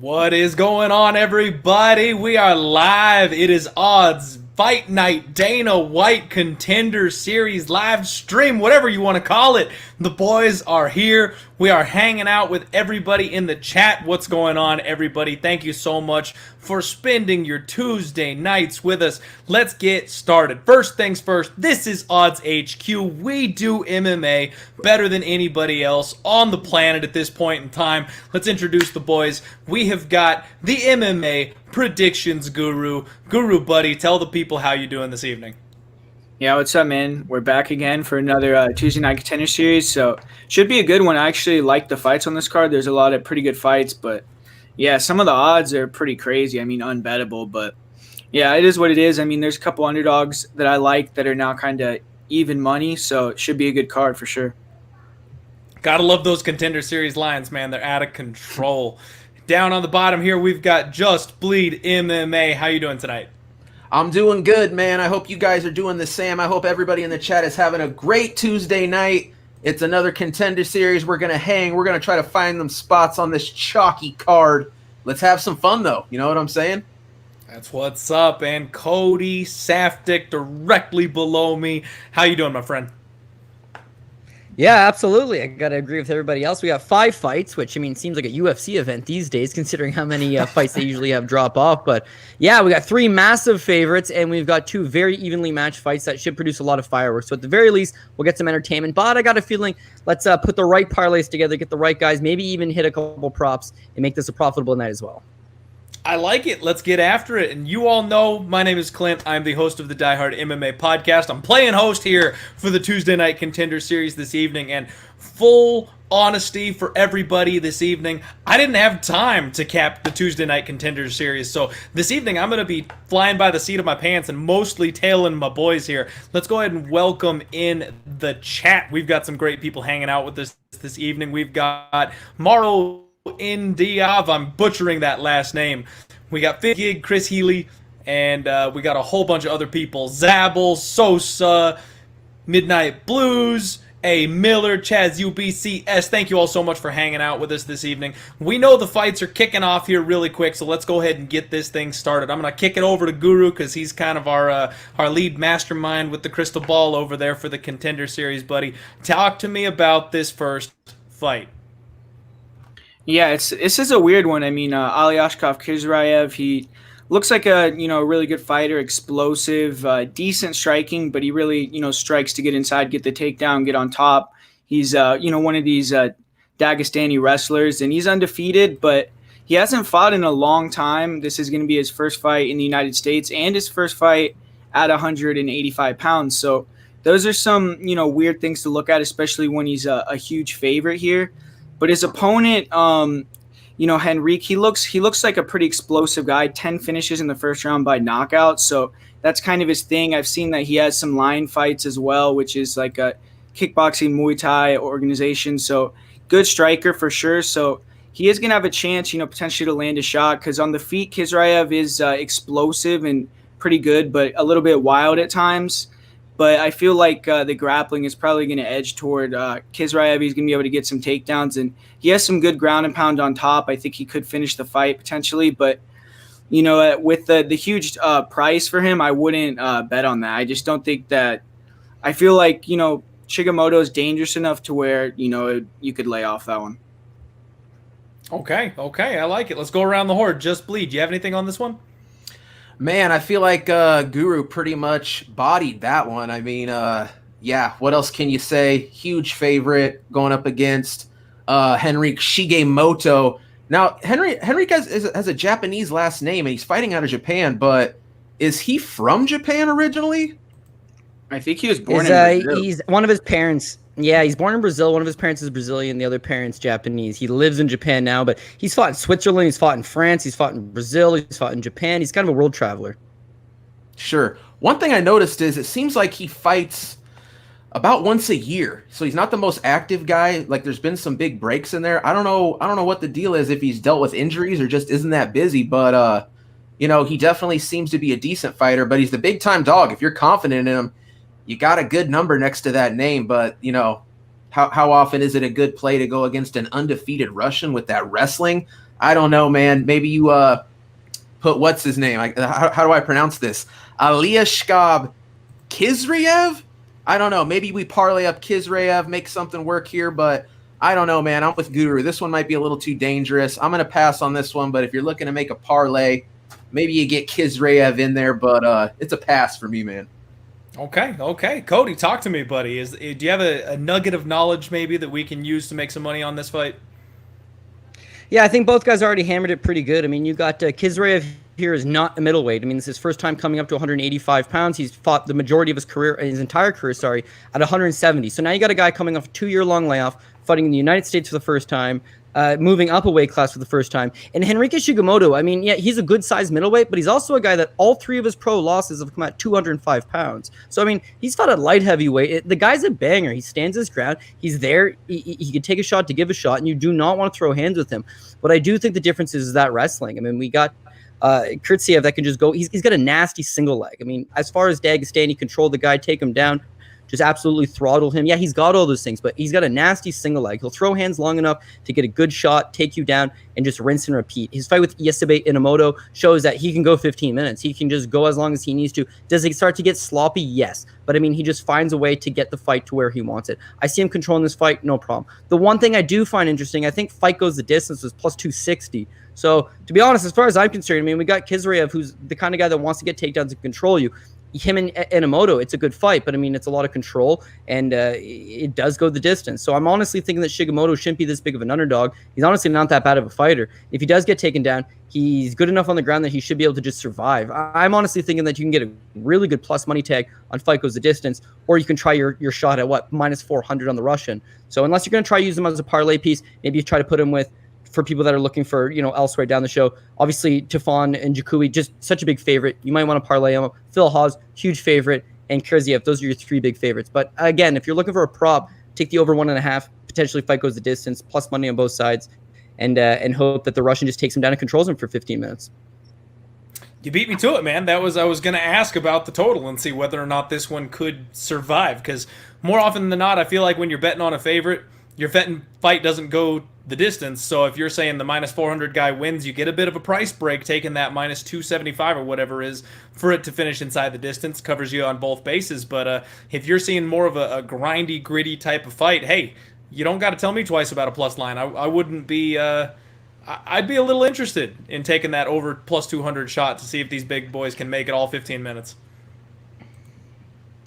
What is going on, everybody? We are live. It is Odds Fight Night, Dana White Contender Series live stream, whatever you want to call it. The boys are here. We are hanging out with everybody in the chat. What's going on, everybody? Thank you so much for spending your Tuesday nights with us. Let's get started. First things first, this is Odds HQ. We do MMA better than anybody else on the planet at this point in time. Let's introduce the boys. We have got the MMA predictions guru. Guru, buddy, tell the people how you doing this evening. Yeah, what's up, man? We're back again for another Tuesday Night Contender Series, so should be a good one. I actually like the fights on this card. There's a lot of pretty good fights, but yeah, some of the odds are pretty crazy. I mean, unbettable, but yeah, it is what it is. I mean, there's a couple underdogs that I like that are now kind of even money, so it should be a good card for sure. Gotta love those Contender Series lines, man. They're out of control. Down on the bottom here, we've got Just Bleed MMA. How you doing tonight? I'm doing good, man. I hope you guys are doing the same. I hope everybody in the chat is having a great Tuesday night. It's another Contender Series. We're going to hang. We're going to try to find them spots on this chalky card. Let's have some fun, though. You know what I'm saying? That's what's up. And Cody Safdie directly below me. How you doing, my friend? Yeah, absolutely. I got to agree with everybody else. We got 5 fights, which, I mean, seems like a UFC event these days, considering how many fights they usually have drop off. But yeah, we got 3 massive favorites, and we've got 2 very evenly matched fights that should produce a lot of fireworks. So at the very least, we'll get some entertainment. But I got a feeling let's put the right parlays together, get the right guys, maybe even hit a couple props and make this a profitable night as well. I like it. Let's get after it. And you all know my name is Clint. I'm the host of the Die Hard MMA podcast. I'm playing host here for the Tuesday Night Contender Series this evening. And full honesty for everybody this evening, I didn't have time to cap the Tuesday Night Contender Series. So this evening, I'm going to be flying by the seat of my pants and mostly tailing my boys here. Let's go ahead and welcome in the chat. We've got some great people hanging out with us this evening. We've got Maro Indiav, I'm butchering that last name. We got Gig, Chris Healy, and we got a whole bunch of other people. Zabel, Sosa, Midnight Blues, A. Miller, Chaz UBCS. Thank you all so much for hanging out with us this evening. We know the fights are kicking off here really quick, so let's go ahead and get this thing started. I'm going to kick it over to Guru because he's kind of our lead mastermind with the crystal ball over there for the Contender Series, buddy. Talk to me about this first fight. Yeah, this is a weird one. I mean, Alyashkov Kizrayev, he looks like a really good fighter, explosive, decent striking, but he really strikes to get inside, get the takedown, get on top. He's one of these Dagestani wrestlers, and he's undefeated, but he hasn't fought in a long time. This is going to be his first fight in the United States and his first fight at 185 pounds. So those are some weird things to look at, especially when he's a huge favorite here. But his opponent, Henrique, he looks like a pretty explosive guy. 10 finishes in the first round by knockout, so that's kind of his thing. I've seen that he has some line fights as well, which is like a kickboxing Muay Thai organization. So good striker for sure. So he is gonna have a chance, potentially to land a shot because on the feet, Kizrayev is explosive and pretty good, but a little bit wild at times. But I feel like the grappling is probably going to edge toward Kizrayev. He's going to be able to get some takedowns, and he has some good ground and pound on top. I think he could finish the fight potentially, but with the huge price for him, I wouldn't bet on that. I just don't think that. I feel like Shigemoto is dangerous enough to where you could lay off that one. Okay, I like it. Let's go around the horn. Just Bleed. Do you have anything on this one? Man, I feel like Guru pretty much bodied that one. I mean, yeah, what else can you say? Huge favorite going up against Henrique Shigemoto. Now, Henrique has a Japanese last name, and he's fighting out of Japan, but is he from Japan originally? I think he was born in Brazil. He's one of his parents. Yeah, he's born in Brazil. One of his parents is Brazilian. The other parent's Japanese. He lives in Japan now, but he's fought in Switzerland. He's fought in France. He's fought in Brazil. He's fought in Japan. He's kind of a world traveler. Sure. One thing I noticed is it seems like he fights about once a year. So he's not the most active guy. Like there's been some big breaks in there. I don't know what the deal is, if he's dealt with injuries or just isn't that busy, but he definitely seems to be a decent fighter, but he's the big time dog. If you're confident in him, you got a good number next to that name, but how often is it a good play to go against an undefeated Russian with that wrestling? I don't know, man. Maybe you put what's his name? How do I pronounce this? Aliashkab Kizrayev? I don't know. Maybe we parlay up Kizrayev, make something work here, but I don't know, man. I'm with Guru. This one might be a little too dangerous. I'm going to pass on this one, but if you're looking to make a parlay, maybe you get Kizrayev in there, but it's a pass for me, man. Okay. Cody, talk to me, buddy. Do you have a nugget of knowledge maybe that we can use to make some money on this fight? Yeah, I think both guys already hammered it pretty good. I mean, you got Kizrayev here is not a middleweight. I mean, this is his first time coming up to 185 pounds. He's fought the majority of his entire career, at 170. So now you got a guy coming off a 2-year-long layoff, fighting in the United States for the first time, moving up a weight class for the first time. And Henrique Shigemoto, I mean, yeah, he's a good-sized middleweight, but he's also a guy that all 3 of his pro losses have come at 205 pounds. So, I mean, he's fought at light heavyweight. The guy's a banger. He stands his ground. He's there. He can take a shot to give a shot, and you do not want to throw hands with him. But I do think the difference is that wrestling. I mean, we got Kurtziev that can just go. He's got a nasty single leg. I mean, as far as Dagestani, control the guy, take him down, just absolutely throttle him. Yeah, he's got all those things, but he's got a nasty single leg. He'll throw hands long enough to get a good shot, take you down, and just rinse and repeat. His fight with Yesibe Inamoto shows that he can go 15 minutes. He can just go as long as he needs to. Does he start to get sloppy? Yes. But, I mean, he just finds a way to get the fight to where he wants it. I see him controlling this fight, no problem. The one thing I do find interesting, I think fight goes the distance was plus 260. So, to be honest, as far as I'm concerned, I mean, we got Kizrayev, who's the kind of guy that wants to get takedowns and control you. Him and Inamoto, it's a good fight, but I mean, it's a lot of control, and it does go the distance. So I'm honestly thinking that Shigemoto shouldn't be this big of an underdog. He's honestly not that bad of a fighter. If he does get taken down, he's good enough on the ground that he should be able to just survive. I'm honestly thinking that you can get a really good plus money tag on fight goes the distance, or you can try your shot at minus 400 on the Russian. So unless you're going to try to use him as a parlay piece, maybe you try to put him with, for people that are looking for, elsewhere down the show, obviously Tafon and Jakui, just such a big favorite. You might want to parlay him. Phil Hawes, huge favorite, and Kurziev, those are your 3 big favorites. But again, if you're looking for a prop, take the over 1.5, potentially fight goes the distance, plus money on both sides, and hope that the Russian just takes him down and controls him for 15 minutes. You beat me to it, man. I was going to ask about the total and see whether or not this one could survive, because more often than not, I feel like when you're betting on a favorite, your fight doesn't go the distance. So if you're saying the minus 400 guy wins, you get a bit of a price break taking that minus 275 or whatever is for it to finish inside the distance. Covers you on both bases. But if you're seeing more of a grindy, gritty type of fight, hey, you don't got to tell me twice about a plus line. I wouldn't be... I'd be a little interested in taking that over plus 200 shot to see if these big boys can make it all 15 minutes.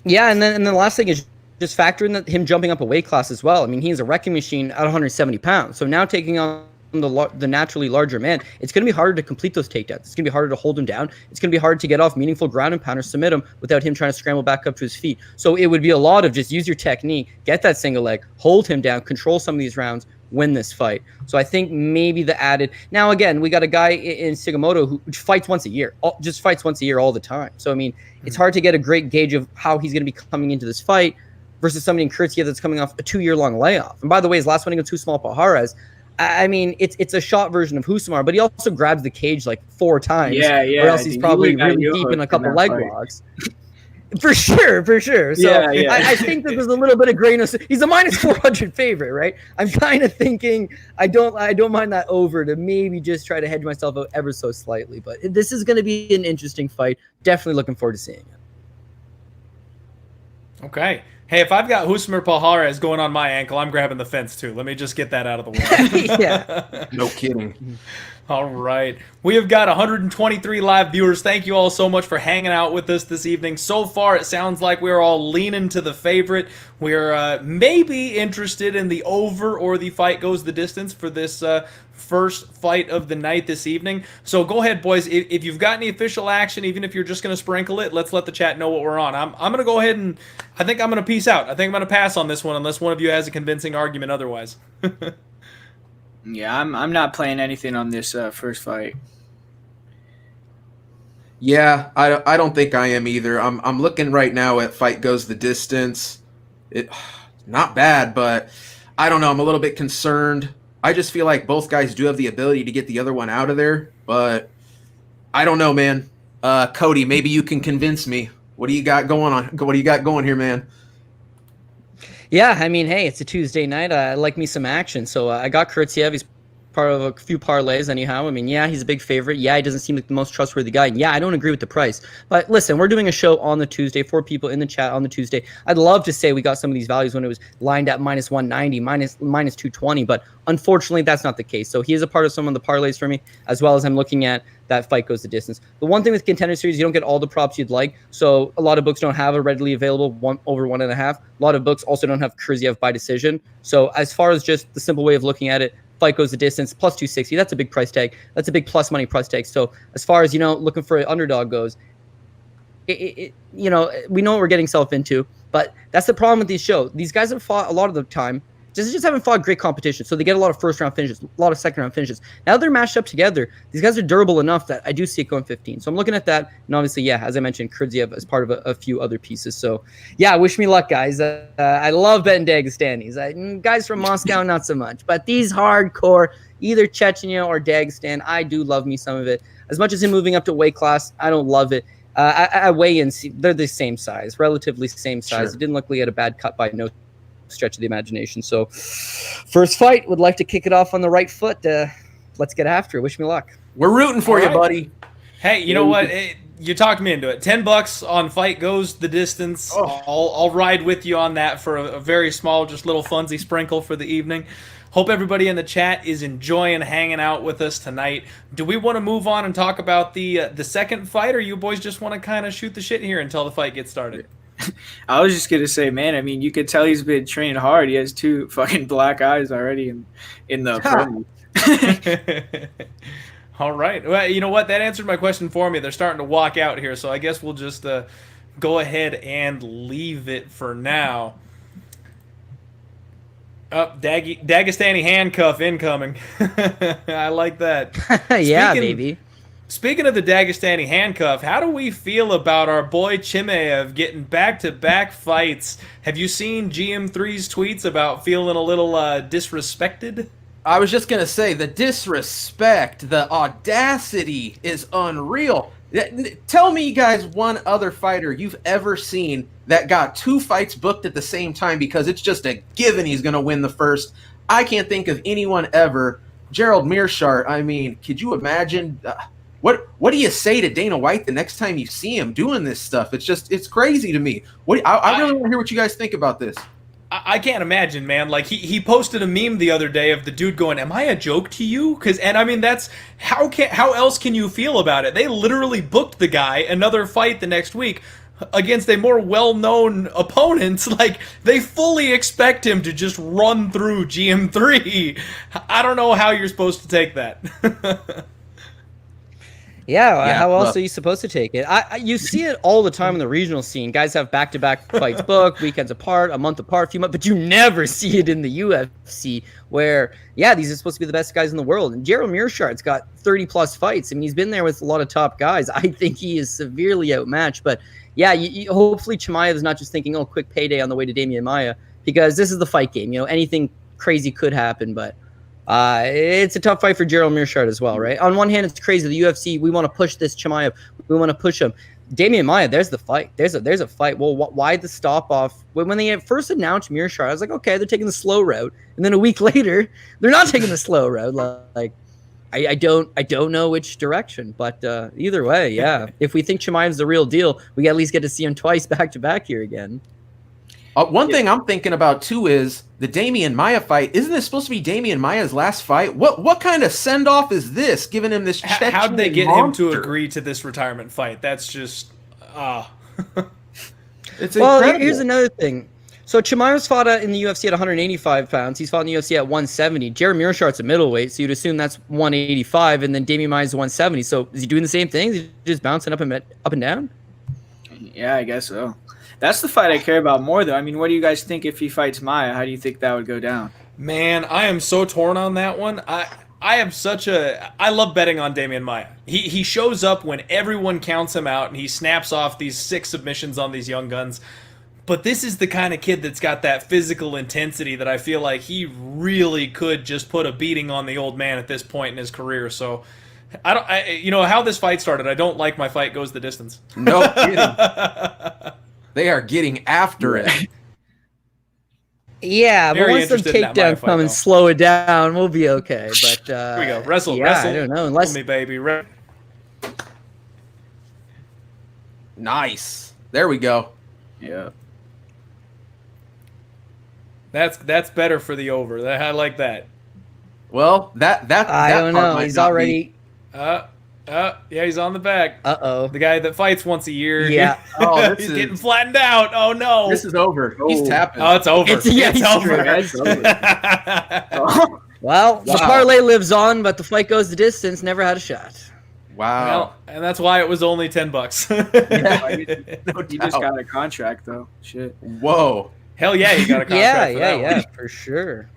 Yeah, and then the last thing is just factor in him jumping up a weight class as well. I mean, he's a wrecking machine at 170 pounds. So now taking on the naturally larger man, it's going to be harder to complete those takedowns. It's going to be harder to hold him down. It's going to be hard to get off meaningful ground and pound or submit him without him trying to scramble back up to his feet. So it would be a lot of just use your technique, get that single leg, hold him down, control some of these rounds, win this fight. So I think maybe the added... Now, again, we got a guy in Shigemoto who fights once a year, just fights once a year all the time. So, I mean, it's hard to get a great gauge of how he's going to be coming into this fight versus somebody in Kurtziev that's coming off a 2-year-long layoff. And by the way, his last one against Husmar Pajarez, I mean, it's a shot version of Husmar, but he also grabs the cage like 4 times. Yeah. Or else he's probably really deep in a couple leg locks. For sure. So Yeah. I think that there's a little bit of grain of... He's a minus 400 favorite, right? I'm kind of thinking I don't mind that over to maybe just try to hedge myself out ever so slightly. But this is going to be an interesting fight. Definitely looking forward to seeing it. Okay. Hey, if I've got Husmar Pajarez going on my ankle, I'm grabbing the fence too. Let me just get that out of the way. Yeah. No kidding. All right. We have got 123 live viewers. Thank you all so much for hanging out with us this evening. So far, it sounds like we're all leaning to the favorite. We're maybe interested in the over or the fight goes the distance for this first fight of the night this evening. So go ahead, boys. If you've got any official action, even if you're just going to sprinkle it, let's let the chat know what we're on. I'm going to go ahead and I think I'm going to peace out. I think I'm going to pass on this one unless one of you has a convincing argument otherwise. Yeah, I'm not playing anything on this first fight. Yeah, I don't think I am either. I'm looking right now at fight goes the distance. It not bad, but I don't know. I'm a little bit concerned. I just feel like both guys do have the ability to get the other one out of there, but I don't know, man. Cody, maybe you can convince me. What do you got going on? What do you got going here, man? Yeah, I mean, hey, it's a Tuesday night. I like me some action. So I got Kurtsev. He's part of a few parlays anyhow. I mean, yeah, he's a big favorite. Yeah, he doesn't seem like the most trustworthy guy. And yeah, I don't agree with the price. But listen, we're doing a show on the Tuesday, 4 people in the chat on the Tuesday. I'd love to say we got some of these values when it was lined at minus 190, minus 220, but unfortunately that's not the case. So he is a part of some of the parlays for me, as well as I'm looking at that fight goes the distance. The one thing with Contender Series, you don't get all the props you'd like. So a lot of books don't have a readily available over 1.5. A lot of books also don't have Kurziev by decision. So as far as just the simple way of looking at it, fight goes the distance, plus 260. That's a big price tag. That's a big plus money price tag. So as far as, looking for an underdog goes, we know what we're getting self into. But that's the problem with these shows. These guys have fought a lot of the time. Just haven't fought great competition. So they get a lot of first round finishes, a lot of second round finishes. Now they're matched up together. These guys are durable enough that I do see it going 15. So I'm looking at that. And obviously, yeah, as I mentioned, Kurziev as part of a few other pieces. So yeah, wish me luck, guys. I love betting Dagestanis. Guys from Moscow, not so much. But these hardcore, either Chechnya or Dagestan, I do love me some of it. As much as him moving up to weight class, I don't love it. I weigh in, they're the same size, relatively same size. Sure. It didn't look like he had a bad cut by no stretch of the imagination. So first fight, would like to kick it off on the right foot. Let's get after it. Wish me luck. We're rooting for you, buddy. Hey, you know what? You talked me into it. $10 on fight goes the distance. I'll ride with you on that for a very small, just little funsy sprinkle for the evening. Hope everybody in the chat is enjoying hanging out with us tonight. Do we want to move on and talk about the second fight, or you boys just want to kind of shoot the shit here until the fight gets started? I was just gonna say, man. I mean, you could tell he's been training hard. He has 2 fucking black eyes already in the promo. All right. Well, you know what? That answered my question for me. They're starting to walk out here, so I guess we'll just go ahead and leave it for now. Dagestani handcuff incoming. I like that. Yeah, baby. Speaking of the Dagestani handcuff, how do we feel about our boy Chimaev getting back-to-back fights? Have you seen GM3's tweets about feeling a little disrespected? I was just going to say, the disrespect, the audacity is unreal. Tell me, guys, one other fighter you've ever seen that got 2 fights booked at the same time because it's just a given he's going to win the first. I can't think of anyone ever. Gerald Mearshart, I mean, could you imagine... What do you say to Dana White the next time you see him doing this stuff? It's crazy to me. I really want to hear what you guys think about this. I can't imagine, man. Like he posted a meme the other day of the dude going, "Am I a joke to you?" And I mean that's how else can you feel about it? They literally booked the guy another fight the next week against a more well-known opponent. Like they fully expect him to just run through GM3. I don't know how you're supposed to take that. Yeah, how else are you supposed to take it? You see it all the time in the regional scene. Guys have back-to-back fights booked, weekends apart, a month apart, a few months, but you never see it in the UFC where, yeah, these are supposed to be the best guys in the world. And Gerald Mearshart's got 30-plus fights. I mean, he's been there with a lot of top guys. I think he is severely outmatched. But, yeah, hopefully Chimaev is not just thinking, oh, quick payday on the way to Damian Maia, because this is the fight game. Anything crazy could happen, but... it's a tough fight for Gerald Mearshart as well, right? On one hand, it's crazy. The UFC, we want to push this Chimaev. We want to push him. Damian Maia, there's the fight. There's a fight. Well, why the stop off? When they first announced Mearshart, I was like, okay, they're taking the slow route. And then a week later, they're not taking the slow route. Like, I don't know which direction. But either way, yeah. If we think Chimaev's the real deal, we at least get to see him twice back to back here again. One thing I'm thinking about, too, is the Damian Maia fight. Isn't this supposed to be Damian Maia's last fight? What kind of send-off is this, giving him this Chechen how'd they get monster? him to agree to this retirement fight? That's just... It's well, incredible. Here's another thing. So Chimaev's fought in the UFC at 185 pounds. He's fought in the UFC at 170. Jared Mearshart's a middleweight, so you'd assume that's 185, and then Damian Maia's 170. So is he doing the same things? Is he just bouncing up and down? Yeah, I guess so. That's the fight I care about more, though. I mean, what do you guys think if he fights Maia? How do you think that would go down? Man, I am so torn on that one. I love betting on Damian Maia. He shows up when everyone counts him out, and he snaps off these 6 submissions on these young guns. But this is the kind of kid that's got that physical intensity that I feel like he really could just put a beating on the old man at this point in his career. So, how this fight started, I don't like my fight goes the distance. No kidding. They are getting after it. Yeah, but Very once the interested in that Maya takedown fight, come and though. slow it down, we'll be okay. But Here we go. Wrestle, yeah, wrestle. I don't know. Wrestle me, baby. Nice. There we go. Yeah. That's better for the over. I like that. Well, that I don't part know. might He's not already. Yeah, he's on the back. Uh-oh. The guy that fights once a year. Yeah. Oh, he's getting flattened out. Oh no. This is over. He's Oh. tapping. Oh, it's over. It's- yeah, It's he's over. Oh. Well, the Wow. parlay lives on, but the fight goes the distance. Never had a shot. Wow. Well, and that's why it was only $10. No He just doubt. got a contract though. Shit. Whoa. Hell yeah, he got a contract for that one. for sure.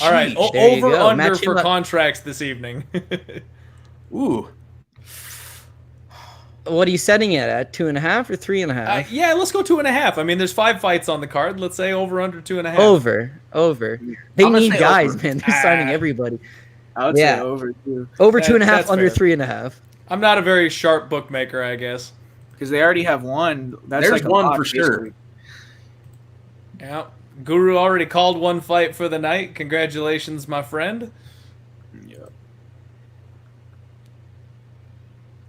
All right, Sheesh. There you over go. under Match him for up. contracts this evening. Ooh. What are you setting it at? 2.5 or 3.5? Yeah, let's go 2.5. I mean, there's 5 fights on the card. Let's say over under 2.5. Over. They I'm gonna need say guys, over. man. They're signing everybody. I would Yeah. say over too, Over That- 2.5, that's under fair. 3.5. I'm not a very sharp bookmaker, I guess. because they already have one. That's There's like a one lock, for sure. basically. Yeah, Guru already called one fight for the night. Congratulations, my friend. Yeah.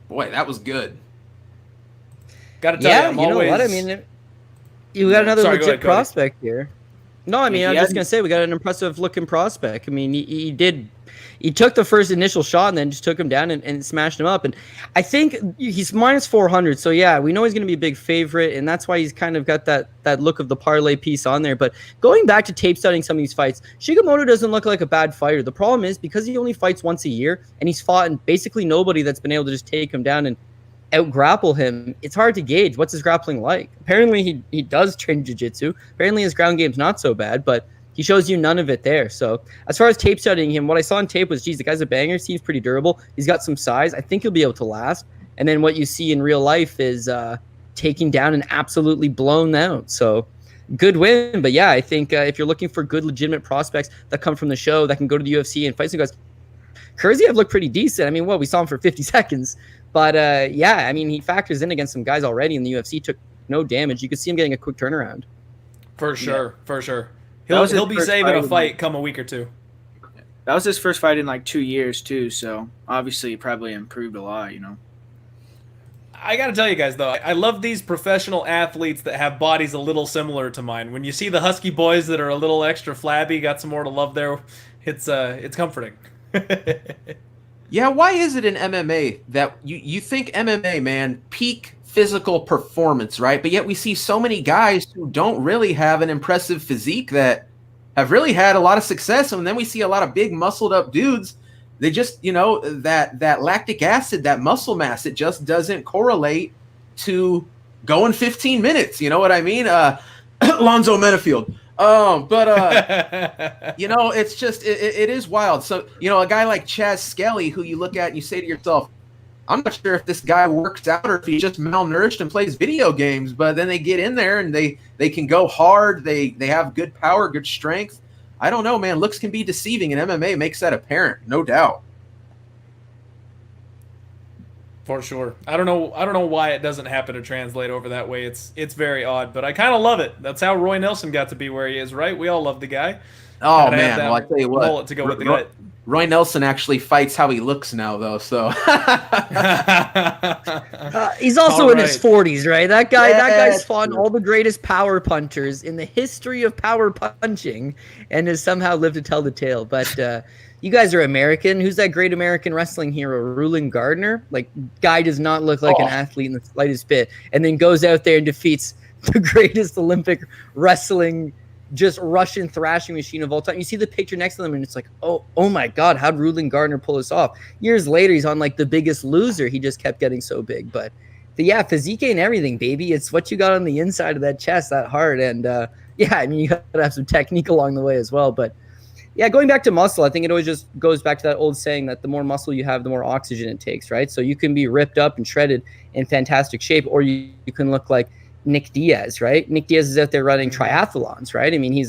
Boy, that was good. Got to tell Yeah, you, I'm you know always. what? I mean, you got another Sorry, go legit ahead, Cody. prospect here. No, I mean, If I'm he just hadn't- going to say we got an impressive looking prospect. I mean, he took the first initial shot and then just took him down and smashed him up. And I think he's minus 400. So, yeah, we know he's going to be a big favorite. And that's why he's kind of got that look of the parlay piece on there. But going back to tape studying some of these fights, Shigemoto doesn't look like a bad fighter. The problem is because he only fights once a year and he's fought basically nobody that's been able to just take him down and out-grapple him, it's hard to gauge what's his grappling like. Apparently, he does train jiu-jitsu. Apparently, his ground game's not so bad, but he shows you none of it there. So as far as tape studying him, what I saw on tape was, geez, the guy's a banger. Seems pretty durable. He's got some size. I think he'll be able to last. And then what you see in real life is taking down and absolutely blown out. So good win. But yeah, I think if you're looking for good, legitimate prospects that come from the show that can go to the UFC and fight some guys, Kurziev looked pretty decent. I mean, we saw him for 50 seconds. But yeah, I mean, he factors in against some guys already in the UFC, took no damage. You could see him getting a quick turnaround. For sure, for sure. That was He'll his be first saving a fight. fight come a week or two. That was his first fight in like 2 years too. So obviously, he probably improved a lot. You know. I got to tell you guys, though, I love these professional athletes that have bodies a little similar to mine. When you see the husky boys that are a little extra flabby, got some more to love there, it's comforting. Yeah, why is it in MMA that you think MMA, man, peak physical performance, right? But yet we see so many guys who don't really have an impressive physique that have really had a lot of success. And then we see a lot of big muscled up dudes. They just, that lactic acid, that muscle mass, it just doesn't correlate to going 15 minutes. You know what I mean? Lonzo Menafield. It's just, it is wild. So, a guy like Chaz Skelly, who you look at and you say to yourself, I'm not sure if this guy works out or if he's just malnourished and plays video games, but then they get in there and they can go hard. They have good power, good strength. I don't know, man. Looks can be deceiving, and MMA makes that apparent, no doubt. For sure. I don't know why it doesn't happen to translate over that way. It's very odd, but I kind of love it. That's how Roy Nelson got to be where he is, right? We all love the guy. Oh, Gotta have man. that Well, I tell you what. mullet to go with the gut. Roy Nelson actually fights how he looks now, though. So He's also All in his right. 40s, right? That guy's Yeah, fought all the greatest power punchers in the history of power punching and has somehow lived to tell the tale. But you guys are American. Who's that great American wrestling hero, Rulon Gardner? Like, guy does not look like an athlete in the slightest bit, and then goes out there and defeats the greatest Olympic wrestling, just Russian thrashing machine of all time. You see the picture next to them, and it's like, oh my God, how'd Rulon Gardner pull this off? Years later, he's on like The Biggest Loser. He just kept getting so big. But yeah, physique ain't everything, baby. It's what you got on the inside of that chest, that heart. And yeah, I mean, you got to have some technique along the way as well. But yeah, going back to muscle, I think it always just goes back to that old saying that the more muscle you have, the more oxygen it takes, right? So you can be ripped up and shredded in fantastic shape, or you can look like Nick Diaz, right? Nick Diaz is out there running triathlons, right? I mean, he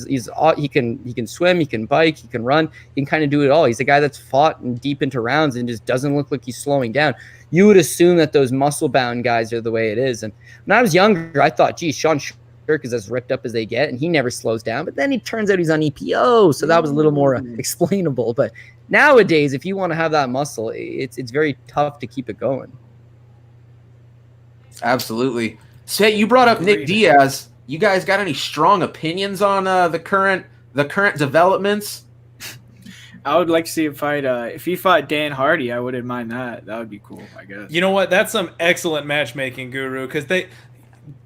can swim, he can bike, he can run, he can kind of do it all. He's a guy that's fought and deep into rounds and just doesn't look like he's slowing down. You would assume that those muscle bound guys are the way it is. And when I was younger, I thought, geez, Sean because as ripped up as they get, and he never slows down. But then it turns out he's on EPO, so that was a little more explainable. But nowadays, if you want to have that muscle, it's very tough to keep it going. Absolutely. So you brought up Nick Diaz. You guys got any strong opinions on the current developments? I would like to see him fight. If he fought Dan Hardy, I wouldn't mind that. That would be cool, I guess. You know what? That's some excellent matchmaking, Guru, because they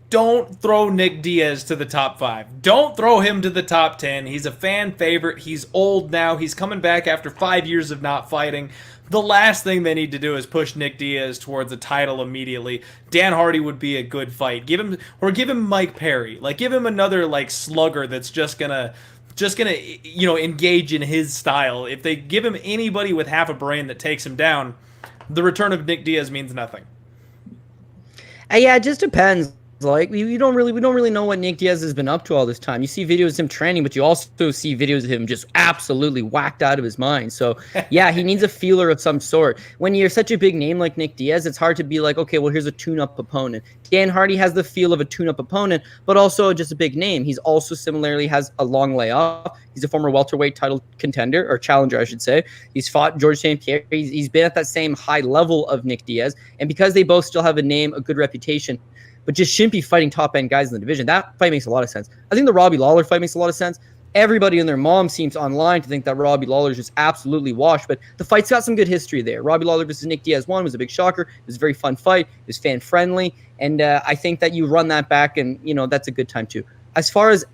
don't throw Nick Diaz to the top 5. Don't throw him to the top 10. He's a fan favorite. He's old now. He's coming back after 5 years of not fighting. The last thing they need to do is push Nick Diaz towards a title immediately. Dan Hardy would be a good fight. Give him Mike Perry. Like, give him another like slugger that's just gonna engage in his style. If they give him anybody with half a brain that takes him down, the return of Nick Diaz means nothing. Yeah, it just depends. Like we don't really know what Nick Diaz has been up to all this time. You see videos of him training, but you also see videos of him just absolutely whacked out of his mind. So yeah, he needs a feeler of some sort. When you're such a big name like Nick Diaz, it's hard to be like, okay, well, here's a tune-up opponent. Dan Hardy has the feel of a tune-up opponent, but also just a big name. He's also similarly has a long layoff. He's a former welterweight title contender, or challenger, I should say. He's fought George St. Pierre. He's been at that same high level of Nick Diaz. And because they both still have a name, a good reputation, but just shouldn't be fighting top-end guys in the division. That fight makes a lot of sense. I think the Robbie Lawler fight makes a lot of sense. Everybody and their mom seems online to think that Robbie Lawler is just absolutely washed, but the fight's got some good history there. Robbie Lawler versus Nick Diaz 1 was a big shocker. It was a very fun fight. It was fan-friendly, and I think that you run that back, and that's a good time too. As far as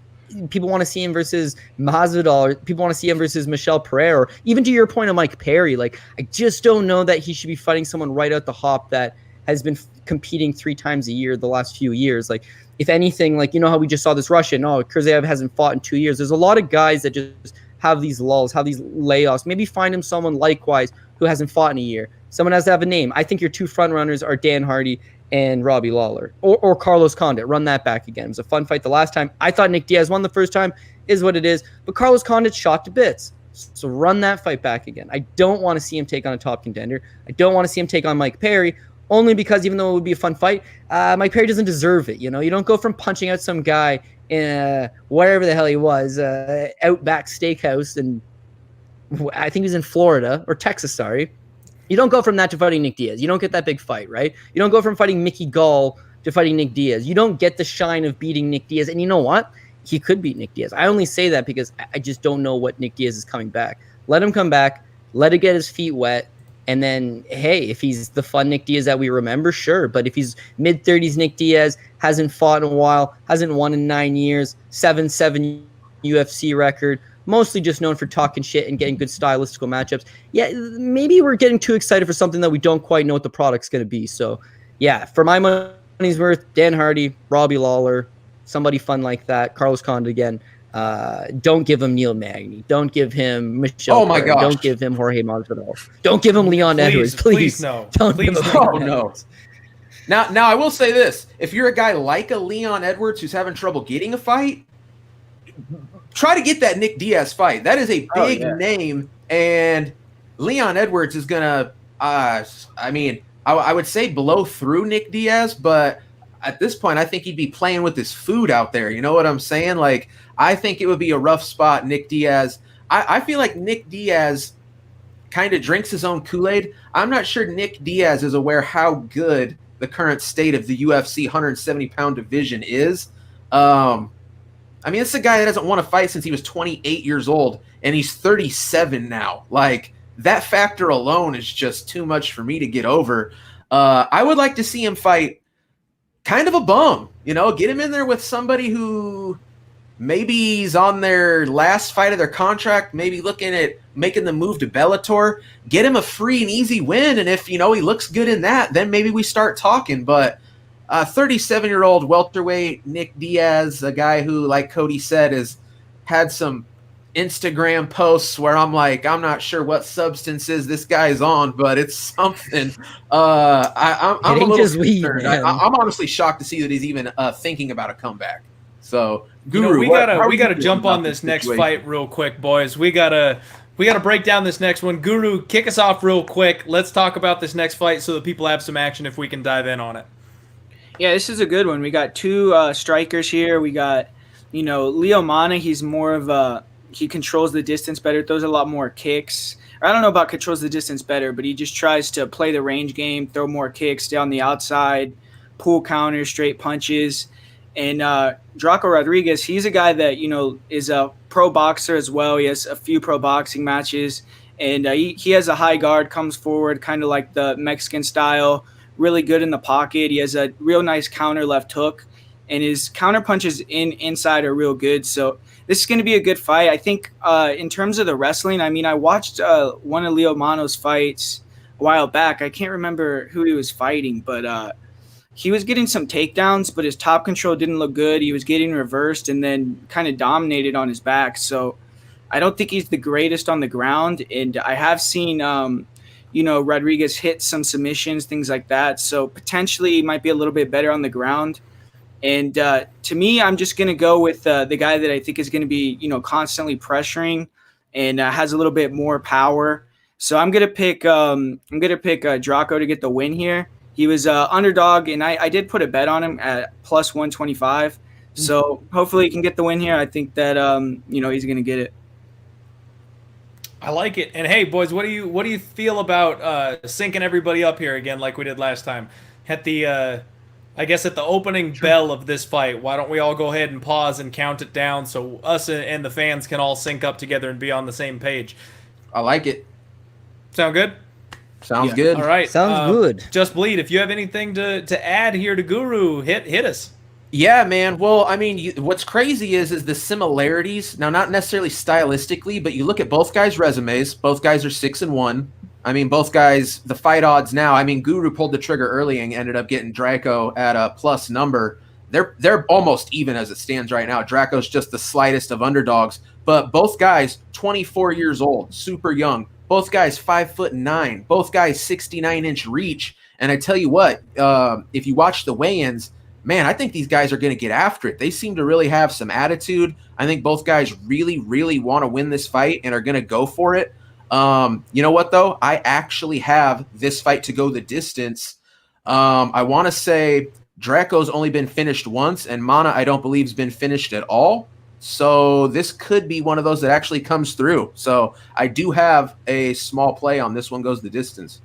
people want to see him versus Masvidal, or people want to see him versus Michel Pereira, or even to your point of Mike Perry, like I just don't know that he should be fighting someone right out the hop that has been competing 3 times a year the last few years. Like, if anything, like, how we just saw this Russian, Kurzaev hasn't fought in 2 years. There's a lot of guys that just have these lulls, have these layoffs. Maybe find him someone likewise who hasn't fought in a year. Someone has to have a name. I think your 2 front runners are Dan Hardy and Robbie Lawler, or Carlos Condit. Run that back again. It was a fun fight the last time. I thought Nick Diaz won the first time, is what it is, but Carlos Condit shot to bits. So run that fight back again. I don't want to see him take on a top contender. I don't want to see him take on Mike Perry, only because even though it would be a fun fight, Mike Perry doesn't deserve it. You don't go from punching out some guy in wherever the hell he was, Outback Steakhouse, and I think he was in Florida or Texas, sorry. You don't go from that to fighting Nick Diaz. You don't get that big fight, right? You don't go from fighting Mickey Gall to fighting Nick Diaz. You don't get the shine of beating Nick Diaz. And you know what? He could beat Nick Diaz. I only say that because I just don't know what Nick Diaz is coming back. Let him come back. Let him get his feet wet. And then, hey, if he's the fun Nick Diaz that we remember, sure. But if he's mid-30s Nick Diaz, hasn't fought in a while, hasn't won in 9 years, 7-7 UFC record, mostly just known for talking shit and getting good stylistical matchups, yeah, maybe we're getting too excited for something that we don't quite know what the product's going to be. So, yeah, for my money's worth, Dan Hardy, Robbie Lawler, somebody fun like that, Carlos Condit again. Don't give him Neil Magny. Don't give him Michelle. Oh my gosh. Don't give him Jorge Masvidal. Don't give him Leon Edwards. Please no. Don't Please give him no. Leon No. Edwards. Now I will say this: if you're a guy like a Leon Edwards who's having trouble getting a fight, try to get that Nick Diaz fight. That is a big name, and Leon Edwards is gonna. I would say blow through Nick Diaz, but at this point, I think he'd be playing with his food out there. You know what I'm saying? Like, I think it would be a rough spot, Nick Diaz. I feel like Nick Diaz kind of drinks his own Kool-Aid. I'm not sure Nick Diaz is aware how good the current state of the UFC 170-pound division is. It's a guy that hasn't won a fight since he was 28 years old, and he's 37 now. Like, that factor alone is just too much for me to get over. I would like to see him fight kind of a bum, get him in there with somebody who maybe he's on their last fight of their contract, maybe looking at making the move to Bellator, get him a free and easy win. And if, he looks good in that, then maybe we start talking. But 37-year-old welterweight Nick Diaz, a guy who, like Cody said, has had some Instagram posts where I'm like, I'm not sure what substances this guy's on, but it's something. I'm a little concerned. I'm honestly shocked to see that he's even thinking about a comeback. So, Guru, we gotta jump on this next fight real quick, boys. We gotta break down this next one. Guru, kick us off real quick. Let's talk about this next fight so that people have some action if we can dive in on it. Yeah, this is a good one. We got two strikers here. We got, Leo Mana. He's more of he controls the distance better, throws a lot more kicks. Or I don't know about controls the distance better, but he just tries to play the range game, throw more kicks, stay on the outside, pull counters, straight punches. And Draco Rodriguez, he's a guy that, is a pro boxer as well. He has a few pro boxing matches. And he has a high guard, comes forward, kind of like the Mexican style, really good in the pocket. He has a real nice counter left hook, and his counter punches inside are real good. So this is going to be a good fight. I think in terms of the wrestling, I mean, I watched one of Leo Mano's fights a while back. I can't remember who he was fighting, but he was getting some takedowns, but his top control didn't look good. He was getting reversed and then kind of dominated on his back. So I don't think he's the greatest on the ground, and I have seen Rodriguez hit some submissions, things like that. So potentially he might be a little bit better on the ground. And to me, I'm just going to go with the guy that I think is going to be, constantly pressuring and has a little bit more power. So I'm going to pick Draco to get the win here. He was underdog, and I did put a bet on him at plus 125. So hopefully he can get the win here. I think that he's going to get it. I like it. And hey, boys, what do you feel about syncing everybody up here again, like we did last time? At the at the opening bell of this fight, why don't we all go ahead and pause and count it down so us and the fans can all sync up together and be on the same page? I like it. Sound good? Sounds good. All right. Sounds good. Just Bleed. If you have anything to add here to Guru, hit us. Yeah, man. Well, I mean, what's crazy is the similarities. Now, not necessarily stylistically, but you look at both guys' resumes. Both guys are 6-1. I mean, both guys, the fight odds now. I mean, Guru pulled the trigger early and ended up getting Draco at a plus number. They're almost even as it stands right now. Draco's just the slightest of underdogs, but both guys 24 years old, super young. Both guys 5'9". Both guys 69-inch reach. And I tell you what, if you watch the weigh-ins, man, I think these guys are going to get after it. They seem to really have some attitude. I think both guys really, really want to win this fight and are going to go for it. You know what, though? I actually have this fight to go the distance. I want to say Draco's only been finished once, and Mana, I don't believe, has been finished at all. So this could be one of those that actually comes through. So I do have a small play on this one goes the distance.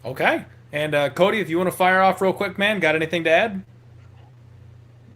Okay. And Cody, if you want to fire off real quick, man, got anything to add?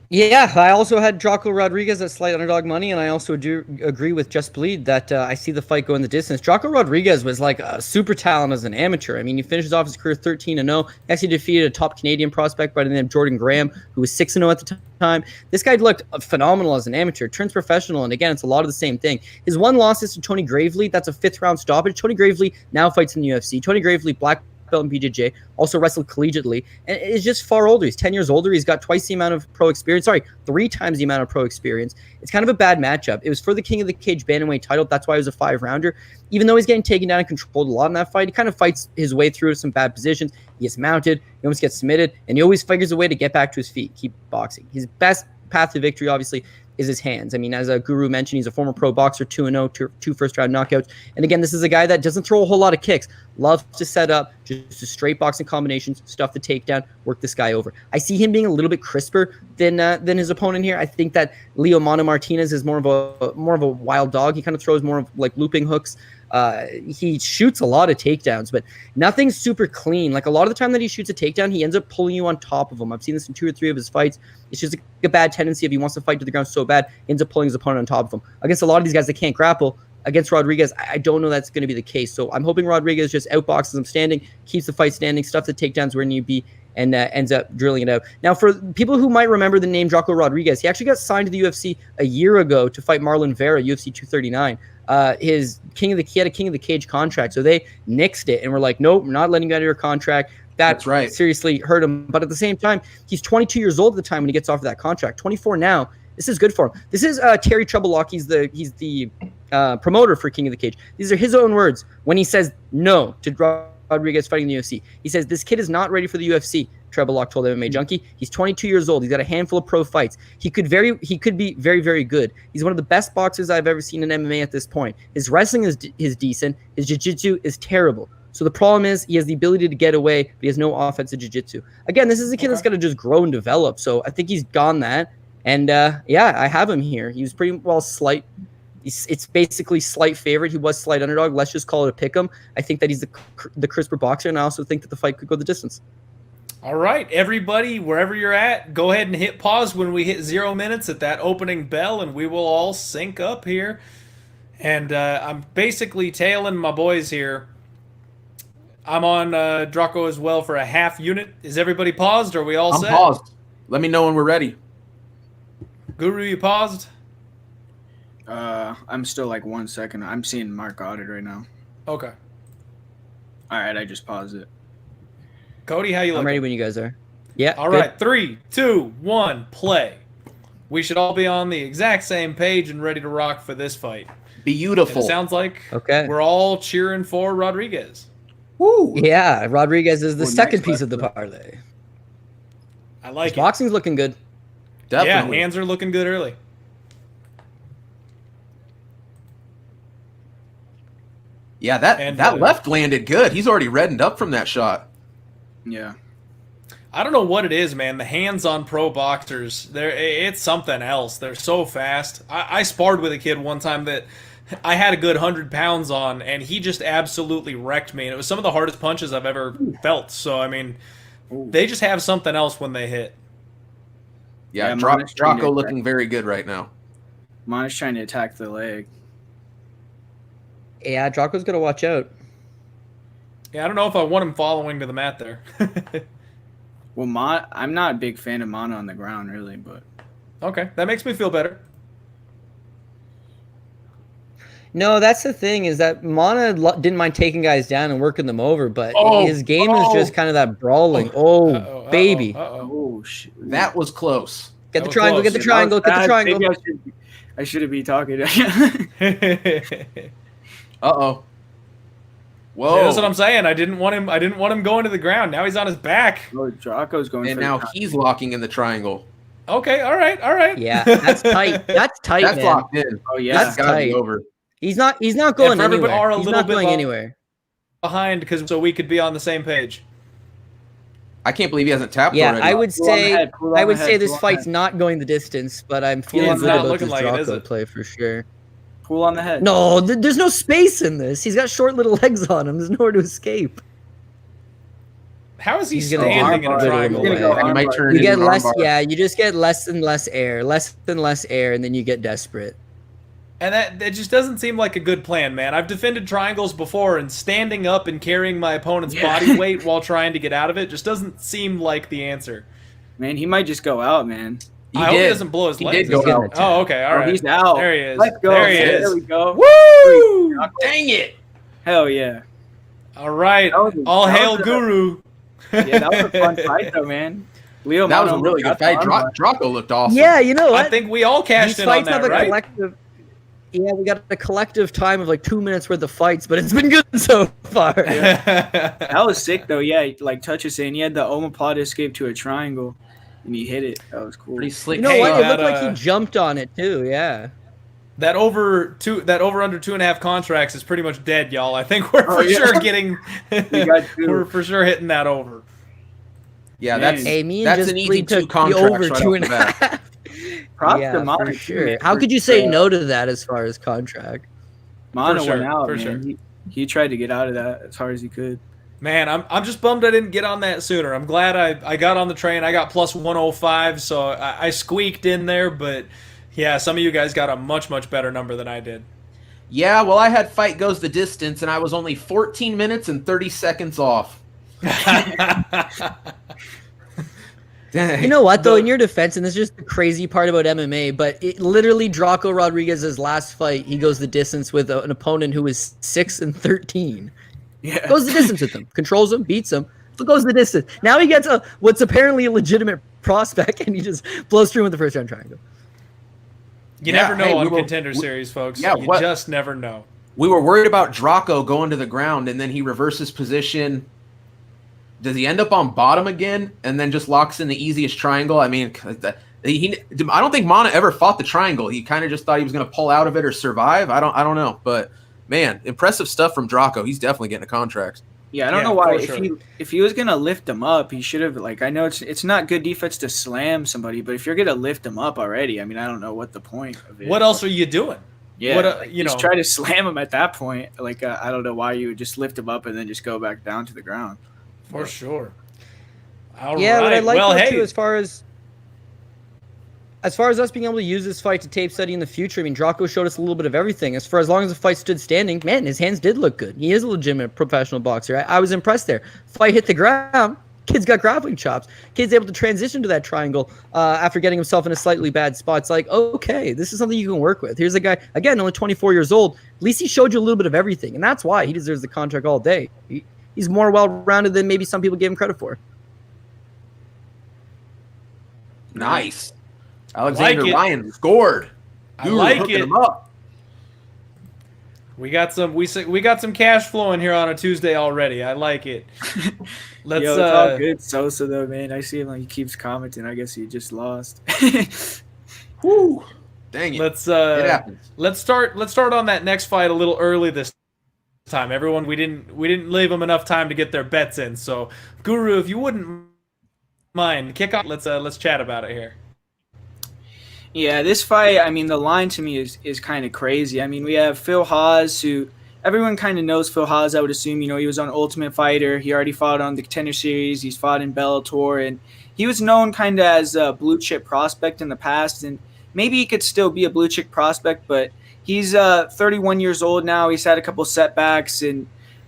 Yeah, I also had Draco Rodriguez at slight underdog money, and I also do agree with Just Bleed that I see the fight going the distance. Draco Rodriguez was like a super talent as an amateur. I mean, he finishes off his career 13-0. Actually defeated a top Canadian prospect by the name of Jordan Graham, who was 6-0 at the time. This guy looked phenomenal as an amateur, turns professional, and again, it's a lot of the same thing. His one loss is to Tony Gravely. That's a 5th-round stoppage. Tony Gravely now fights in the UFC. Tony Gravely, black belt in BJJ, also wrestled collegiately, and is just far older. He's 10 years older. He's got 3 times the amount of pro experience. It's kind of a bad matchup. It was for the King of the Cage bantamweight title. That's why it was a 5-rounder. Even though he's getting taken down and controlled a lot in that fight, he kind of fights his way through some bad positions. He gets mounted, he almost gets submitted, and he always figures a way to get back to his feet, keep boxing. His best path to victory, obviously, is his hands. I mean, as a Guru mentioned, he's a former pro boxer, 2-0, 2 first-round knockouts. And again, this is a guy that doesn't throw a whole lot of kicks, loves to set up, just straight boxing combinations, stuff the takedown, work this guy over. I see him being a little bit crisper than his opponent here. I think that Leo Mano Martinez is more of a wild dog. He kind of throws more of like looping hooks. He shoots a lot of takedowns, but nothing's super clean. Like a lot of the time that he shoots a takedown, he ends up pulling you on top of him. I've seen this in 2 or 3 of his fights. It's just a bad tendency. If he wants to fight to the ground so bad, he ends up pulling his opponent on top of him. Against a lot of these guys that can't grapple, against Rodriguez, I don't know that's going to be the case. So I'm hoping Rodriguez just outboxes him standing, keeps the fight standing, stuff the takedowns where need be, and ends up drilling it out. Now, for people who might remember the name Draco Rodriguez, he actually got signed to the UFC a year ago to fight Marlon Vera, UFC 239. He had a King of the Cage contract, so they nixed it and were like, nope, we're not letting you out of your contract. That's right. Seriously hurt him. But at the same time, he's 22 years old at the time when he gets off of that contract. 24 now. This is good for him. This is Terry Trebilcock. He's the promoter for King of the Cage. These are his own words when he says no to Rodriguez fighting the UFC. He says, this kid is not ready for the UFC. Trebilcock told MMA Junkie. He's 22 years old. He's got a handful of pro fights. He could be very, very good. He's one of the best boxers I've ever seen in MMA at this point. His wrestling is decent. His jiu-jitsu is terrible. So the problem is he has the ability to get away, but he has no offensive jiu-jitsu. Again, this is a kid that's going to just grow and develop. So I think he's gone that. And yeah, I have him here. He was pretty well slight. It's basically slight favorite. He was slight underdog. Let's just call it a pick 'em. I think that he's the crisper boxer, and I also think that the fight could go the distance. All right, everybody, wherever you're at, go ahead and hit pause when we hit 0 minutes at that opening bell, and we will all sync up here. And I'm basically tailing my boys here. I'm on Draco as well for a half unit. Is everybody paused? Or are we all set? I'm paused. Let me know when we're ready. Guru, you paused? I'm still like 1 second. I'm seeing Mark Audit right now. Okay. All right, I just paused it. Cody, how you looking? I'm ready when you guys are. Yeah. All right, 3, 2, 1, play. We should all be on the exact same page and ready to rock for this fight. Beautiful. And it sounds like Okay. we're all cheering for Rodriguez. Woo. Yeah, Rodriguez is the Well, second next piece of the left. parlay. I like His it. boxing's looking good. Definitely. Yeah, hands are looking good early. Yeah, that And, left landed good. He's already reddened up from that shot. Yeah. I don't know what it is, man. The hands on pro boxers, it's something else. They're so fast. I sparred with a kid one time that I had a good 100 pounds on, and he just absolutely wrecked me. And it was some of the hardest punches I've ever felt. So, I mean, they just have something else when they hit. Yeah, Yeah, Mona's trying to Draco attack. looking very good right now. Mona's trying to attack the leg. Yeah, Draco's gonna watch out. Yeah, I don't know if I want him following to the mat there. Well, I'm not a big fan of Mana on the ground, really, but Okay, that makes me feel better. No, that's the thing is that Mana didn't mind taking guys down and working them over, but his game is just kind of that brawling. Baby. oh shit, That was close. Get the was triangle, close. get the triangle, get the triangle. Maybe I shouldn't be talking. Uh-oh. Whoa. That's what I'm saying. I didn't want him going to the ground. Now he's on his back. Oh, Draco's going And for now the he's locking in the triangle. Okay, all right. Yeah, that's tight. That's tight, That's man. locked in. Oh yeah. That's Gotta be tight. over. He's not going for everybody anywhere. are a He's little not bit going long. anywhere. Behind so we could be on the same page. I can't believe he hasn't tapped Yeah, already. I would Pull on the say head, pull on I would the say head, this pull on the fight's head. not going the distance, but I'm feeling It's good not about looking this like it, is Draco it? play for sure. Pull on the head. No, there's no space in this. He's got short little legs on him. There's nowhere to escape. How is he He's gonna standing in a armbar. triangle? He's gonna go He might armbar. turn You into get an less, armbar. yeah. You just get less and less air, and then you get desperate. And that just doesn't seem like a good plan, man. I've defended triangles before, and standing up and carrying my opponent's body weight while trying to get out of it just doesn't seem like the answer. Man, he might just go out, man. He I hope he did. doesn't blow his He legs. did go He's out. gonna Oh, okay, all right. Oh, he's out. There he is. Let's go. There he There is. we go. Woo! Dang it. Hell yeah. All right. That was- All that hail was a- Guru. Yeah, that was a fun fight though, man. Leo That was a Mano really good got the fight. armbar. Draco looked awesome. Yeah, you know what? I think we all cashed These in on fights have that, a right? collective. Yeah, we got a collective time of like 2 minutes worth of fights, but it's been good so far. That was sick though. Yeah, like Touch is saying, he had the omoplata escape to a triangle, and he hit it. That was cool. Pretty slick. You know Hey, what? It that, looked like he jumped on it too. Yeah. That over under 2.5 contracts is pretty much dead, y'all. I think we're for yeah. sure getting. got two. We're for sure hitting that over. Yeah, Man. that's Hey, me and that's just an easy Bleed 2 took the contracts over right two off and the a bat. half. Props Yeah, to Mano, for too, sure. man. How could you say no to that as far as contract? Mano For sure, went out, for man. sure. He tried to get out of that as hard as he could. Man, I'm just bummed I didn't get on that sooner. I'm glad I got on the train. I got plus 105, so I squeaked in there. But yeah, some of you guys got a much better number than I did. Yeah, well, I had fight goes the distance, and I was only 14 minutes and 30 seconds off. Dang. You know what, though, in your defense, and this is just the crazy part about MMA, but it literally Draco Rodriguez's last fight, he goes the distance with an opponent who is 6-13. Yeah. Goes the distance with him, controls him, beats him, but goes the distance. Now he gets what's apparently a legitimate prospect, and he just blows through him with the first round triangle. You Yeah, never know hey, on we were- Contender Series, folks. Yeah, you what- just never know. We were worried about Draco going to the ground, and then he reverses position. Does he end up on bottom again, and then just locks in the easiest triangle? I mean, I don't think Mana ever fought the triangle. He kind of just thought he was going to pull out of it or survive. I don't know, but man, impressive stuff from Draco. He's definitely getting a contract. Yeah, I don't Yeah, know why. for sure. If he was gonna lift him up, he should have I know it's not good defense to slam somebody, but if you're gonna lift him up already, I mean I don't know what the point of it. What else are you doing? What Yeah, like just know? try to slam him at that point. I don't know why you would just lift him up and then just go back down to the ground. For sure. All Yeah, what I right. like Well, though hey, too, as far as us being able to use this fight to tape study in the future, I mean, Draco showed us a little bit of everything. As long as the fight stood standing, man, his hands did look good. He is a legitimate professional boxer. I was impressed there. Fight hit the ground. Kid's got grappling chops. Kid's able to transition to that triangle after getting himself in a slightly bad spot. It's like, okay, this is something you can work with. Here's a guy, again, only 24 years old. At least he showed you a little bit of everything, and that's why he deserves the contract all day. He's more well-rounded than maybe some people gave him credit for. Nice. Alexander Like it. Ryan scored. I like hooking it. him up. We got some cash flowing here on a Tuesday already. I like it. Let's Yo, it's all good, Sosa though, man. I see him he keeps commenting. I guess he just lost. Whew. Dang it. let's It happens. let's start on that next fight a little early this time. Everyone, we didn't leave them enough time to get their bets in. So, Guru, if you wouldn't mind, kick off. Let's chat about it here. Yeah, this fight, I mean, the line to me is kind of crazy. I mean, we have Phil Haas, who everyone kind of knows Phil Haas, I would assume. You know, he was on Ultimate Fighter. He already fought on the Contender Series. He's fought in Bellator. And he was known kind of as a blue chip prospect in the past. And maybe he could still be a blue chip prospect, but he's 31 years old now. He's had a couple setbacks.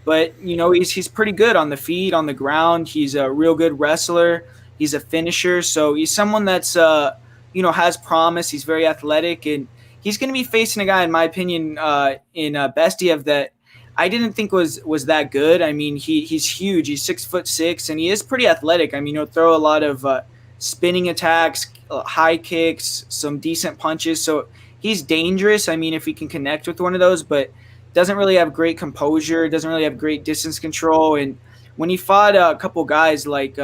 But, you know, he's pretty good on the feet, on the ground. He's a real good wrestler. He's a finisher. So he's someone that's has promise. He's very athletic, and he's going to be facing a guy, in my opinion, in Bestiev that I didn't think was that good. I mean, he's huge. He's 6'6", and he is pretty athletic. I mean, he'll throw a lot of spinning attacks, high kicks, some decent punches. So he's dangerous. I mean, if he can connect with one of those, but doesn't really have great composure, doesn't really have great distance control. And when he fought a couple guys like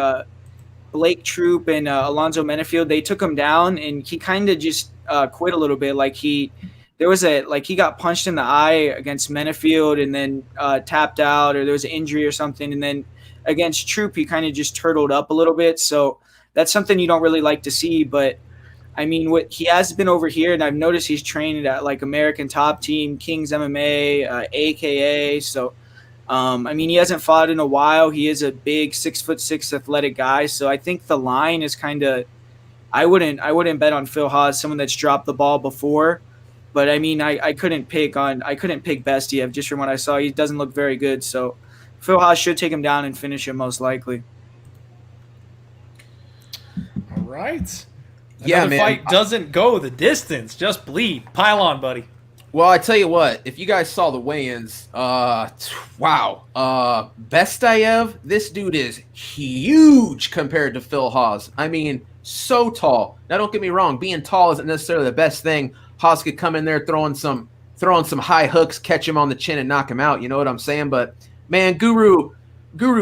Blake Troop and Alonzo Menefield, they took him down, and he kind of just quit a little bit. He got punched in the eye against Menefield and then tapped out, or there was an injury or something. And then against Troop, he kind of just turtled up a little bit. So that's something you don't really like to see. But I mean, what he has been over here, and I've noticed he's trained at American Top Team, Kings MMA, AKA. So I mean, he hasn't fought in a while. He is a big 6'6" athletic guy. So I think the line is kind of, I wouldn't bet on Phil Haas, someone that's dropped the ball before. But I mean, I couldn't pick Bestiev just from what I saw. He doesn't look very good. So Phil Haas should take him down and finish him most likely. All right. Yeah, Another man. fight doesn't go the distance. Just bleed. Pile on, buddy. Well, I tell you what, if you guys saw the weigh-ins, wow. Bestayev, this dude is huge compared to Phil Haas. I mean, so tall. Now, don't get me wrong, being tall isn't necessarily the best thing. Haas could come in there throwing some high hooks, catch him on the chin and knock him out. You know what I'm saying? But man, Guru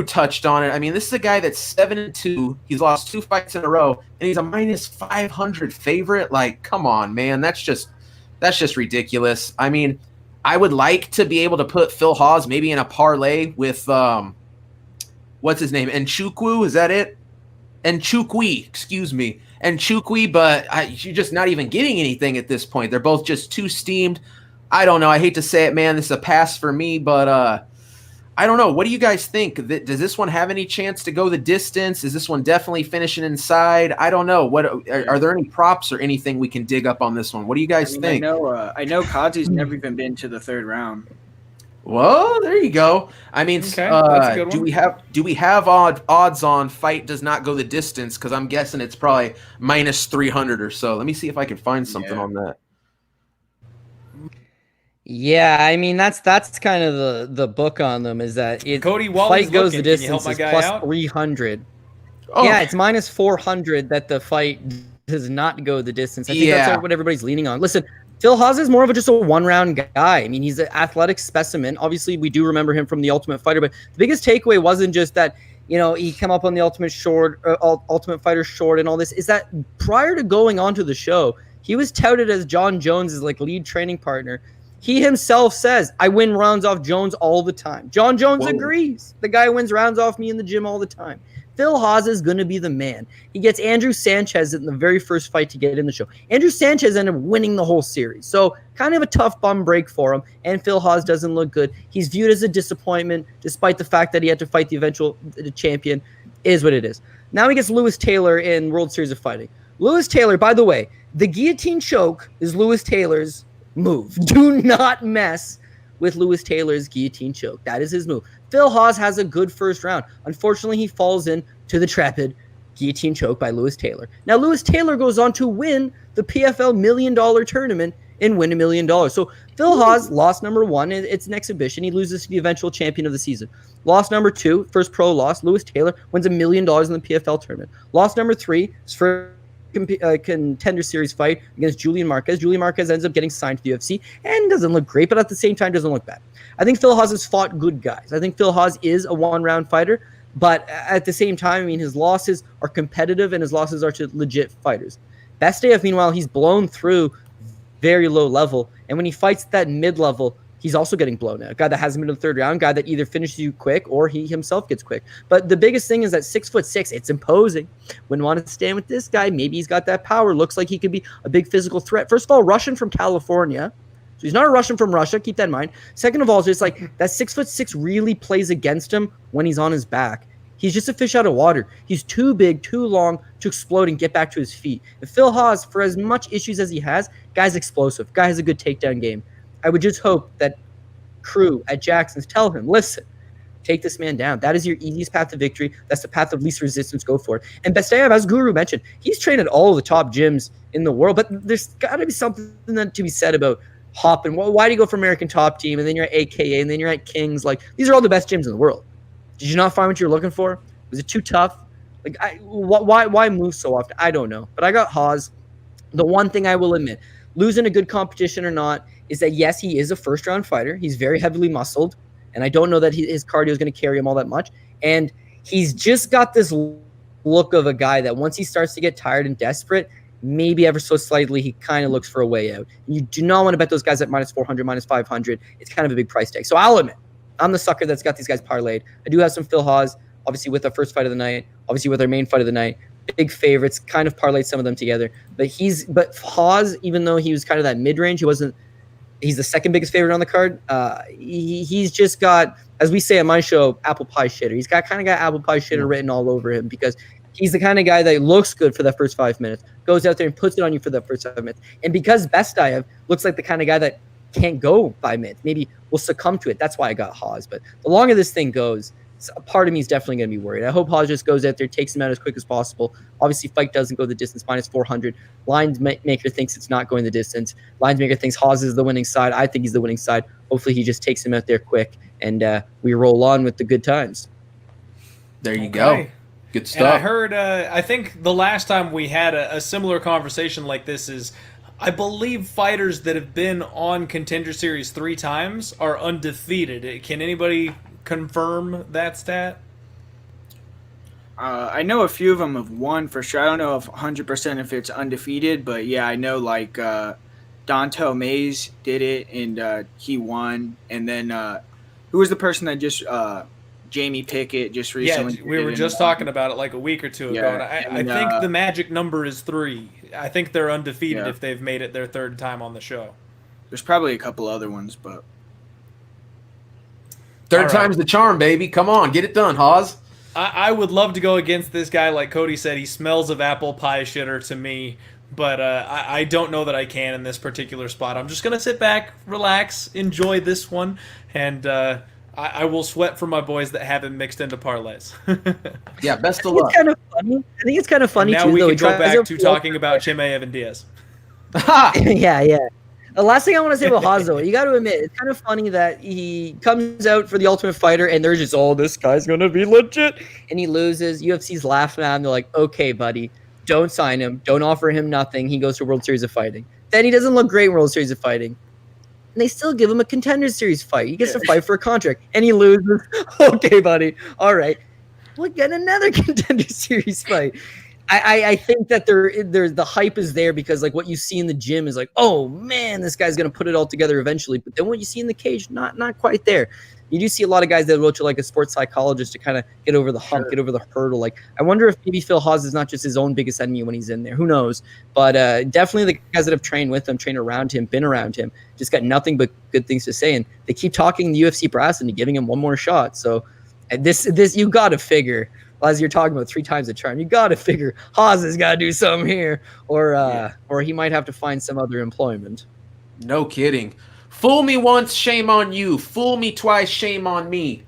touched on it. I mean, this is a guy that's 7-2. He's lost 2 fights in a row, and he's a minus 500 favorite. Like, come on, man. That's just ridiculous. I mean, I would like to be able to put Phil Haas maybe in a parlay with what's his name? Nchukwu, is that it? Nchukwi, excuse me. Nchukwi, but you're just not even getting anything at this point. They're both just too steamed. I don't know. I hate to say it, man. This is a pass for me, but I don't know. What do you guys think? Does this one have any chance to go the distance? Is this one definitely finishing inside? I don't know. What are there any props or anything we can dig up on this one? What do you guys think? I know Kazi's never even been to the third round. Well, there you go. I mean, Okay, that's a good do one. we have odds on fight does not go the distance? Because I'm guessing it's probably minus 300 or so. Let me see if I can find something on that. Yeah, I mean that's kind of the book on them is that Cody, while fight he's goes looking, the can you help distance my is guy plus out? 300. Oh, Yeah, it's minus 400 that the fight does not go the distance. I think that's what everybody's leaning on. Listen, Phil Haas is more of just a one-round guy. I mean, he's an athletic specimen. Obviously, we do remember him from the Ultimate Fighter, but the biggest takeaway wasn't just that, you know, he came up on the Ultimate Fighter short and all this. Is that prior to going onto the show, he was touted as John Jones's lead training partner. He himself says, I win rounds off Jones all the time. John Jones Whoa. agrees. The guy wins rounds off me in the gym all the time. Phil Haas is going to be the man. He gets Andrew Sanchez in the very first fight to get in the show. Andrew Sanchez ended up winning the whole series. So kind of a tough bum break for him. And Phil Haas doesn't look good. He's viewed as a disappointment, despite the fact that he had to fight the eventual champion. It is what it is. Now he gets Lewis Taylor in World Series of Fighting. Lewis Taylor, by the way, the guillotine choke is Lewis Taylor's move. Do not mess with Lewis Taylor's guillotine choke. That is his move. Phil Haas has a good first round. Unfortunately, he falls into the trepid guillotine choke by Lewis Taylor. Now, Lewis Taylor goes on to win the PFL $1 million tournament and win $1 million. So Phil Haas lost number 1. It's an exhibition. He loses to the eventual champion of the season. Loss number 2, first pro loss. Lewis Taylor wins $1 million in the PFL tournament. Loss number 3 is for contender series fight against Julian Marquez. Julian Marquez ends up getting signed to the UFC and doesn't look great, but at the same time doesn't look bad. I think Phil Haas has fought good guys. I think Phil Haas is a one-round fighter, but at the same time, I mean, his losses are competitive and his losses are to legit fighters. Bestayev, meanwhile, he's blown through very low level, and when he fights at that mid-level, he's also getting blown out. A guy that hasn't been in the third round, guy that either finishes you quick or he himself gets quick. But the biggest thing is that 6'6", it's imposing. Wouldn't want to stand with this guy. Maybe he's got that power. Looks like he could be a big physical threat. First of all, Russian from California. So he's not a Russian from Russia. Keep that in mind. Second of all, it's just like that 6'6" really plays against him when he's on his back. He's just a fish out of water. He's too big, too long to explode and get back to his feet. And Phil Haas, for as much issues as he has, guy's explosive. Guy has a good takedown game. I would just hope that crew at Jackson's tell him, listen, take this man down. That is your easiest path to victory. That's the path of least resistance. Go for it. And Bestayev, as Guru mentioned, he's trained at all the top gyms in the world, but there's got to be something to be said about hopping. Why do you go for American Top Team, and then you're at AKA, and then you're at Kings? Like, these are all the best gyms in the world. Did you not find what you were looking for? Was it too tough? Like, why move so often? I don't know. But I got Haas. The one thing I will admit, losing a good competition or not, is that, yes, he is a first-round fighter. He's very heavily muscled, and I don't know that his cardio is going to carry him all that much. And he's just got this look of a guy that once he starts to get tired and desperate, maybe ever so slightly, he kind of looks for a way out. You do not want to bet those guys at minus 400, minus 500. It's kind of a big price tag. So I'll admit, I'm the sucker that's got these guys parlayed. I do have some Phil Haas, obviously with our first fight of the night, obviously with our main fight of the night. Big favorites, kind of parlayed some of them together. But Haas, even though he was kind of that mid-range, he's the second biggest favorite on the card. He's just got, as we say on my show, apple pie shitter. He's got apple pie shitter written all over him because he's the kind of guy that looks good for that first 5 minutes, goes out there and puts it on you for that first 5 minutes. And because Bestayev looks like the kind of guy that can't go 5 minutes, maybe will succumb to it. That's why I got Haas. But the longer this thing goes, a part of me is definitely going to be worried. I hope Haas just goes out there, takes him out as quick as possible. Obviously, fight doesn't go the distance, minus 400. Lines maker thinks it's not going the distance. Lines maker thinks Haas is the winning side. I think he's the winning side. Hopefully, he just takes him out there quick, and we roll on with the good times. There you go. Good stuff. And I heard, I think the last time we had a similar conversation like this is, I believe fighters that have been on Contender Series 3 times are undefeated. Can anybody confirm that stat? I know a few of them have won for sure. I don't know if 100% if it's undefeated, but yeah, I know like Dontel Mays did it and he won. And then who was the person that just Jamie Pickett just recently? Yeah, we were just talking about it like a week or two ago. And I think the magic number is 3. I think they're undefeated if they've made it their third time on the show. There's probably a couple other ones, but third time's the charm, baby. Come on, get it done, Haas. I would love to go against this guy. Like Cody said, he smells of apple pie shitter to me, but I don't know that I can in this particular spot. I'm just going to sit back, relax, enjoy this one, and I will sweat for my boys that have him mixed into parlays. Yeah, best of luck. It's kind of funny. I think it's kind of funny, now too. We though. can go back to talking about Chimaev and Diaz. Yeah. The last thing I want to say about Haas, though, you got to admit, it's kind of funny that he comes out for the Ultimate Fighter, and they're just, this guy's going to be legit. And he loses. UFC's laughing at him. They're like, okay, buddy, don't sign him. Don't offer him nothing. He goes to World Series of Fighting. Then he doesn't look great in World Series of Fighting. And they still give him a Contender Series fight. He gets to fight for a contract, and he loses. Okay, buddy. All right. We'll get another Contender Series fight. I think that there's the hype is there because like what you see in the gym is like, oh man, this guy's gonna put it all together eventually. But then what you see in the cage, not quite there. You do see a lot of guys that go to like a sports psychologist to kind of get over the hump, get over the hurdle. Like I wonder if maybe Phil Haas is not just his own biggest enemy when he's in there. Who knows? But definitely the guys that have trained with him, trained around him, been around him, just got nothing but good things to say. And they keep talking the UFC brass into giving him one more shot. So this you got to figure. As you're talking about 3 times the charm, you got to figure Haas has got to do something here, or he might have to find some other employment. No kidding. Fool me once, shame on you. Fool me twice, shame on me.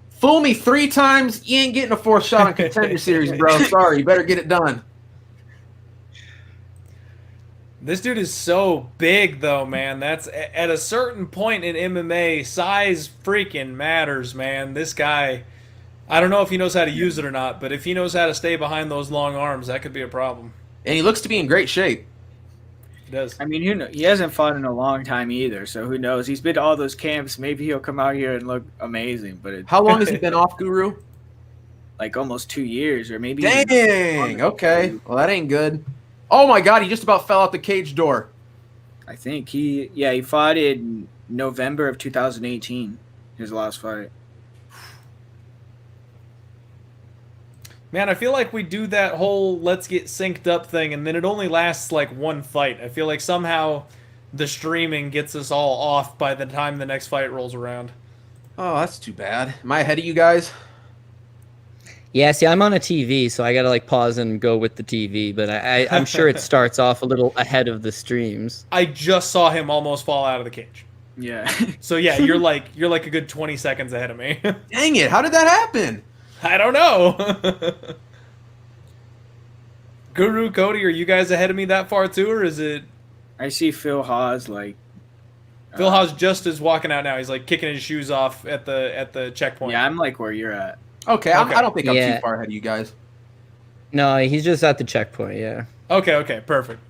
Fool me 3 times, you ain't getting a 4th shot on Contender Series, bro. Sorry, you better get it done. This dude is so big, though, man. That's at a certain point in MMA, size freaking matters, man. This guy, I don't know if he knows how to use it or not, but if he knows how to stay behind those long arms, that could be a problem. And he looks to be in great shape. He does. I mean, he hasn't fought in a long time either, so who knows? He's been to all those camps. Maybe he'll come out here and look amazing. But How long has he been off, Guru? Like almost 2 years, or maybe. Dang. Okay. Well, that ain't good. Oh my God! He just about fell out the cage door. I think he fought in November of 2018. His last fight. Man, I feel like we do that whole let's get synced up thing, and then it only lasts like one fight. I feel like somehow the streaming gets us all off by the time the next fight rolls around. Oh, that's too bad. Am I ahead of you guys? Yeah, see, I'm on a TV, so I gotta like pause and go with the TV. But I'm sure it starts off a little ahead of the streams. I just saw him almost fall out of the cage. Yeah. So yeah, you're like a good 20 seconds ahead of me. Dang it! How did that happen? I don't know. Guru, Cody, are you guys ahead of me that far too, or is it? I see Phil Haas like. Phil Haas just is walking out now. He's like kicking his shoes off at the checkpoint. Yeah, I'm like where you're at. Okay, I don't think I'm too far ahead of you guys. No, he's just at the checkpoint. Yeah. Okay, perfect.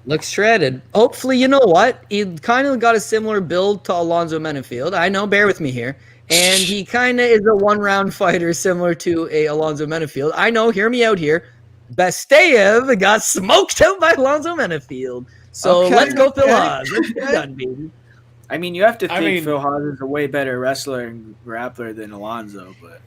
Looks shredded. Hopefully, you know what? He kind of got a similar build to Alonzo Menefield. I know, bear with me here. And he kind of is a one-round fighter similar to a Alonzo Menefield. I know, hear me out here. Bastayev got smoked out by Alonzo Menefield. So let's go Phil Haas. Let's get it done, baby. I mean, you have to think Phil Haas is a way better wrestler and grappler than Alonzo, but.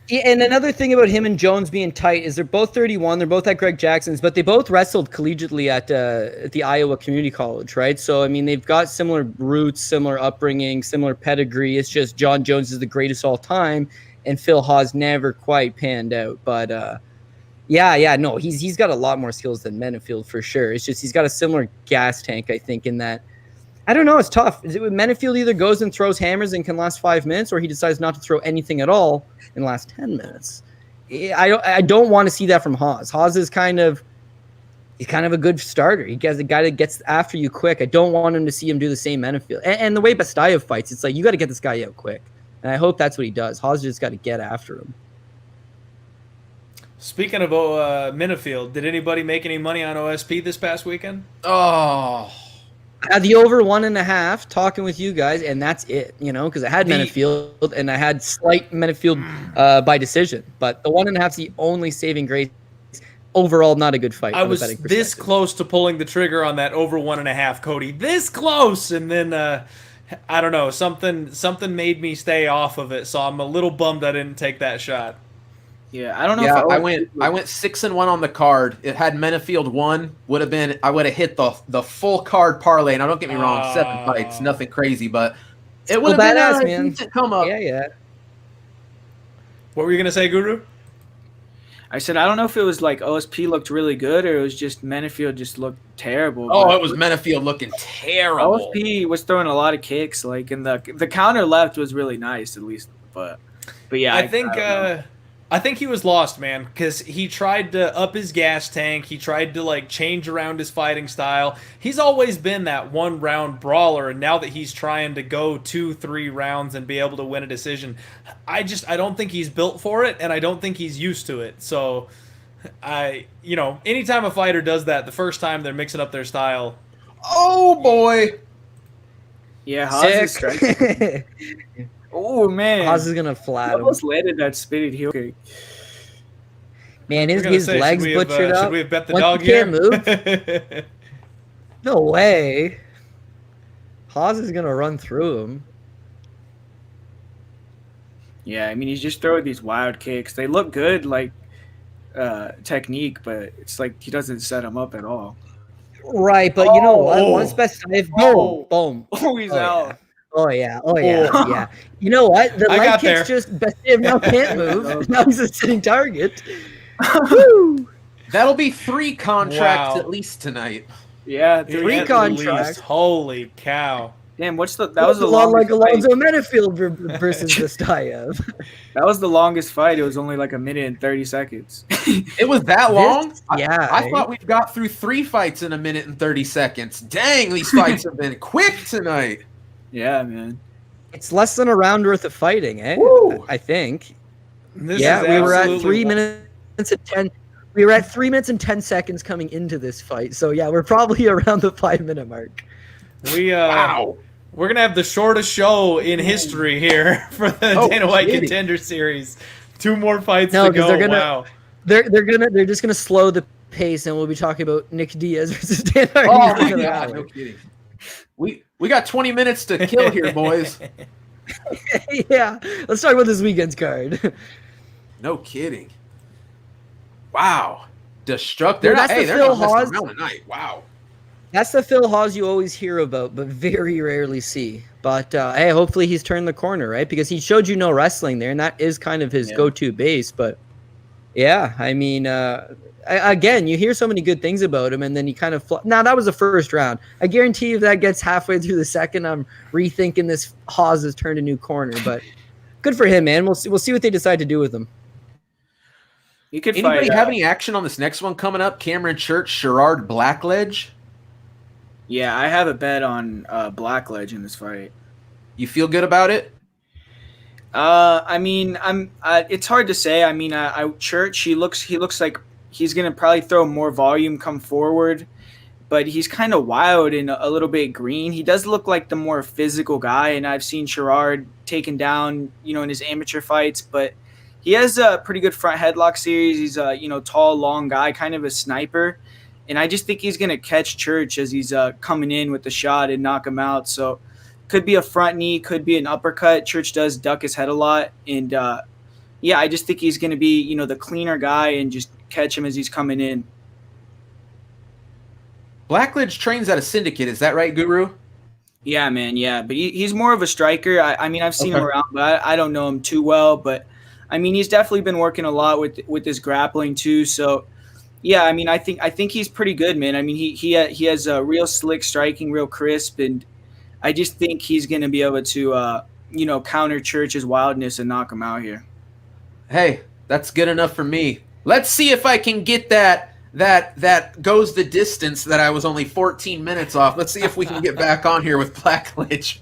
Yeah, and another thing about him and Jones being tight is they're both 31. They're both at Greg Jackson's, but they both wrestled collegiately at the Iowa Community College, right? So, I mean, they've got similar roots, similar upbringing, similar pedigree. It's just John Jones is the greatest all time, and Phil Haas never quite panned out. But, no, he's got a lot more skills than Menefield for sure. It's just he's got a similar gas tank, I think, in that. I don't know. It's tough. Menefield either goes and throws hammers and can last 5 minutes, or he decides not to throw anything at all in the last 10 minutes. I don't want to see that from Haas. Haas is kind of a good starter. He gets a guy that gets after you quick. I don't want him to see him do the same Menefield. And the way Bastayev fights, it's like you got to get this guy out quick. And I hope that's what he does. Haas just got to get after him. Speaking of Menefield, did anybody make any money on OSP this past weekend? Oh. I had the over 1.5 talking with you guys, and that's it, because I had Menefield and I had slight Menefield by decision. But the 1.5 is the only saving grace. Overall, not a good fight. I was this close to pulling the trigger on that over 1.5, Cody. This close, and then I don't know, something made me stay off of it. So I'm a little bummed I didn't take that shot. Yeah, I don't know. Yeah, I went 6-1 on the card. It had Menefield 1. I would have hit the full card parlay. Now don't get me wrong, 7 fights, nothing crazy, but it would have been a decent come up. Yeah. What were you gonna say, Guru? I said I don't know if it was like OSP looked really good or it was just Menefield just looked terrible. Oh, it was Menefield looking terrible. OSP was throwing a lot of kicks, like, and the counter left was really nice at least, but yeah, I think he was lost, man, because he tried to up his gas tank. He tried to, like, change around his fighting style. He's always been that one-round brawler, and now that he's trying to go 2-3 rounds and be able to win a decision, I don't think he's built for it, and I don't think he's used to it. So, anytime a fighter does that, the first time they're mixing up their style. Oh, boy. Yeah, Haas is striking. Oh, man. Haas is going to flat him. Almost landed that spinning heel kick. Man, I was his gonna say, legs butchered up. Should we have bet the Once dog he can't here? move. No way. Haas is gonna run through him. Yeah, I mean, he's just throwing these wild kicks. They look good, like technique, but it's like he doesn't set them up at all. Right, but you know what? Once Oh. best boom, Oh. boom. Oh, he's Oh, out. yeah. Oh yeah, Oh. yeah. You know what? The I leg got kicks there. just Bestev now can't move. Now he's a sitting target. Woo! That'll be 3 contracts Wow. at least tonight. Yeah, Three At contracts. least. Holy cow. Damn, that That was the a lot longest like fight. Alonzo Metafield versus Bastayev. That was the longest fight. It was only like a minute and 30 seconds. It was that long? Yeah. I thought we've got through 3 fights in a minute and 30 seconds. Dang, these fights have been quick tonight. Yeah, man. It's less than a round worth of fighting, eh? Woo. I think. This Yeah, is we were at absolutely 3 minutes and 10. We were at 3 minutes and 10 seconds coming into this fight. So yeah, we're probably around the 5-minute mark. Wow. We're gonna have the shortest show in history here for the Oh, Dana White kidding. Contender Series. 2 more fights No, to 'cause go. they're gonna- Wow. They're just gonna slow the pace, and we'll be talking about Nick Diaz versus Dan Hardy. Oh for my another God, hour. no kidding. We got 20 minutes to kill here, boys. Yeah, let's talk about this weekend's card. No kidding. Wow. Destructive. Well, that's the They're Phil not messing Haas. around tonight. Wow. That's the Phil Haas you always hear about, but very rarely see. But hey, hopefully he's turned the corner, right? Because he showed you no wrestling there, and that is kind of his go-to base. But yeah, I mean, again, you hear so many good things about him, and then he kind of now that was the first round. I guarantee you if that gets halfway through the second, I'm rethinking this Haas has turned a new corner. But good for him, man. We'll see what they decide to do with him. You could Anybody fight. have any action on this next one coming up? Cameron Church, Sherrard Blackledge. Yeah, I have a bet on Blackledge in this fight. You feel good about it? I mean, it's hard to say. I mean, Church, he looks like he's gonna probably throw more volume, come forward, but he's kind of wild and a little bit green. He does look like the more physical guy, and I've seen Sherrard taken down, in his amateur fights, but he has a pretty good front headlock series. He's a tall, long guy, kind of a sniper. And I just think he's going to catch Church as he's coming in with the shot and knock him out. So could be a front knee, could be an uppercut. Church does duck his head a lot. And, I just think he's going to be, the cleaner guy and just catch him as he's coming in. Blackledge trains at a syndicate. Is that right, Guru? Yeah, man, yeah. But he's more of a striker. I mean, I've seen him around, but I don't know him too well. But, I mean, he's definitely been working a lot with his grappling too. So, yeah, I mean, I think he's pretty good, man. I mean, he has a real slick striking, real crisp, and I just think he's going to be able to, counter Church's wildness and knock him out here. Hey, that's good enough for me. Let's see if I can get that goes the distance that I was only 14 minutes off. Let's see if we can get back on here with Blackledge.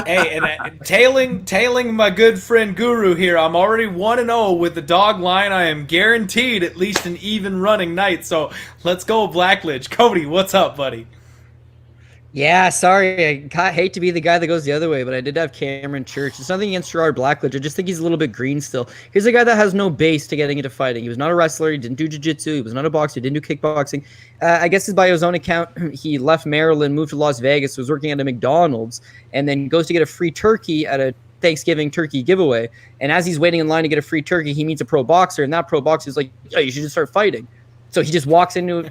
Hey, and tailing my good friend Guru here. I'm already 1-0 with the dog line. I am guaranteed at least an even running night. So let's go, Blackledge. Cody, what's up, buddy? Yeah, sorry. I hate to be the guy that goes the other way, but I did have Cameron Church. It's nothing against Sherrard Blackledge. I just think he's a little bit green still. He's a guy that has no base to getting into fighting. He was not a wrestler. He didn't do jiu-jitsu. He was not a boxer. He didn't do kickboxing. I guess by his own account, he left Maryland, moved to Las Vegas, was working at a McDonald's, and then goes to get a free turkey at a Thanksgiving turkey giveaway. And as he's waiting in line to get a free turkey, he meets a pro boxer, and that pro boxer is like, "Oh, you should just start fighting." So he just walks into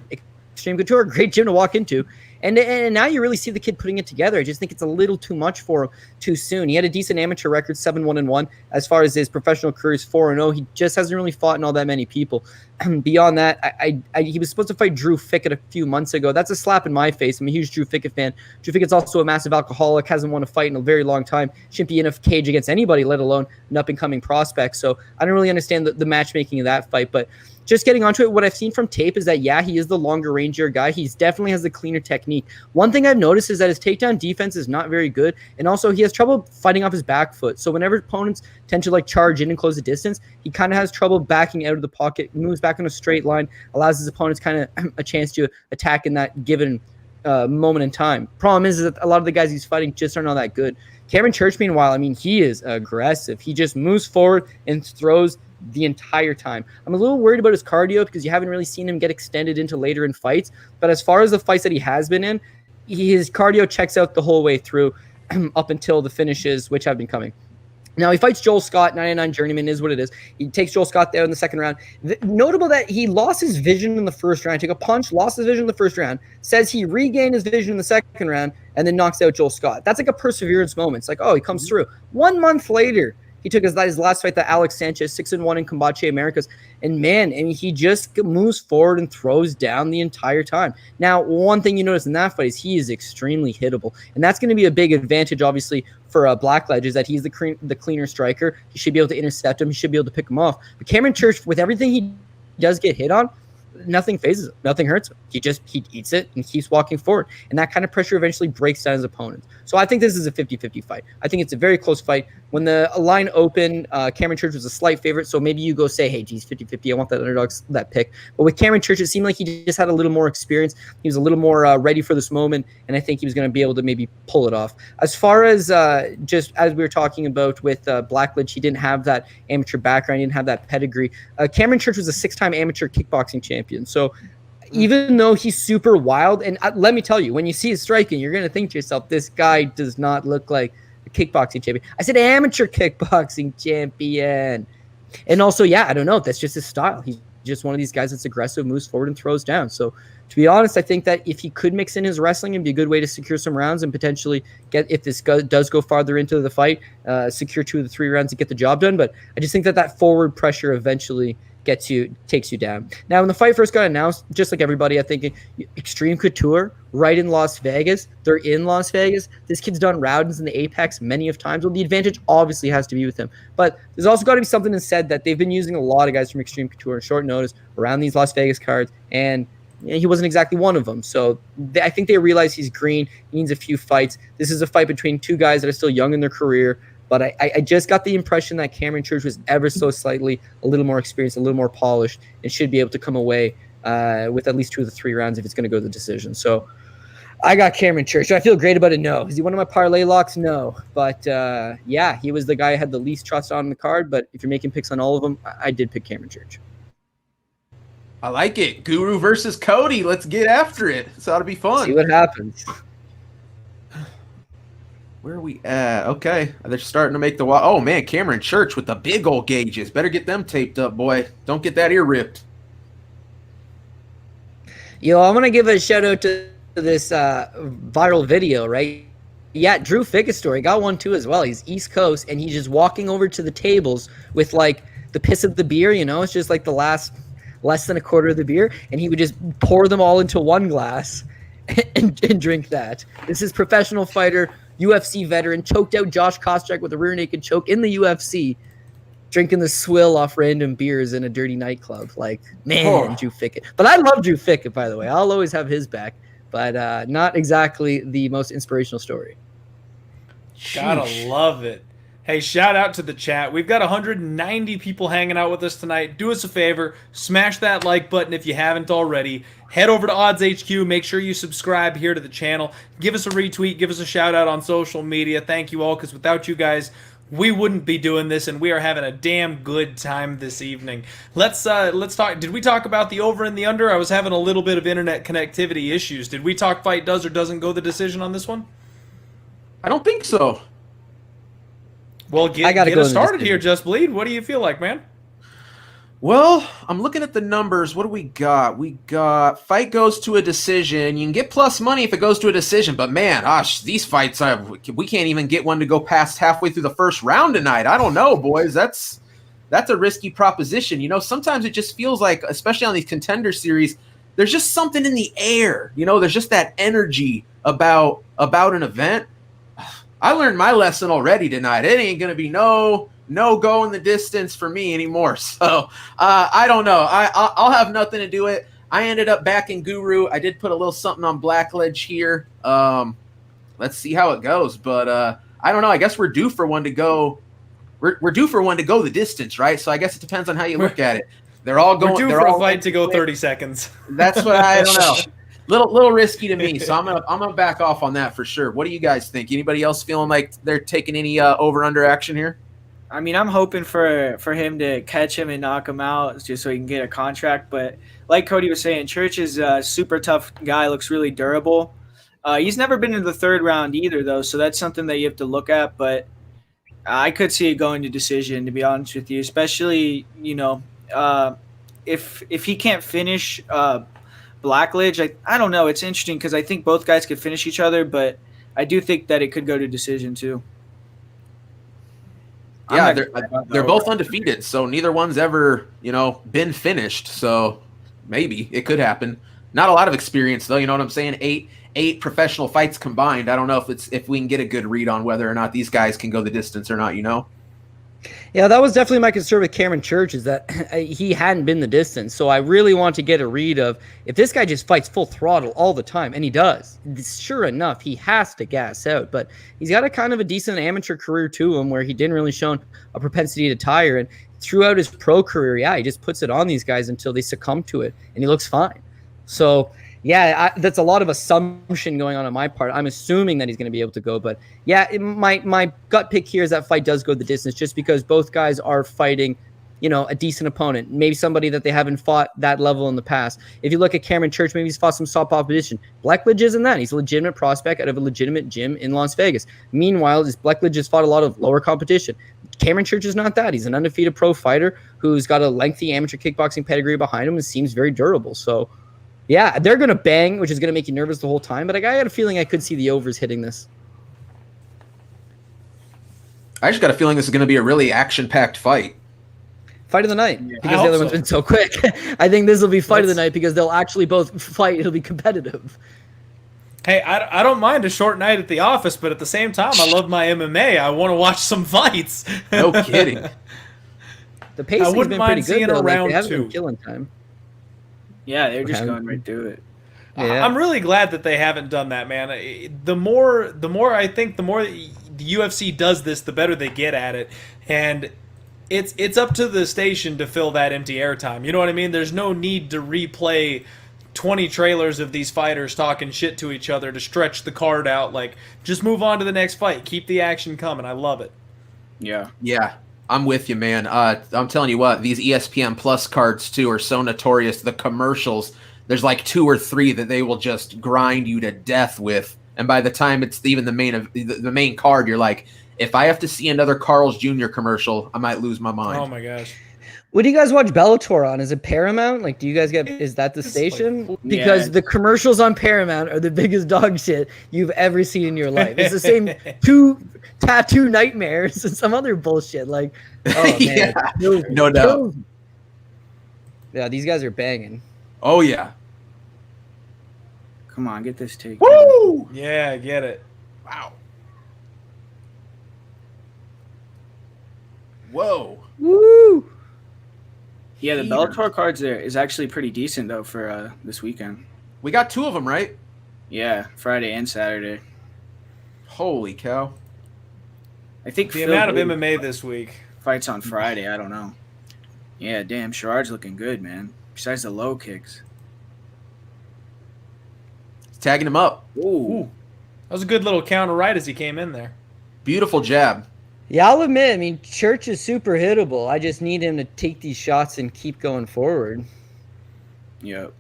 Extreme Couture, great gym to walk into. And now you really see the kid putting it together. I just think it's a little too much for him too soon. He had a decent amateur record, 7-1-1. As far as his professional career is 4-0. He just hasn't really fought in all that many people. Beyond that, he was supposed to fight Drew Fickett a few months ago. That's a slap in my face. I'm a huge Drew Fickett fan. Drew Fickett's also a massive alcoholic, hasn't won a fight in a very long time. Shouldn't be in a cage against anybody, let alone an up-and-coming prospect. So I don't really understand the matchmaking of that fight. But just getting onto it, what I've seen from tape is that, yeah, he is the longer rangier guy. He definitely has the cleaner technique. One thing I've noticed is that his takedown defense is not very good, and also he has trouble fighting off his back foot. So whenever opponents tend to charge in and close the distance, he kind of has trouble backing out of the pocket, moves back on a straight line, allows his opponents kind of a chance to attack in that given moment in time. Problem is that a lot of the guys he's fighting just aren't all that good. Cameron Church, meanwhile, I mean, he is aggressive. He just moves forward and throws the entire time. I'm a little worried about his cardio because you haven't really seen him get extended into later in fights. But as far as the fights that he has been in, his cardio checks out the whole way through up until the finishes, which have been coming. Now, he fights Joel Scott, 99 journeyman, is what it is. He takes Joel Scott there in the second round. Notable that he lost his vision in the first round. Took a punch, lost his vision in the first round. Says he regained his vision in the second round and then knocks out Joel Scott. That's like a perseverance moment. It's like, oh, he comes through. 1 month later, he took his last fight, the Alex Sanchez, 6-1 in Combate Americas. And man, I mean, he just moves forward and throws down the entire time. Now, one thing you notice in that fight is he is extremely hittable. And that's going to be a big advantage, obviously, for Blackledge, is that he's the cleaner striker. He should be able to intercept him. He should be able to pick him off. But Cameron Church, with everything he does get hit on, nothing phases him. Nothing hurts him. He eats it and keeps walking forward. And that kind of pressure eventually breaks down his opponents. So I think this is a 50-50 fight. I think it's a very close fight. When the line opened, Cameron Church was a slight favorite. So maybe you go say, hey, geez, 50-50. I want that underdog, that pick. But with Cameron Church, it seemed like he just had a little more experience. He was a little more ready for this moment. And I think he was going to be able to maybe pull it off. As far as just as we were talking about with Blackledge, he didn't have that amateur background. He didn't have that pedigree. Cameron Church was a 6-time amateur kickboxing champion. So even though he's super wild, and let me tell you, when you see his striking, you're going to think to yourself, this guy does not look like a kickboxing champion. I said amateur kickboxing champion. And also, yeah, I don't know. That's just his style. He's just one of these guys that's aggressive, moves forward, and throws down. So to be honest, I think that if he could mix in his wrestling, it'd be a good way to secure some rounds and potentially get, if this does go farther into the fight, secure 2 of the 3 rounds and get the job done. But I just think that forward pressure eventually takes you down. Now, when the fight first got announced, just like everybody, I think Extreme Couture, right in Las Vegas. They're in Las Vegas. This kid's done rounds in the Apex many of times. Well, the advantage obviously has to be with him. But there's also got to be something said that they've been using a lot of guys from Extreme Couture on short notice around these Las Vegas cards, and he wasn't exactly one of them. So I think they realize he's green. He needs a few fights. This is a fight between 2 guys that are still young in their career. But I just got the impression that Cameron Church was ever so slightly a little more experienced, a little more polished, and should be able to come away with at least 2 of the 3 rounds if it's going to go to the decision. So I got Cameron Church. Do I feel great about it? No. Is he one of my parlay locks? No. But yeah, he was the guy I had the least trust on the card. But if you're making picks on all of them, I did pick Cameron Church. I like it. Guru versus Cody. Let's get after it. This ought to be fun. See what happens. Where are we at? Okay. They're starting to make the Oh, man. Cameron Church with the big old gauges. Better get them taped up, boy. Don't get that ear ripped. Yo, I'm going to give a shout out to this viral video, right? Yeah, Drew Fickett's story. Got one too as well. He's East Coast, and he's just walking over to the tables with like the piss of the beer, you know? It's just like the less than a quarter of the beer, and he would just pour them all into one glass and drink that. This is professional fighter, UFC veteran, choked out Josh Koscheck with a rear naked choke in the UFC, drinking the swill off random beers in a dirty nightclub. Like, man, Drew Fickett. But I love Drew Fickett, by the way. I'll always have his back, but not exactly the most inspirational story. Gotta love it. Hey, shout out to the chat. We've got 190 people hanging out with us tonight. Do us a favor, smash that like button if you haven't already. Head over to Odds HQ. Make sure you subscribe here to the channel. Give us a retweet. Give us a shout out on social media. Thank you all, because without you guys, we wouldn't be doing this, and we are having a damn good time this evening. Let's talk. Did we talk about the over and the under? I was having a little bit of internet connectivity issues. Did we talk fight does or doesn't go the decision on this one? I don't think so. Well, get us started here, Just Bleed. What do you feel like, man? Well, I'm looking at the numbers. What do we got? We got fight goes to a decision. You can get plus money if it goes to a decision, but man, gosh, these fights, we can't even get one to go past halfway through the first round tonight. I don't know, boys. That's a risky proposition. You know, sometimes it just feels like, especially on these contender series, there's just something in the air. You know, there's just that energy about an event. I learned my lesson already tonight. It ain't gonna be no go in the distance for me anymore. So I don't know. I'll have nothing to do it. I ended up backing Guru. I did put a little something on Blackledge here. Let's see how it goes. But I don't know. I guess we're due for one to go. We're due for one to go the distance, right? So I guess it depends on how you look at it. They're all going. We're due for a fight to go 30 seconds. That's what I don't know. Little risky to me, so I'm gonna back off on that for sure. What do you guys think? Anybody else feeling like they're taking any over under action here? I mean, I'm hoping for him to catch him and knock him out just so he can get a contract. But like Cody was saying, Church is a super tough guy, looks really durable. He's never been in the third round either, though, so that's something that you have to look at. But I could see it going to decision, to be honest with you, especially, if he can't finish Blackledge. I don't know. It's interesting because I think both guys could finish each other, but I do think that it could go to decision too. Yeah, they're both undefeated, so neither one's ever, been finished. So maybe it could happen. Not a lot of experience though, you know what I'm saying? Eight professional fights combined. I don't know if we can get a good read on whether or not these guys can go the distance or not, Yeah, that was definitely my concern with Cameron Church, is that he hadn't been the distance. So I really want to get a read of if this guy just fights full throttle all the time, and he does. Sure enough, he has to gas out. But he's got a kind of a decent amateur career to him where he didn't really show a propensity to tire. And throughout his pro career, yeah, he just puts it on these guys until they succumb to it, and he looks fine. So yeah, that's a lot of assumption going on my part. I'm assuming that he's going to be able to go, but yeah, my gut pick here is that fight does go the distance, just because both guys are fighting, a decent opponent, maybe somebody that they haven't fought that level in the past. If you look at Cameron Church, maybe he's fought some soft opposition. Blackledge isn't that. He's a legitimate prospect out of a legitimate gym in Las Vegas. Meanwhile, Blackledge has fought a lot of lower competition. Cameron Church is not that. He's an undefeated pro fighter who's got a lengthy amateur kickboxing pedigree behind him and seems very durable. So yeah, they're going to bang, which is going to make you nervous the whole time. But I got a feeling I could see the overs hitting this. I just got a feeling this is going to be a really action-packed fight. Fight of the night, because the other one's been so quick. I think this will be fight of the night because they'll actually both fight. It'll be competitive. Hey, I don't mind a short night at the office, but at the same time, I love my MMA. I want to watch some fights. No kidding. The pacing's been pretty good, though. They haven't been killing time. Yeah, they're just going right through it. Yeah. I'm really glad that they haven't done that, man. The more I think, the more the UFC does this, the better they get at it. And it's up to the station to fill that empty airtime. You know what I mean? There's no need to replay 20 trailers of these fighters talking shit to each other to stretch the card out. Like, just move on to the next fight. Keep the action coming. I love it. Yeah. Yeah. I'm with you, man. I'm telling you what, these ESPN Plus cards, too, are so notorious. The commercials, there's like 2 or 3 that they will just grind you to death with. And by the time it's even the main card, you're like, if I have to see another Carl's Jr. commercial, I might lose my mind. Oh, my gosh. What do you guys watch Bellator on? Is it Paramount? Like, do you guys is that the station? Because the commercials on Paramount are the biggest dog shit you've ever seen in your life. It's the same 2 tattoo nightmares and some other bullshit. Like, oh man, yeah, no doubt. Yeah, these guys are banging. Oh yeah. Come on, get this take. Woo! Yeah, get it. Wow. Whoa. Woo! Yeah, the Bellator cards there is actually pretty decent though for this weekend. We got 2 of them, right? Yeah, Friday and Saturday. Holy cow. I think the amount of MMA this week. Fights on Friday, I don't know. Yeah, damn, Sherard's looking good, man. Besides the low kicks. He's tagging him up. Ooh. That was a good little counter right as he came in there. Beautiful jab. Yeah, I'll admit, I mean, Church is super hittable. I just need him to take these shots and keep going forward. Yep.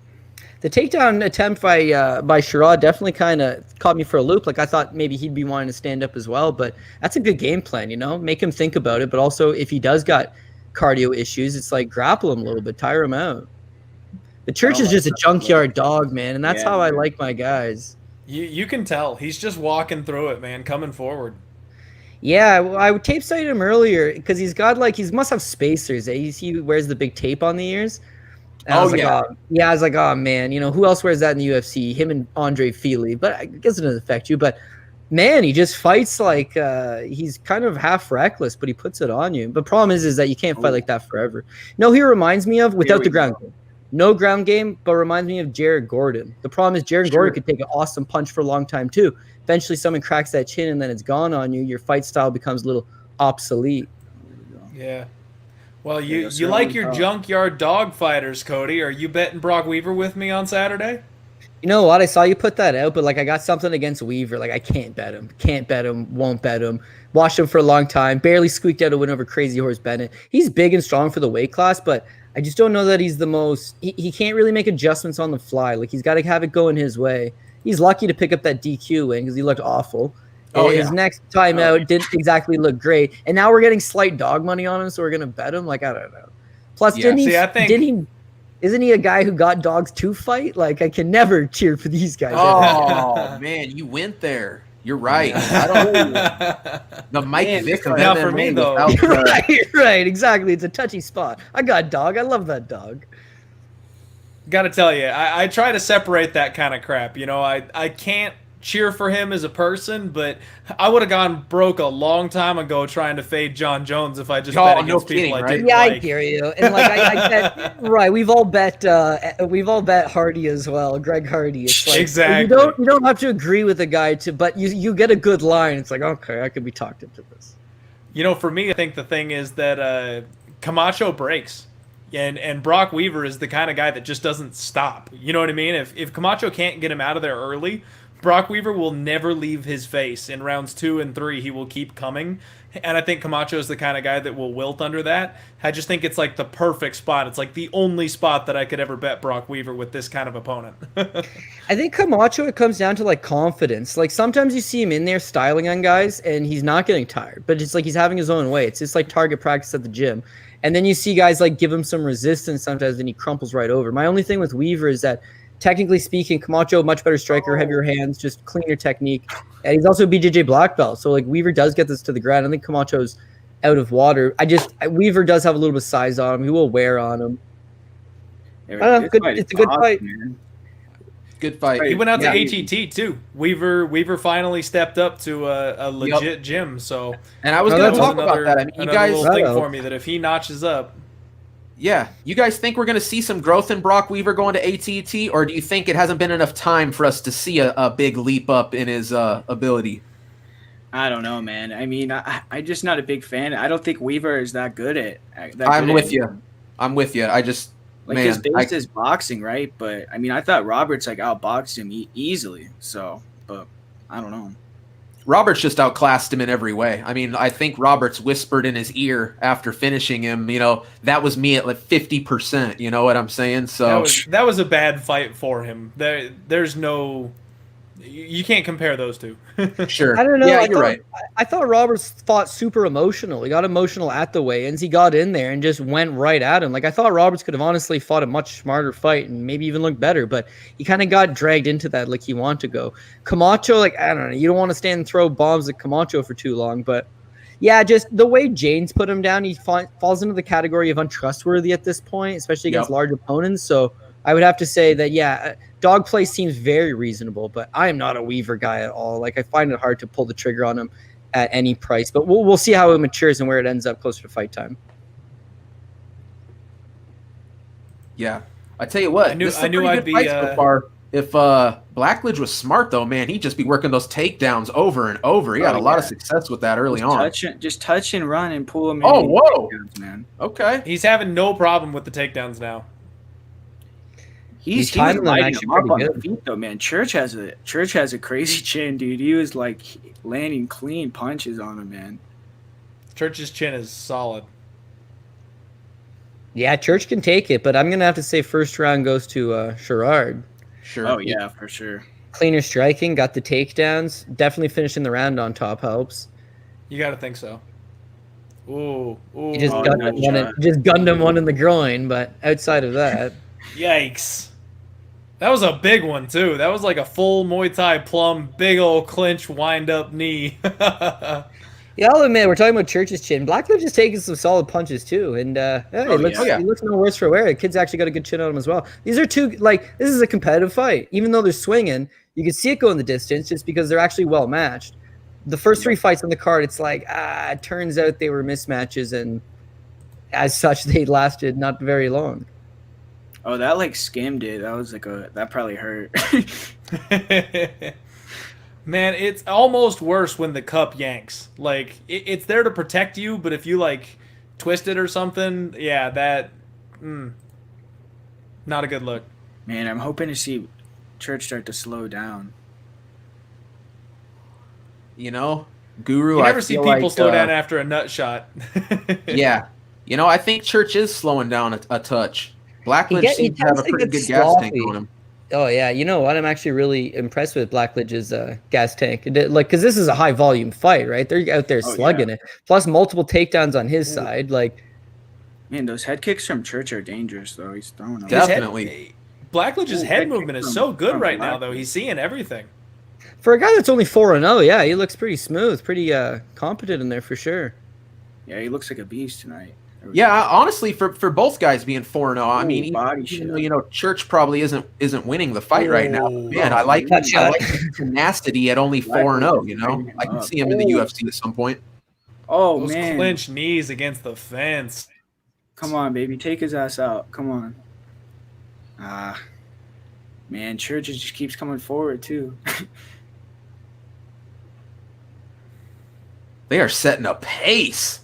The takedown attempt by Sherrod definitely kind of caught me for a loop. Like, I thought maybe he'd be wanting to stand up as well, but that's a good game plan, Make him think about it, but also if he does got cardio issues, it's like grapple him a little bit, tire him out. The Church is just a junkyard dog, man, and that's how I like my guys. You can tell. He's just walking through it, man, coming forward. Yeah, I tape studied him earlier because he's got he must have spacers. He wears the big tape on the ears. And I was like, oh man, who else wears that in the UFC? Him and Andre Feely, but I guess it doesn't affect you. But man, he just fights like he's kind of half reckless, but he puts it on you. But problem is that you can't fight like that forever. No, he reminds me of without the ground game. No ground game, but reminds me of Jared Gordon. The problem is Jared Gordon could take an awesome punch for a long time too. Eventually someone cracks that chin and then it's gone on you. Your fight style becomes a little obsolete. Yeah. Well, you like your junkyard dog fighters, Cody. Are you betting Brock Weaver with me on Saturday? You know what? I saw you put that out, but like I got something against Weaver. Like I can't bet him. Can't bet him. Won't bet him. Watched him for a long time. Barely squeaked out a win over Crazy Horse Bennett. He's big and strong for the weight class, but I just don't know that he's the most. He can't really make adjustments on the fly. Like he's got to have it going his way. He's lucky to pick up that DQ win because he looked awful. His next time out didn't exactly look great, and now we're getting slight dog money on him, so we're gonna bet him. Like I don't know. Plus, didn't he? Isn't he a guy who got dogs to fight? Like, I can never cheer for these guys. Oh, man, you went there. You're right. I don't the Mike Vick of now for me, though. Right, exactly. It's a touchy spot. I got dog. I love that dog. Gotta tell you, I try to separate that kind of crap. You know, I can't cheer for him as a person, but I would have gone broke a long time ago trying to fade John Jones if I just bet against people I didn't like. I hear you. And like I bet, right, we've all bet Hardy as well, Greg Hardy. It's like, exactly. You don't have to agree with the guy but you get a good line. It's like, okay, I could be talked into this. You know, for me, I think the thing is that Camacho breaks. And Brock Weaver is the kind of guy that just doesn't stop. You know what I mean? If Camacho can't get him out of there early, Brock Weaver will never leave his face. In rounds 2 and 3, he will keep coming. And I think Camacho is the kind of guy that will wilt under that. I just think it's like the perfect spot. It's like the only spot that I could ever bet Brock Weaver with this kind of opponent. I think Camacho, it comes down to like confidence. Like sometimes you see him in there styling on guys and he's not getting tired, but it's like he's having his own way. It's just like target practice at the gym. And then you see guys like give him some resistance sometimes and he crumples right over. My only thing with Weaver is that technically speaking, Camacho, much better striker, heavier hands, just cleaner technique. And he's also a BJJ black belt. So like Weaver does get this to the ground. I think Camacho's out of water. Weaver does have a little bit of size on him. He will wear on him. It's a good fight. Man. Good fight. He went out to ATT too. Weaver finally stepped up to a legit gym. So, and I was going to talk about that. I mean, you guys little thing for me that if he notches up, yeah, you guys think we're going to see some growth in Brock Weaver going to ATT, or do you think it hasn't been enough time for us to see a big leap up in his ability? I don't know, man. I mean, I'm just not a big fan. I don't think Weaver is that good at. I'm with you. I just. Like his base is boxing, right? But I mean, I thought Roberts like outboxed him easily. So, but I don't know. Roberts just outclassed him in every way. I mean, I think Roberts whispered in his ear after finishing him, you know, that was me at like 50%. You know what I'm saying? So that was a bad fight for him. There's no. You can't compare those two. Sure. I don't know. Yeah, you're right. I thought Roberts fought super emotional. He got emotional at the weigh-ins. He got in there and just went right at him. Like I thought Roberts could have honestly fought a much smarter fight and maybe even looked better, but he kind of got dragged into that like he wanted to go. Camacho, like I don't know. You don't want to stand and throw bombs at Camacho for too long, but yeah, just the way Jane's put him down, he falls into the category of untrustworthy at this point, especially against large opponents. So I would have to say that, yeah, dog play seems very reasonable, but I am not a Weaver guy at all. Like, I find it hard to pull the trigger on him at any price, but we'll see how it matures and where it ends up closer to fight time. Yeah. I tell you what, I knew I'd be so far. If Blackledge was smart, though, man, he'd just be working those takedowns over and over. He had a lot of success with that early on. Just touch and run and pull him in. Oh, whoa. Man. Okay. He's having no problem with the takedowns now. He's lighting him up on the feet, though, man. Church has a crazy chin, dude. He was like landing clean punches on him, man. Church's chin is solid. Yeah, Church can take it, but I'm gonna have to say first round goes to Sherrard. Sure. Oh yeah, for sure. Cleaner striking, got the takedowns. Definitely finishing the round on top helps. You got to think so. Ooh. He just gunned him one in the groin, but outside of that, yikes. That was a big one, too. that was like a full Muay Thai plum, big old clinch, wind-up knee. Yeah, I'll admit, we're talking about Church's chin. Blackledge is taking some solid punches, too. And he looks no worse for wear. The kid's actually got a good chin on him as well. These are two, like, this is a competitive fight. Even though they're swinging, you can see it go in the distance just because they're actually well matched. The first three fights on the card, it's like, it turns out they were mismatches, and as such, they lasted not very long. Oh, that like skimmed it. That was like that probably hurt. Man, it's almost worse when the cup yanks. Like, it's there to protect you, but if you, like, twist it or something, yeah, not a good look. Man, I'm hoping to see Church start to slow down. You know, Guru. You never I see feel people like, slow down after a nut shot. Yeah. You know, I think Church is slowing down a touch. Blackledge He seems to have a tends to pretty get good gas tank sloppy. on him. Oh yeah, you know what? I'm actually really impressed with Blackledge's gas tank. Like, because this is a high volume fight, right? They're out there slugging it. Plus multiple takedowns on his side. Like, man, those head kicks from Church are dangerous, though. He's throwing them. Definitely. Blackledge's head head movement kick is from- so good from right now, Blackledge. though. He's seeing everything. for a guy that's only 4-0, yeah, he looks pretty smooth, pretty competent in there for sure. Yeah, he looks like a beast tonight. Yeah, honestly, for both guys being 4-0, I Ooh, mean, body even shot. though, you know, Church probably isn't winning the fight right now. Ooh. Man, I like That shot. the tenacity at only 4-0. You know, I can see him in the Ooh. UFC at some point. Oh, Those man. clinch knees against the fence. Come on, baby. Take his ass out. Come on. Man, Church just keeps coming forward, too. They are setting a pace.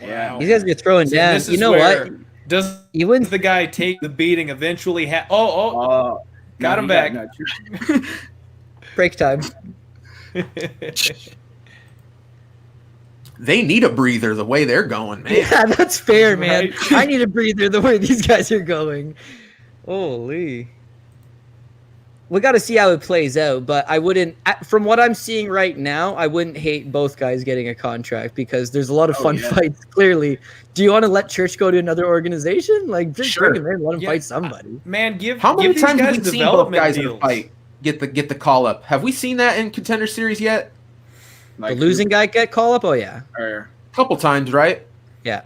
Yeah. These guys are throwing See, down. this is You know where- what? Does You wouldn't. the guy take the beating eventually? Got him he back. nudged. Break time. They need a breather the way they're going, man. Yeah, that's fair, man. Right. I need a breather the way these guys are going. Holy. We got to see how it plays out, but I wouldn't, from what I'm seeing right now, I wouldn't hate both guys getting a contract because there's a lot of fun fights, clearly. Do you want to let Church go to another organization? Like, just Sure. bring him in, let him Yeah. fight somebody. Man, How many these times have guys we seen both development guys in a deals. fight get the call up? Have we seen that in Contender Series yet? The losing guy get call up? Oh, yeah. A couple times, right? Yeah.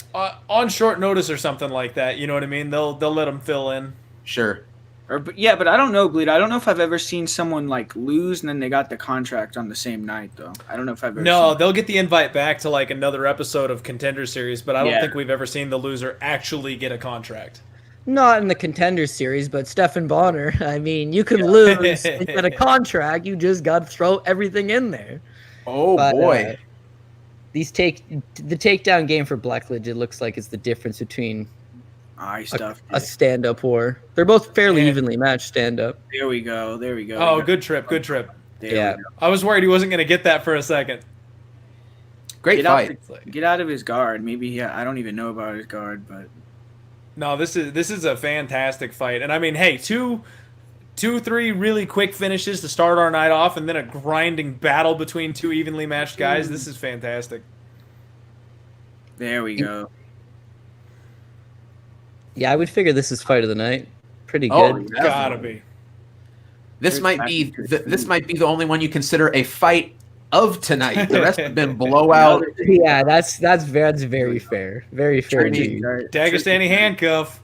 On short notice or something like that. You know what I mean? They'll let him fill in. Sure. But I don't know, Bleed. I don't know if I've ever seen someone like lose and then they got the contract on the same night, though. I don't know if I've ever No, seen they'll get the invite back to like another episode of Contender Series, but I don't Yeah. think we've ever seen the loser actually get a contract. Not in the Contender Series, but Stephan Bonner. I mean, you can lose and get a contract. You just got to throw everything in there. Oh, But, boy. the takedown game for Blackledge, it looks like it's the difference between eye stuff. a stand-up war. They're both fairly Yeah. evenly matched stand-up. There we go. Oh, good trip, good trip. There Yeah. we go. I was worried he wasn't going to get that for a second. Great Get fight. Get out of his guard. Maybe I don't even know about his guard, but No, this is a fantastic fight, and I mean, hey, two, three really quick finishes to start our night off, and then a grinding battle between two evenly matched guys. This is fantastic. there we go. Yeah, I would figure this is fight of the night. Pretty Oh, good. yeah. Gotta be. This might be the only one you consider a fight of tonight. The rest have been blowout. Yeah, that's very fair. Very fair. indeed. Dagestani handcuff.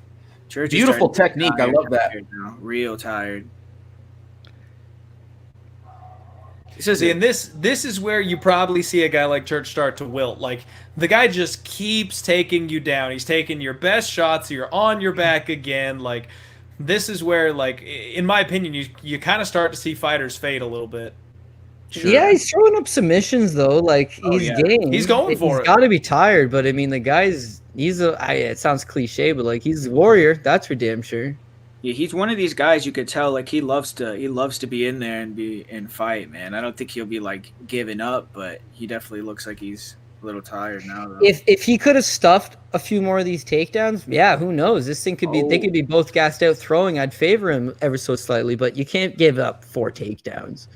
Church is Beautiful starting to get technique. I love that. tired now. Real tired. See, and this is where you probably see a guy like Church start to wilt. Like, the guy just keeps taking you down. He's taking your best shots. You're on your back again. Like, this is where, like, in my opinion, you kind of start to see fighters fade a little bit. Yeah, he's throwing up submissions though. Like he's game. He's going for it. He's got to be tired, but I mean, the guy's it sounds cliche, but like he's a warrior. That's for damn sure. Yeah, he's one of these guys you could tell like he loves to be in there and fight, man. I don't think he'll be like giving up, but he definitely looks like he's a little tired now. Though. If he could have stuffed a few more of these takedowns, yeah, who knows? This thing could be they could be both gassed out throwing. I'd favor him ever so slightly, but you can't give up 4 takedowns.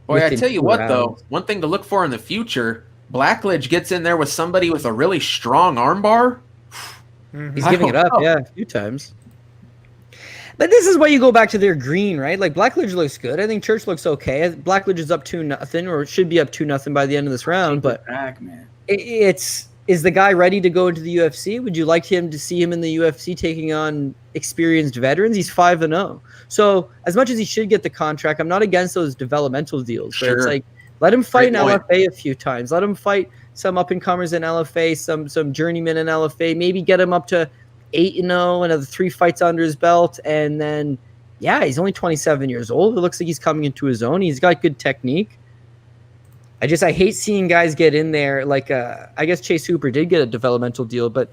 Boy, I within tell you 2 what, rounds. though, one thing to look for in the future, Blackledge gets in there with somebody with a really strong armbar. He's I giving it don't up, know. yeah, a few times. But this is why you go back to their green, right? Like Blackledge looks good. I think Church looks okay. Blackledge is up 2-0, or it should be up 2-0 by the end of this round. But back, man. Is the guy ready to go into the UFC? Would you like him to see him in the UFC taking on experienced veterans? He's 5-0. So as much as he should get the contract, I'm not against those developmental deals. But it's Sure. like let him fight Great in point. LFA a few times. Let him fight some up and comers in LFA, some journeymen in LFA. Maybe get him up to 8-0, another 3 fights under his belt, and then yeah, he's only 27 years old. It looks like he's coming into his own. He's got good technique. I hate seeing guys get in there like I guess Chase Hooper did get a developmental deal, but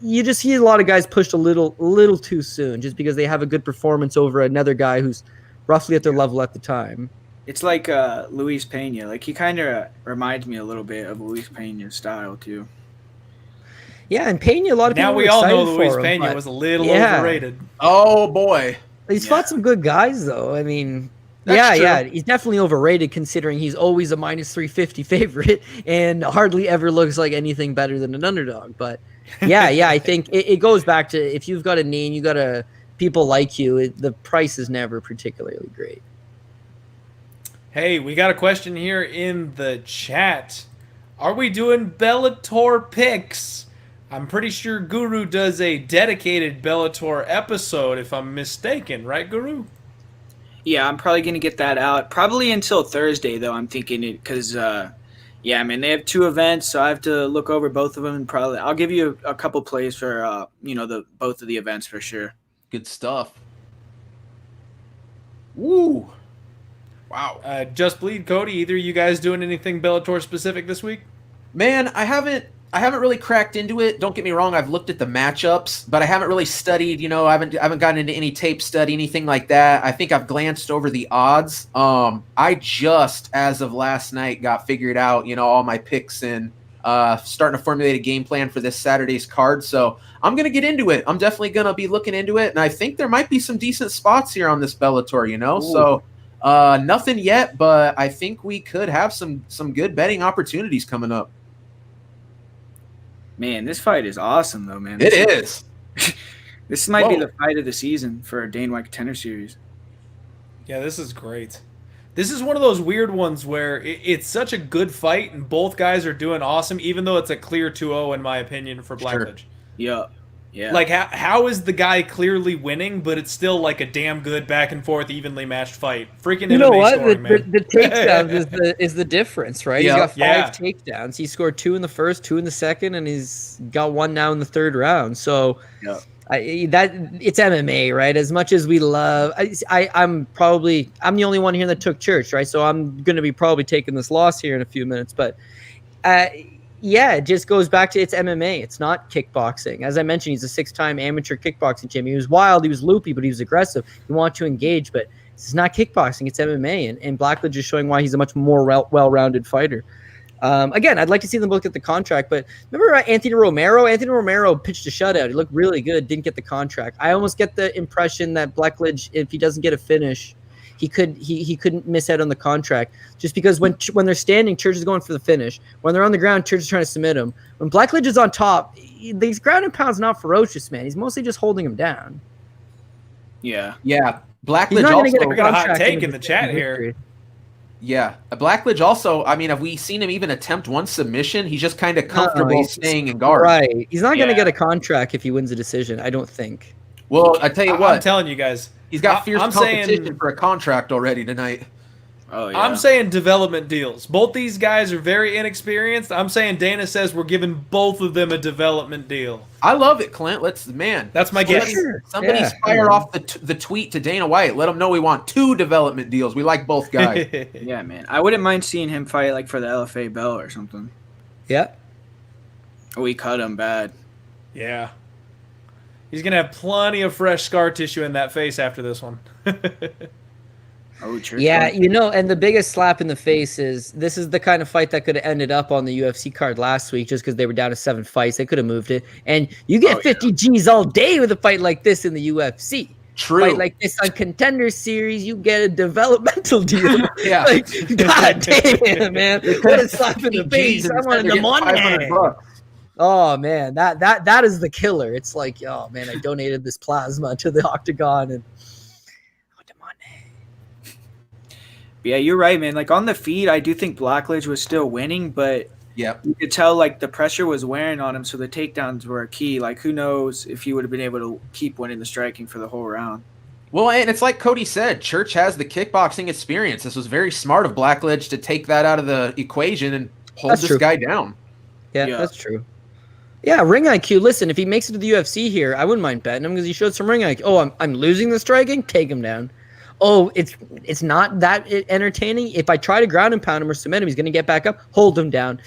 you just see a lot of guys pushed a little too soon just because they have a good performance over another guy who's roughly at their level at the time. It's like Luis Pena. Like he kind of reminds me a little bit of Luis Pena's style too. Yeah, and Pena, a lot of people Now were we all know excited Luis for him, Pena but was a little yeah. overrated. Oh boy. He's fought some good guys, though. I mean, That's yeah, true. he's definitely overrated considering he's always a minus 350 favorite and hardly ever looks like anything better than an underdog. But yeah, I think it goes back to if you've got a name, you got people like you, the price is never particularly great. Hey, we got a question here in the chat. Are we doing Bellator picks? I'm pretty sure Guru does a dedicated Bellator episode, if I'm mistaken, right, Guru? Yeah, I'm probably gonna get that out probably until Thursday though. I'm thinking it because yeah, I mean they have 2 events, so I have to look over both of them and probably I'll give you a couple plays for the both of the events for sure. Good stuff. Woo. Wow. Just Bleed, Cody, either of you guys doing anything Bellator specific this week? Man, I haven't really cracked into it. Don't get me wrong, I've looked at the matchups, but I haven't really studied, I haven't gotten into any tape study, anything like that. I think I've glanced over the odds. I just as of last night got figured out, all my picks and starting to formulate a game plan for this Saturday's card. So I'm going to get into it. I'm definitely going to be looking into it, and I think there might be some decent spots here on this Bellator, Ooh. So nothing yet, but I think we could have some good betting opportunities coming up. Man, this fight is awesome though, man. It is. This might be Whoa. the fight of the season for a White Contender Series. Yeah, this is great. This is one of those weird ones where it's such a good fight and both guys are doing awesome, even though it's a clear 2-0 in my opinion for Blackledge. Yeah. Yeah. Like, how is the guy clearly winning, but it's still like a damn good back and forth, evenly matched fight? Freaking You know MMA what? scoring, man. The takedowns is the difference, right? Yeah. He's got 5 takedowns. He scored 2 in the first, 2 in the second, and he's got 1 now in the third round. So Yeah. It's MMA, right? As much as we love, I'm the only one here that took church, right? So I'm going to be probably taking this loss here in a few minutes, but yeah, it just goes back to it's MMA. It's not kickboxing. As I mentioned, he's a 6-time amateur kickboxing champion. He was wild, he was loopy, but he was aggressive. He wanted to engage, but it's not kickboxing. It's MMA, and Blackledge is showing why he's a much more well-rounded fighter. Again, I'd like to see them look at the contract, but remember Anthony Romero? Anthony Romero pitched a shutout. He looked really good, didn't get the contract. I almost get the impression that Blackledge, if he doesn't get a finish, he couldn't miss out on the contract just because when they're standing, Church is going for the finish. When they're on the ground, Church is trying to submit him. When Blackledge is on top, these ground and pound's not ferocious, man. He's mostly just holding him down. Yeah. Yeah. He's Blackledge not going to also. get a We got a hot contract take in the chat here. victory. Yeah. Blackledge also, I mean, have we seen him even attempt one submission? He's just kind of comfortable he's staying in guard. Right. He's not going to Yeah. get a contract if he wins a decision, I don't think. Well, I tell you I'm what, telling you guys. he's got fierce I'm competition saying- for a contract already tonight. Oh yeah. I'm saying development deals. Both these guys are very inexperienced. I'm saying Dana says we're giving both of them a development deal. I love it, Clint. That's my guess. Somebody Yeah. fire off the tweet to Dana White. Let him know we want 2 development deals. We like both guys. Yeah, man. I wouldn't mind seeing him fight like for the LFA belt or something. Yeah. We cut him bad. Yeah. He's going to have plenty of fresh scar tissue in that face after this one. Oh, Church. Yeah, and the biggest slap in the face is this is the kind of fight that could have ended up on the UFC card last week just because they were down to 7 fights. They could have moved it. And you get 50 G's all day with a fight like this in the UFC. True. Fight like this on Contender Series, you get a developmental deal. Yeah. Like, God damn, man. What a slap in the face. I wanted the money. Oh, man. That is the killer. It's like, oh, man, I donated this plasma to the Octagon and Yeah, you're right, man. Like on the feed, I do think Blackledge was still winning, but Yep. you could tell like the pressure was wearing on him, so the takedowns were a key. Like who knows if he would have been able to keep winning the striking for the whole round. Well, and it's like Cody said, Church has the kickboxing experience. This was very smart of Blackledge to take that out of the equation and hold That's this true. guy down. Yeah, Yeah. that's true. Yeah, ring IQ. Listen, if he makes it to the UFC here, I wouldn't mind betting him because he showed some ring IQ. Oh, I'm losing the striking? Take him down. Oh, it's not that entertaining. If I try to ground and pound him or submit him, he's going to get back up. Hold him down.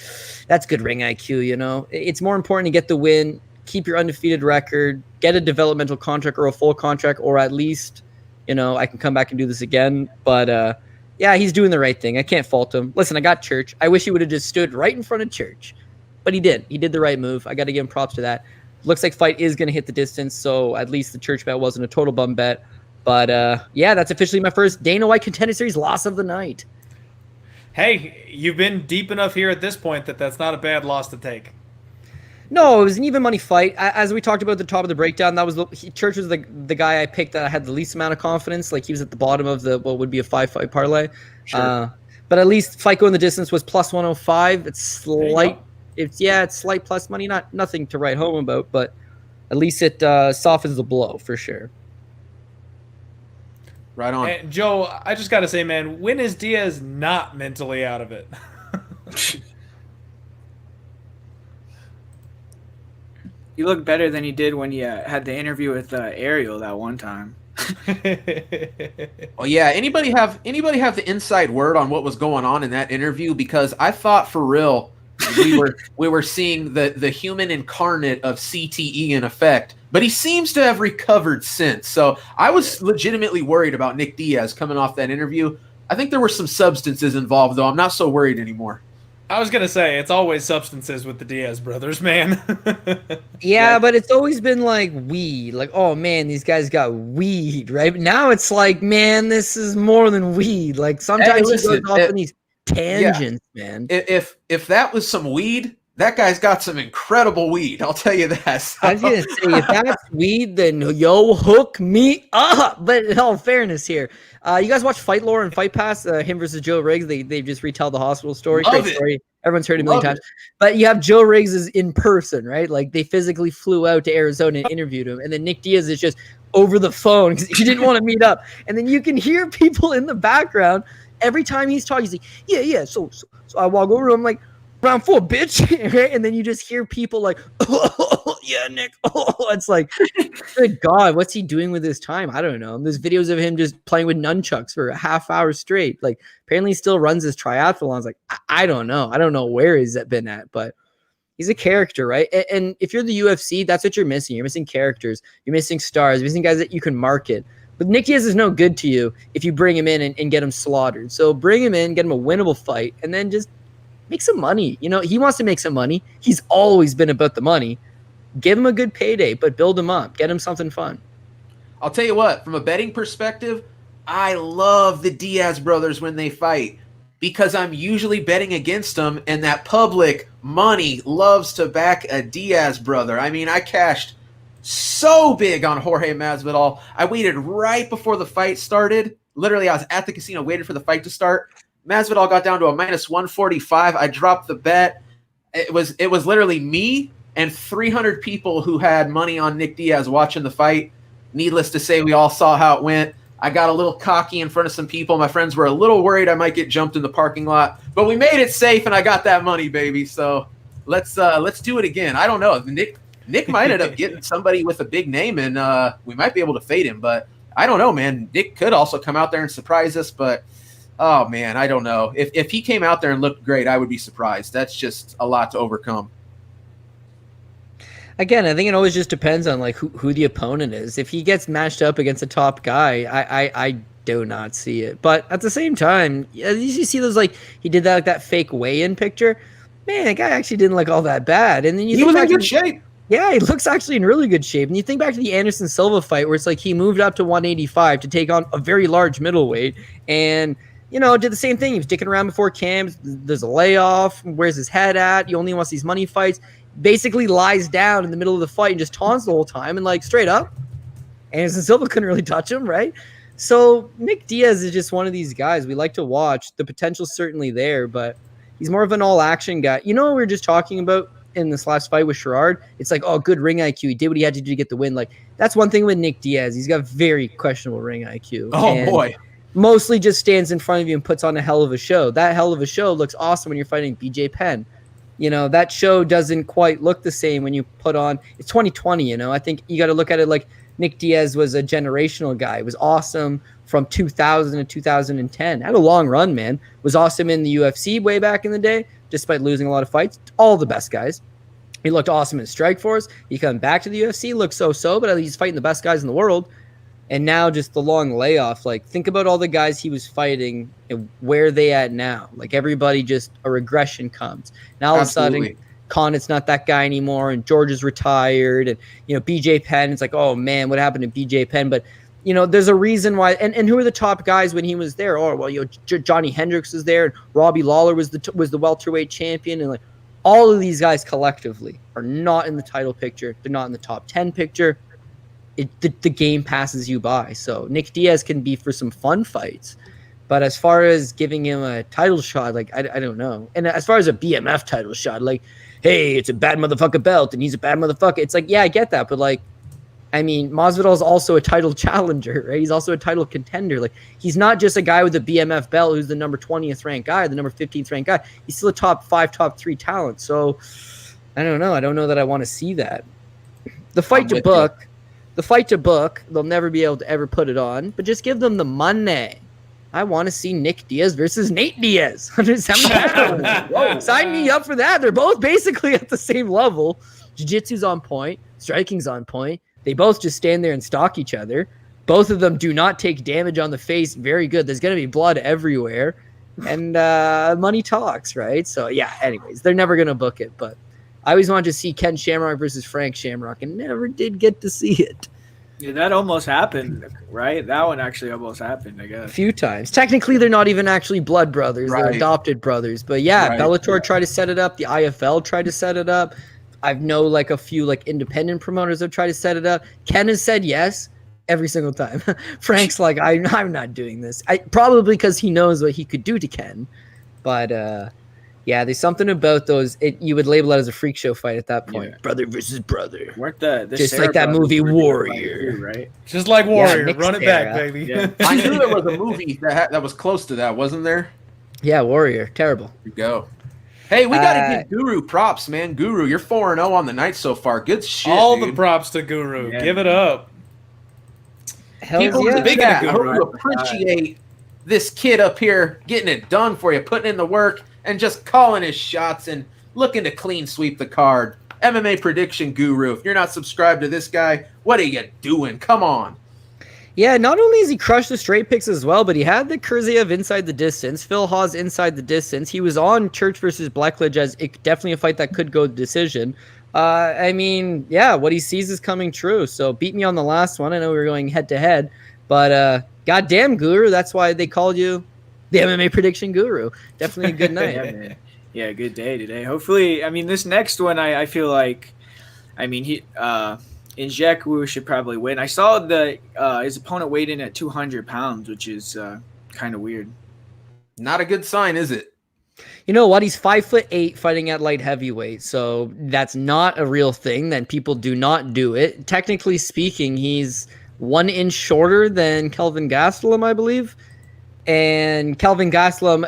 That's good ring IQ, It's more important to get the win, keep your undefeated record, get a developmental contract or a full contract, or at least I can come back and do this again. But yeah, he's doing the right thing. I can't fault him. Listen, I got Church. I wish he would have just stood right in front of Church, but he did. He did the right move. I got to give him props to that. Looks like fight is going to hit the distance, so at least the Church bet wasn't a total bum bet. But yeah, that's officially my first Dana White Contender Series loss of the night. Hey, you've been deep enough here at this point that that's not a bad loss to take. No, it was an even money fight. As we talked about at the top of the breakdown, Church was the guy I picked that I had the least amount of confidence. Like he was at the bottom of what would be a 5-fight parlay. Sure. But at least fight going the distance was plus 105. It's slight. It's slight plus money. Nothing to write home about, but at least it softens the blow for sure. Right on. And Joe, I just got to say, man, when is Diaz not mentally out of it? He looked better than he did when he had the interview with Ariel that one time. Oh yeah, anybody have the inside word on what was going on in that interview? Because I thought for real we were seeing the human incarnate of CTE in effect, but he seems to have recovered since. So I was legitimately worried about Nick Diaz coming off that interview. I think there were some substances involved, though. I'm not so worried anymore. I was going to say, it's always substances with the Diaz brothers, man. Yeah, but it's always been like weed. Like, oh, man, these guys got weed, right? But now it's like, man, this is more than weed. Like, sometimes he goes off on these tangents, man. If that was some weed, that guy's got some incredible weed. I'll tell you that. So. I was going to say, if that's weed, then yo, hook me up. But in all fairness here, you guys watch Fight Lore and Fight Pass, him versus Joe Riggs. They just retell the hospital story. Love Great it. story. Everyone's heard it a million times. But you have Joe Riggs is in person, right? Like they physically flew out to Arizona and interviewed him. And then Nick Diaz is just over the phone because he didn't want to meet up. And then you can hear people in the background every time he's talking. He's like, yeah. So I walk over to him like, round 4, bitch. Right? And then you just hear people like, oh, yeah, Nick. Oh, it's like, good God, what's he doing with his time? I don't know. There's videos of him just playing with nunchucks for a half hour straight. Like, apparently he still runs his triathlons. Like, I don't know. I don't know where he's been at, but he's a character, right? And if you're the UFC, that's what you're missing. You're missing characters. You're missing stars. You're missing guys that you can market. But Nick Diaz is no good to you if you bring him in and get him slaughtered. So bring him in, get him a winnable fight, and then just make some money. He wants to make some money. He's always been about the money. Give him a good payday, but build him up. Get him something fun. I'll tell you what, from a betting perspective, I love the Diaz brothers when they fight because I'm usually betting against them, and that public money loves to back a Diaz brother. I mean, I cashed so big on Jorge Masvidal. I waited right before the fight started. Literally, I was at the casino, waited for the fight to start. Masvidal got down to a minus 145. I dropped the bet. It was literally me and 300 people who had money on Nick Diaz watching the fight. Needless to say, we all saw how it went. I got a little cocky in front of some people. My friends were a little worried I might get jumped in the parking lot, but we made it safe, and I got that money, baby. So let's do it again. I don't know. Nick might end up getting somebody with a big name, and we might be able to fade him. But I don't know, man. Nick could also come out there and surprise us, but oh, man, I don't know. If he came out there and looked great, I would be surprised. That's just a lot to overcome. Again, I think it always just depends on like who the opponent is. If he gets matched up against a top guy, I do not see it. But at the same time, you see those like he did that fake weigh-in picture. Man, that guy actually didn't look all that bad. And then he was in good shape. Yeah, he looks actually in really good shape. And you think back to the Anderson Silva fight where it's like he moved up to 185 to take on a very large middleweight and did the same thing. He was dicking around before camps. There's a layoff. Where's his head at? He only wants these money fights. Basically lies down in the middle of the fight and just taunts the whole time and like straight up. Anderson Silva couldn't really touch him, right? So Nick Diaz is just one of these guys we like to watch. The potential's certainly there, but he's more of an all-action guy. You know what we were just talking about in this last fight with Sherrard? It's like, oh, good ring IQ. He did what he had to do to get the win. Like, that's one thing with Nick Diaz. He's got very questionable ring IQ. Oh, boy. Mostly just stands in front of you and puts on a hell of a show. That hell of a show looks awesome when you're fighting BJ Penn. That show doesn't quite look the same when you put on – it's 2020, I think you got to look at it like Nick Diaz was a generational guy. It was awesome from 2000 to 2010. Had a long run, man. Was awesome in the UFC way back in the day, despite losing a lot of fights. All the best guys. He looked awesome in Strikeforce. He come back to the UFC, looked so-so, but at least he's fighting the best guys in the world. And now just the long layoff. Like, think about all the guys he was fighting and where they at now. Like, everybody just a regression comes. Now all of a sudden, Connor's not that guy anymore, and George is retired, and BJ Penn. It's like, oh man, what happened to BJ Penn? But there's a reason why. And who were the top guys when he was there? Oh well, Johnny Hendricks was there, and Robbie Lawler was the welterweight champion, and like all of these guys collectively are not in the title picture. They're not in the top 10 picture. The game passes you by. So Nick Diaz can be for some fun fights, but as far as giving him a title shot, like I don't know. And as far as a BMF title shot, like, hey, it's a bad motherfucker belt and he's a bad motherfucker. It's like, yeah, I get that, but like, I mean, Masvidal is also a title challenger, right? He's also a title contender. Like, he's not just a guy with a BMF belt who's the number 20th ranked guy, the number 15th ranked guy. He's still a top 5, top 3 talent. So I don't know. I don't know that I want to see that. The fight to book, they'll never be able to ever put it on, but just give them the money. I want to see Nick Diaz versus Nate Diaz. 107 pounds. Whoa, sign me up for that. They're both basically at the same level. Jiu-jitsu's on point. Striking's on point. They both just stand there and stalk each other. Both of them do not take damage on the face. Very good. There's going to be blood everywhere. And money talks, right? So, yeah, anyways, they're never going to book it, but I always wanted to see Ken Shamrock versus Frank Shamrock and never did get to see it. Yeah, that almost happened, right? That one actually almost happened, I guess. A few times. Technically, they're not even actually blood brothers. Right. They're adopted brothers. But yeah, right. Bellator tried to set it up. The IFL tried to set it up. I've know like a few like independent promoters have tried to set it up. Ken has said yes every single time. Frank's like, I'm not doing this. Probably because he knows what he could do to Ken. But yeah, there's something about those. You would label that as a freak show fight at that point. Yeah. Brother versus brother. Just Sarah like that movie Warrior, too, right? Just like Warrior. Run it back, baby. Yeah. I knew there was a movie that was close to that, wasn't there? Yeah, Warrior. Terrible. Here we go. Hey, we got to give Guru props, man. Guru, you're 4-0 on the night so far. Good shit, All dude. the props to Guru. Yeah. Give it up. People in the chat, I hope you appreciate this kid up here getting it done for you, putting in the work, and just calling his shots and looking to clean sweep the card. MMA Prediction Guru. If you're not subscribed to this guy, what are you doing? Come on. Yeah, not only has he crushed the straight picks as well, but he had the Kurziev inside the distance, Phil Hawes inside the distance. He was on Church versus Blackledge as definitely a fight that could go to decision. I mean, yeah, what he sees is coming true. So beat me on the last one. I know we were going head-to-head, but goddamn, Guru, that's why they called you the MMA Prediction Guru. Definitely a good night. Yeah, good day today. Hopefully, I mean, this next one, I feel like, I mean, Nzechukwu should probably win. I saw his opponent weighed in at 200 pounds, which is kind of weird. Not a good sign, is it? You know what? He's 5'8" fighting at light heavyweight, so that's not a real thing. Then people do not do it. Technically speaking, he's 1 inch shorter than Kelvin Gastelum, I believe. And Kelvin Gastelum,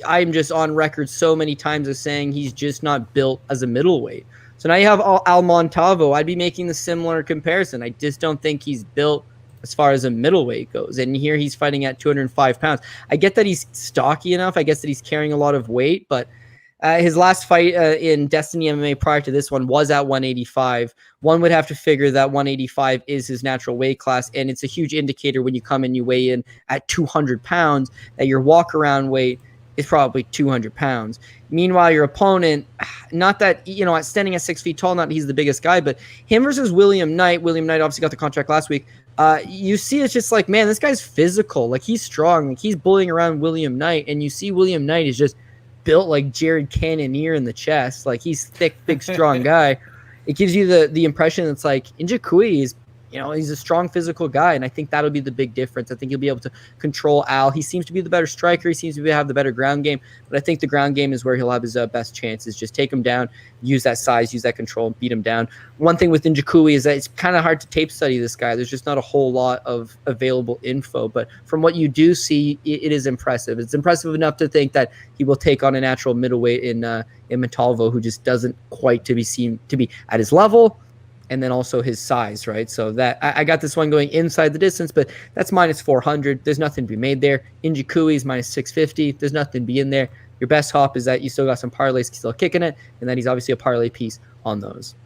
I'm just on record so many times as saying he's just not built as a middleweight. So now you have Al Montavo. I'd be making the similar comparison. I just don't think he's built as far as a middleweight goes. And here he's fighting at 205 pounds. I get that he's stocky enough. I guess that he's carrying a lot of weight. But his last fight in Destiny MMA prior to this one was at 185. One would have to figure that 185 is his natural weight class. And it's a huge indicator when you come and you weigh in at 200 pounds that your walk-around weight is probably 200 pounds. Meanwhile, your opponent, not that, standing at 6 feet tall, not he's the biggest guy, but him versus William Knight. William Knight obviously got the contract last week. You see it's just like, man, this guy's physical. Like, he's strong. Like, he's bullying around William Knight, and you see William Knight is just built like Jared Cannonier in the chest. Like, he's thick, big, strong guy. It gives you the impression that's like, Nzechukwu is, he's a strong physical guy, and I think that'll be the big difference. I think he'll be able to control Al. He seems to be the better striker. He seems to have the better ground game, but I think the ground game is where he'll have his best chances. Just take him down, use that size, use that control, and beat him down. One thing with Nzechukwu is that it's kind of hard to tape study this guy. There's just not a whole lot of available info, but from what you do see, it is impressive. It's impressive enough to think that he will take on a natural middleweight in Montalvo, who just doesn't quite to be seen to be at his level. And then also his size, right? So that I got this one going inside the distance, but that's minus 400. There's nothing to be made there. Nzechukwu is minus 650. There's nothing to be in there. Your best hop is that you still got some parlays still kicking it, and then he's obviously a parlay piece on those.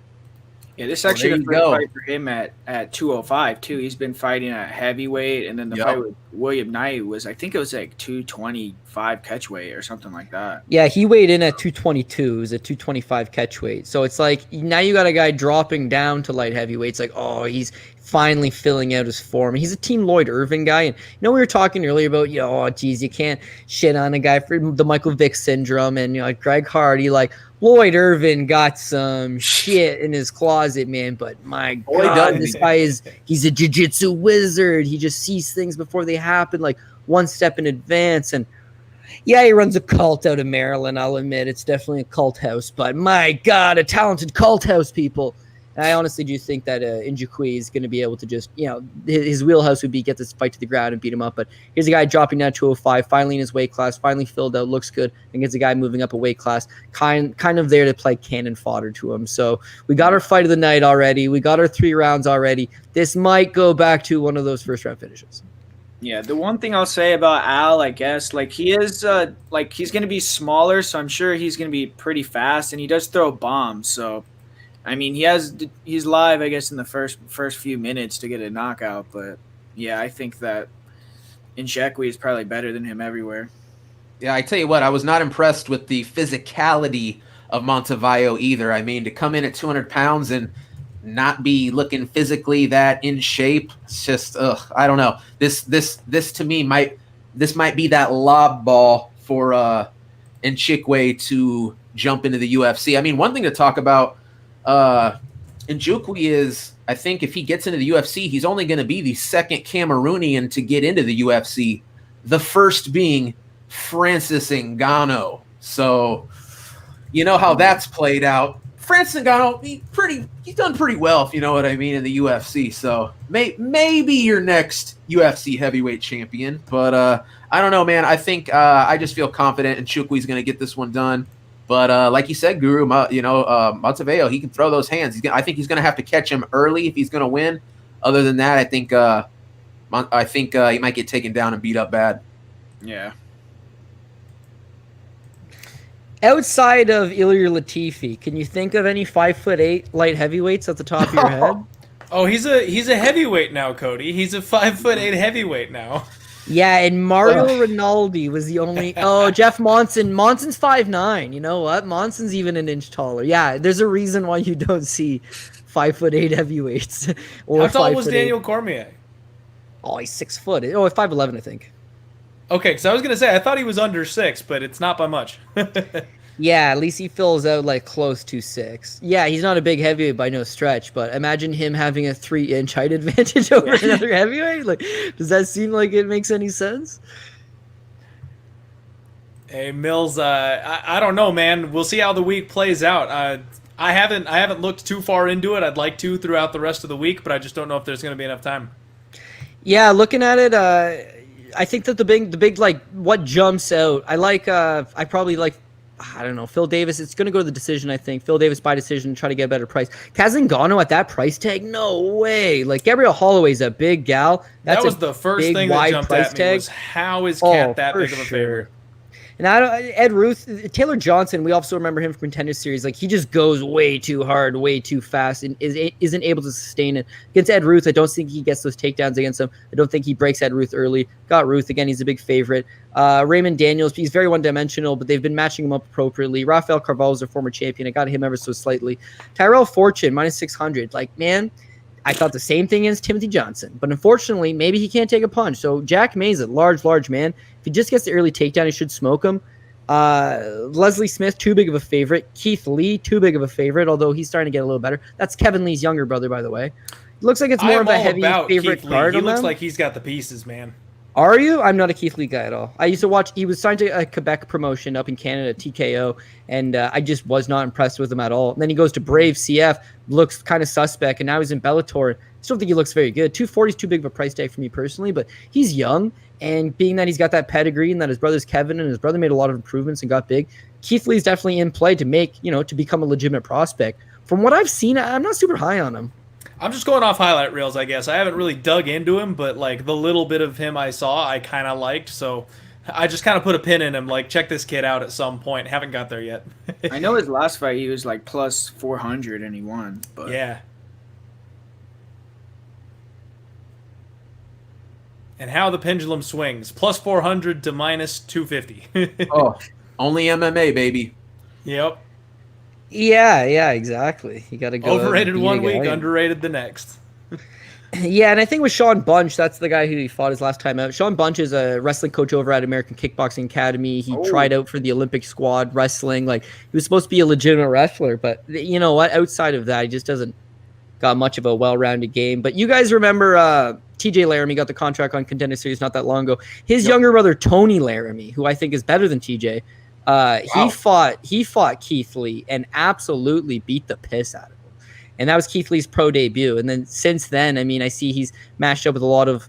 Yeah, this is Well, actually there the you first go. fight for him at 205 too. He's been fighting at heavyweight, and then the Yep. fight with William Knight was, I think it was like 225 catch weight or something like that. Yeah, he weighed in at 222. It was a 225 catch weight. So it's like now you got a guy dropping down to light heavyweight. It's like, oh, he's finally filling out his form. He's a Team Lloyd Irvin guy. And we were talking earlier about, oh, geez, you can't shit on a guy for the Michael Vick syndrome. And, like Greg Hardy, like Lloyd Irvin got some shit in his closet, man. But my God, this guy he's a jiu-jitsu wizard. He just sees things before they happen, like one step in advance. And yeah, he runs a cult out of Maryland. I'll admit it's definitely a cult house, but my God, a talented cult house, people. And I honestly do think that Njoku is going to be able to just, his wheelhouse would be get this fight to the ground and beat him up. But here's a guy dropping down to 205, finally in his weight class, finally filled out, looks good, and gets a guy moving up a weight class, kind of there to play cannon fodder to him. So we got our fight of the night already. We got our 3 rounds already. This might go back to one of those first round finishes. Yeah, the one thing I'll say about Al, I guess, like he is, he's going to be smaller, so I'm sure he's going to be pretty fast, and he does throw bombs. So, I mean, he's live, I guess, in the first few minutes to get a knockout. But yeah, I think that Njoku is probably better than him everywhere. Yeah, I tell you what, I was not impressed with the physicality of Montevideo either. I mean, to come in at 200 pounds and not be looking physically that in shape, it's just I don't know. This to me might be that lob ball for Njoku to jump into the UFC. I mean, one thing to talk about Njoku is, I think if he gets into the UFC, he's only going to be the second Cameroonian to get into the UFC, the first being Francis Ngannou. So you know how that's played out. Francis Ngannou, he's done pretty well, if you know what I mean, in the UFC. So maybe your next UFC heavyweight champion. But I don't know, man. I think I just feel confident Njoku's going to get this one done. But like you said, Guru, Montevideo, he can throw those hands. I think he's going to have to catch him early if he's going to win. Other than that, I think he might get taken down and beat up bad. Yeah. Outside of Ilir Latifi, can you think of any 5'8" light heavyweights at the top of your head? Oh, he's a heavyweight now, Cody. He's a 5'8" heavyweight now. Yeah, and Mario Rinaldi was the only. Oh, Jeff Monson. Monson's 5'9". You know what? Monson's even an inch taller. Yeah, there's a reason why you don't see 5'8" heavyweights. Or how tall was Daniel Cormier? Oh, he's 6 foot. Oh, 5'11", I think. Okay, because I was gonna say I thought he was under 6, but it's not by much. Yeah, at least he fills out like close to 6. Yeah, he's not a big heavyweight by no stretch, but imagine him having a 3-inch height advantage over another heavyweight. Like, does that seem like it makes any sense? Hey Mills, I don't know, man. We'll see how the week plays out. I haven't looked too far into it. I'd like to throughout the rest of the week, but I just don't know if there's gonna be enough time. Yeah, looking at it, I think that the big like what jumps out. I probably like. I don't know, Phil Davis. It's going to go to the decision, I think. Phil Davis by decision, try to get a better price. Kaz Ngannou at that price tag? No way. Like, Gabrielle Holloway's a big gal. That was the first thing that jumped at me was how is Kat that big of a favorite? And Ed Ruth, Taylor Johnson, we also remember him from Contender Series. Like, he just goes way too hard, way too fast, and isn't able to sustain it. Against Ed Ruth, I don't think he gets those takedowns against him. I don't think he breaks Ed Ruth early. Got Ruth, again, he's a big favorite. Raymond Daniels, he's very one-dimensional, but they've been matching him up appropriately. Rafael Carvalho is a former champion. I got him ever so slightly. Tyrell Fortune, minus 600. Like, man, I thought the same thing as Timothy Johnson, but unfortunately, maybe he can't take a punch. So Jack May's a large man. If he just gets the early takedown, he should smoke him. Leslie Smith, too big of a favorite. Keith Lee, too big of a favorite, although he's starting to get a little better. That's Kevin Lee's younger brother, by the way. Looks like it's more of a heavy favorite card. He looks like he's got the pieces, man. Are you? I'm not a Keith Lee guy at all. I used to watch. He was signed to a Quebec promotion up in Canada, TKO, and I just was not impressed with him at all. And then he goes to Brave CF, looks kind of suspect, and now he's in Bellator. I still think he looks very good. 240 is too big of a price tag for me personally, but he's young, and being that he's got that pedigree and that his brother's Kevin and his brother made a lot of improvements and got big, Keith Lee's definitely in play to make, to become a legitimate prospect. From what I've seen, I'm not super high on him. I'm just going off highlight reels, I guess. I haven't really dug into him, but like the little bit of him I saw, I kind of liked. So I just kind of put a pin in him, like, check this kid out at some point. Haven't got there yet. I know his last fight he was like plus 400 and he won. But Yeah. And how the pendulum swings. Plus 400 to minus 250. Oh, only MMA, baby. Yep. Yeah, exactly. You got to go Overrated beat one a week, guy. underrated the next. Yeah, and I think with Sean Bunch, that's the guy who he fought his last time out. Sean Bunch is a wrestling coach over at American Kickboxing Academy. He tried out for the Olympic squad wrestling. Like, he was supposed to be a legitimate wrestler, but you know what? Outside of that, he just doesn't got much of a well-rounded game. But you guys remember TJ Laramie got the contract on Contender Series not that long ago. His younger brother, Tony Laramie, who I think is better than TJ, he fought Keith Lee and absolutely beat the piss out of him. And that was Keith Lee's pro debut. And then since then, I mean, I see he's matched up with a lot of,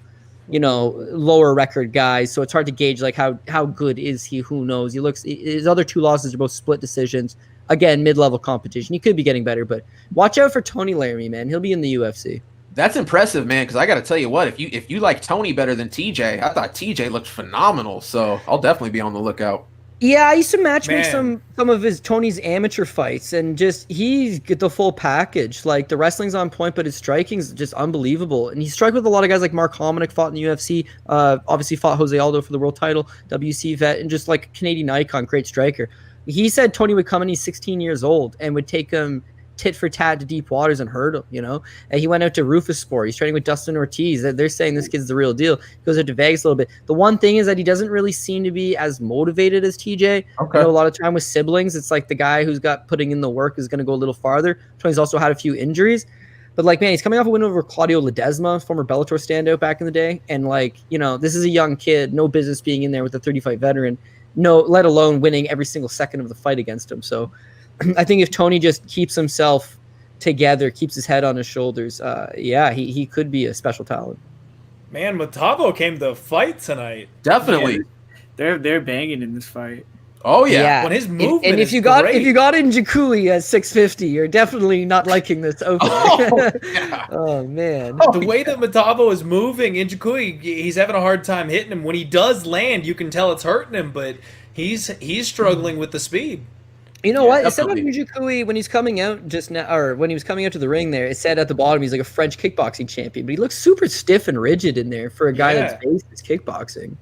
lower record guys. So it's hard to gauge like how good is he? Who knows? His other two losses are both split decisions. Again, mid-level competition. He could be getting better, but watch out for Tony Laramie, man. He'll be in the UFC. That's impressive, man, because I got to tell you what, if you like Tony better than TJ, I thought TJ looked phenomenal, so I'll definitely be on the lookout. Yeah, I used to matchmake some of Tony's amateur fights, and just he's get the full package. Like, the wrestling's on point, but his striking's just unbelievable. And he struck with a lot of guys like Mark Hominick, fought in the UFC, obviously fought Jose Aldo for the world title, WC vet, and just like Canadian icon, great striker. He said Tony would come in, he's 16 years old, and would take him tit for tat to deep waters and hurt him, And he went out to Rufus Sport. He's training with Dustin Ortiz. They're saying this kid's the real deal. He goes out to Vegas a little bit. The one thing is that he doesn't really seem to be as motivated as TJ. Okay. A lot of time with siblings, it's like the guy who's got putting in the work is going to go a little farther. Tony's also had a few injuries. But, like, man, he's coming off a win over Claudio Ledesma, former Bellator standout back in the day. And, like, this is a young kid, no business being in there with a 35 veteran, let alone winning every single second of the fight against him. So I think if Tony just keeps himself together, keeps his head on his shoulders, he could be a special talent. Man, Matavo came to fight tonight. Definitely. Yeah, they're banging in this fight. Oh yeah. When his movement and if you got in Jakuli at 650, you're definitely not liking this opener. Oh man. The way that Matavo is moving in Jakuli, he's having a hard time hitting him. When he does land, you can tell it's hurting him, but he's struggling with the speed. You know what? It said on Jakuli when he's coming out just now, or when he was coming out to the ring there, it said at the bottom he's like a French kickboxing champion, but he looks super stiff and rigid in there for a guy that's based his kickboxing.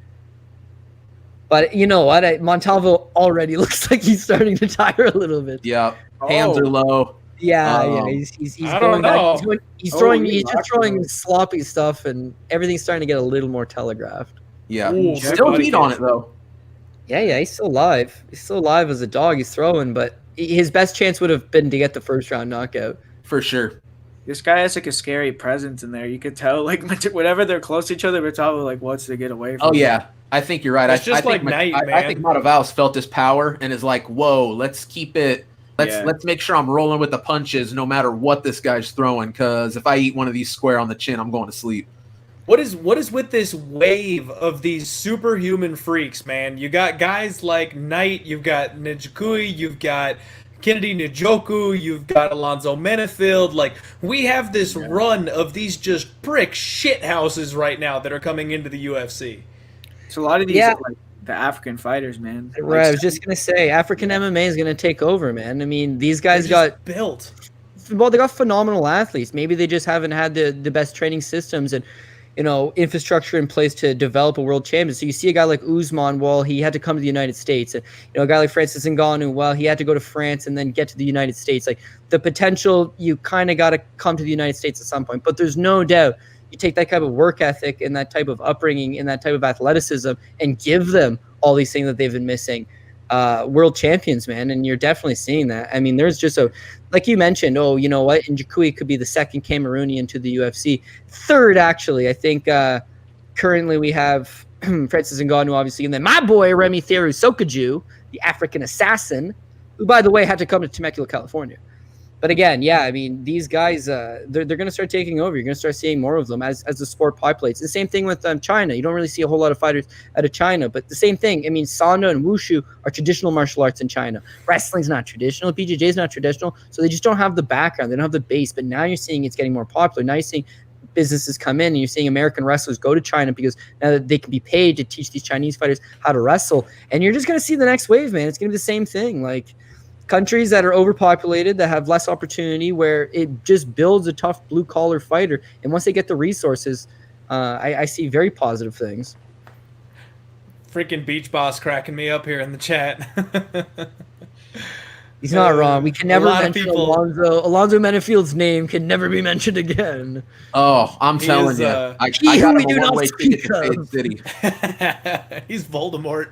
But you know what? Montalvo already looks like he's starting to tire a little bit. Yeah, hands are low. Yeah. He's going back. He's just throwing sloppy stuff, and everything's starting to get a little more telegraphed. Yeah, still beat on it though. Yeah, he's still alive. He's still alive as a dog. He's throwing, but his best chance would have been to get the first round knockout. For sure. This guy has like a scary presence in there. You could tell, like, whenever they're close to each other, Matavo like wants to get away from. Oh yeah, I think you're right. It's just like Knight, man. I think Matavaus felt his power and is like, whoa, let's keep it. Let's make sure I'm rolling with the punches no matter what this guy's throwing. Because if I eat one of these square on the chin, I'm going to sleep. What is with this wave of these superhuman freaks, man? You got guys like Knight, you've got Njoku, you've got Kennedy Njoku, you've got Alonzo Menefield. Like, we have this run of these just brick shit houses right now that are coming into the UFC. So a lot of these are like the African fighters, man. Right, I was just gonna say African MMA is gonna take over, man. I mean, these guys got built. Well, they got phenomenal athletes. Maybe they just haven't had the best training systems and infrastructure in place to develop a world champion. So you see a guy like Usman, well, he had to come to the United States. And, a guy like Francis Ngannou, well, he had to go to France and then get to the United States. Like, the potential, you kind of got to come to the United States at some point. But there's no doubt you take that type of work ethic and that type of upbringing and that type of athleticism and give them all these things that they've been missing. World champions, man, and you're definitely seeing that. I mean, there's just like you mentioned, you know what, Njoku could be the second Cameroonian to the UFC. Third, actually, I think currently we have Francis Ngannou, obviously, and then my boy Remy Theru Sokaju, the African assassin, who, by the way, had to come to Temecula, California. But again, I mean, these guys, they're going to start taking over. You're going to start seeing more of them as the sport populates. The same thing with China. You don't really see a whole lot of fighters out of China, but the same thing. I mean, Sanda and Wushu are traditional martial arts in China. Wrestling's not traditional. BJJ's not traditional. So they just don't have the background. They don't have the base. But now you're seeing it's getting more popular. Now you're seeing businesses come in, and you're seeing American wrestlers go to China because now that they can be paid to teach these Chinese fighters how to wrestle. And you're just going to see the next wave, man. It's going to be the same thing. Like countries that are overpopulated, that have less opportunity, where it just builds a tough blue collar fighter. And once they get the resources, I see very positive things. Freaking Beach Boss cracking me up here in the chat. He's not wrong. We can never mention Alonzo Menifield's name can never be mentioned again. Oh, I'm telling you. I got him a one-way ticket to Fade City. He's Voldemort.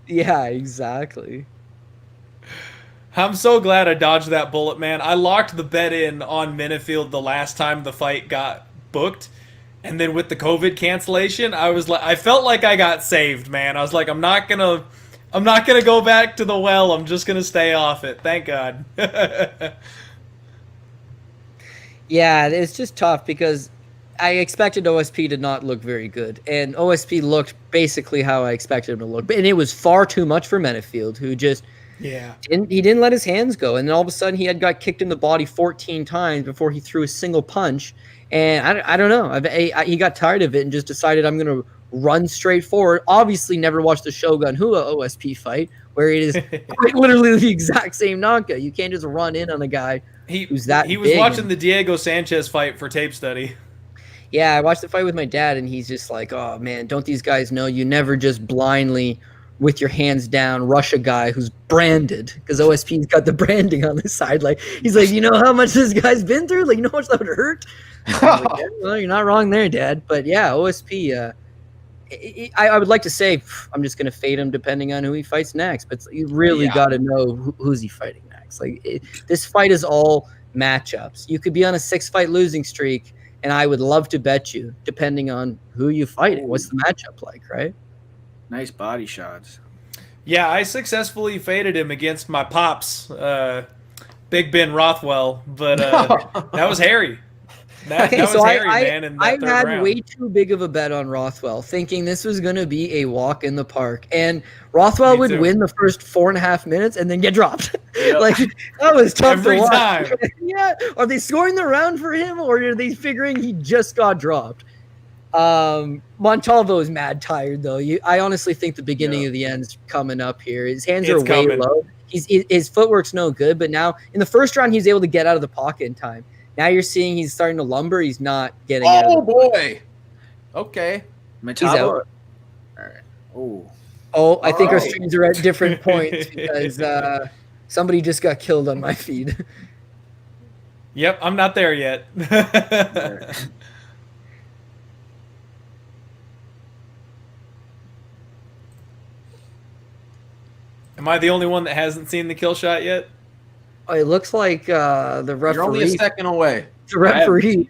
Yeah, exactly. I'm so glad I dodged that bullet, man. I locked the bet in on Minifield the last time the fight got booked. And then with the COVID cancellation, I felt like I got saved, man. I was like, I'm not gonna go back to the well. I'm just gonna stay off it. Thank God. Yeah, it's just tough because I expected OSP to not look very good, and OSP looked basically how I expected him to look. And it was far too much for Menifield, who just didn't let his hands go, and then all of a sudden he had got kicked in the body 14 times before he threw a single punch. And I don't know. He got tired of it and just decided, I'm going to run straight forward. Obviously never watched the Shogun Hua OSP fight, where it is quite literally the exact same knockout. You can't just run in on a guy who's that He was big. watching the Diego Sanchez fight for tape study. Yeah, I watched the fight with my dad, and he's just like, oh, man, don't these guys know you never just blindly, with your hands down, rush a guy who's branded, because OSP's got the branding on his side. Like, he's like, you know how much this guy's been through? Like, you know how much that would hurt? Like, yeah, well, you're not wrong there, Dad. But yeah, OSP, I would like to say I'm just going to fade him depending on who he fights next. But you really got to know who's he fighting next. Like, this fight is all matchups. You could be on a 6-fight losing streak, and I would love to bet you, depending on who you fight. What's the matchup like, right? Nice body shots. Yeah, I successfully faded him against my pops, Big Ben Rothwell, but that was hairy. That was hairy, man. In that I third had round. way too big of a bet on Rothwell, thinking this was going to be a walk in the park. And Rothwell would win the first 4.5 minutes and then get dropped. Yep. Like, that was tough Every to watch. time. Yeah. Are they scoring the round for him, or are they figuring he just got dropped? Montalvo is mad tired, though. I honestly think the beginning of the end's coming up here. His hands are way low. His footwork's no good, but now in the first round, he's able to get out of the pocket in time. Now you're seeing he's starting to lumber. He's not getting out. Oh, boy. Okay. He's out. All right. Oh, I think our streams are at different points because somebody just got killed on my feed. Yep, I'm not there yet. Am I the only one that hasn't seen the kill shot yet? Oh, it looks like the referee. You're only a second away. The referee.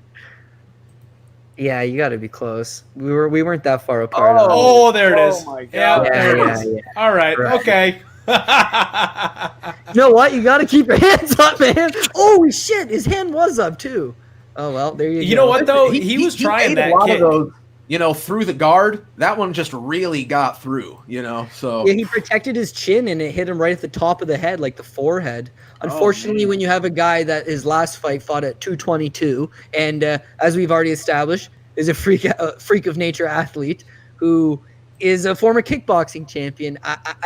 Yeah, you got to be close. We weren't that far apart. Oh, there it is. Oh my God. Yeah. All right. Okay. You know what? You got to keep your hands up, man. Oh shit, his hand was up too. Oh well, there you go. You know what though? He was trying that kick. Through the guard. That one just really got through, so. Yeah, he protected his chin and it hit him right at the top of the head, like the forehead. Unfortunately, when you have a guy that his last fight fought at 222, and as we've already established, is a freak of nature athlete who is a former kickboxing champion,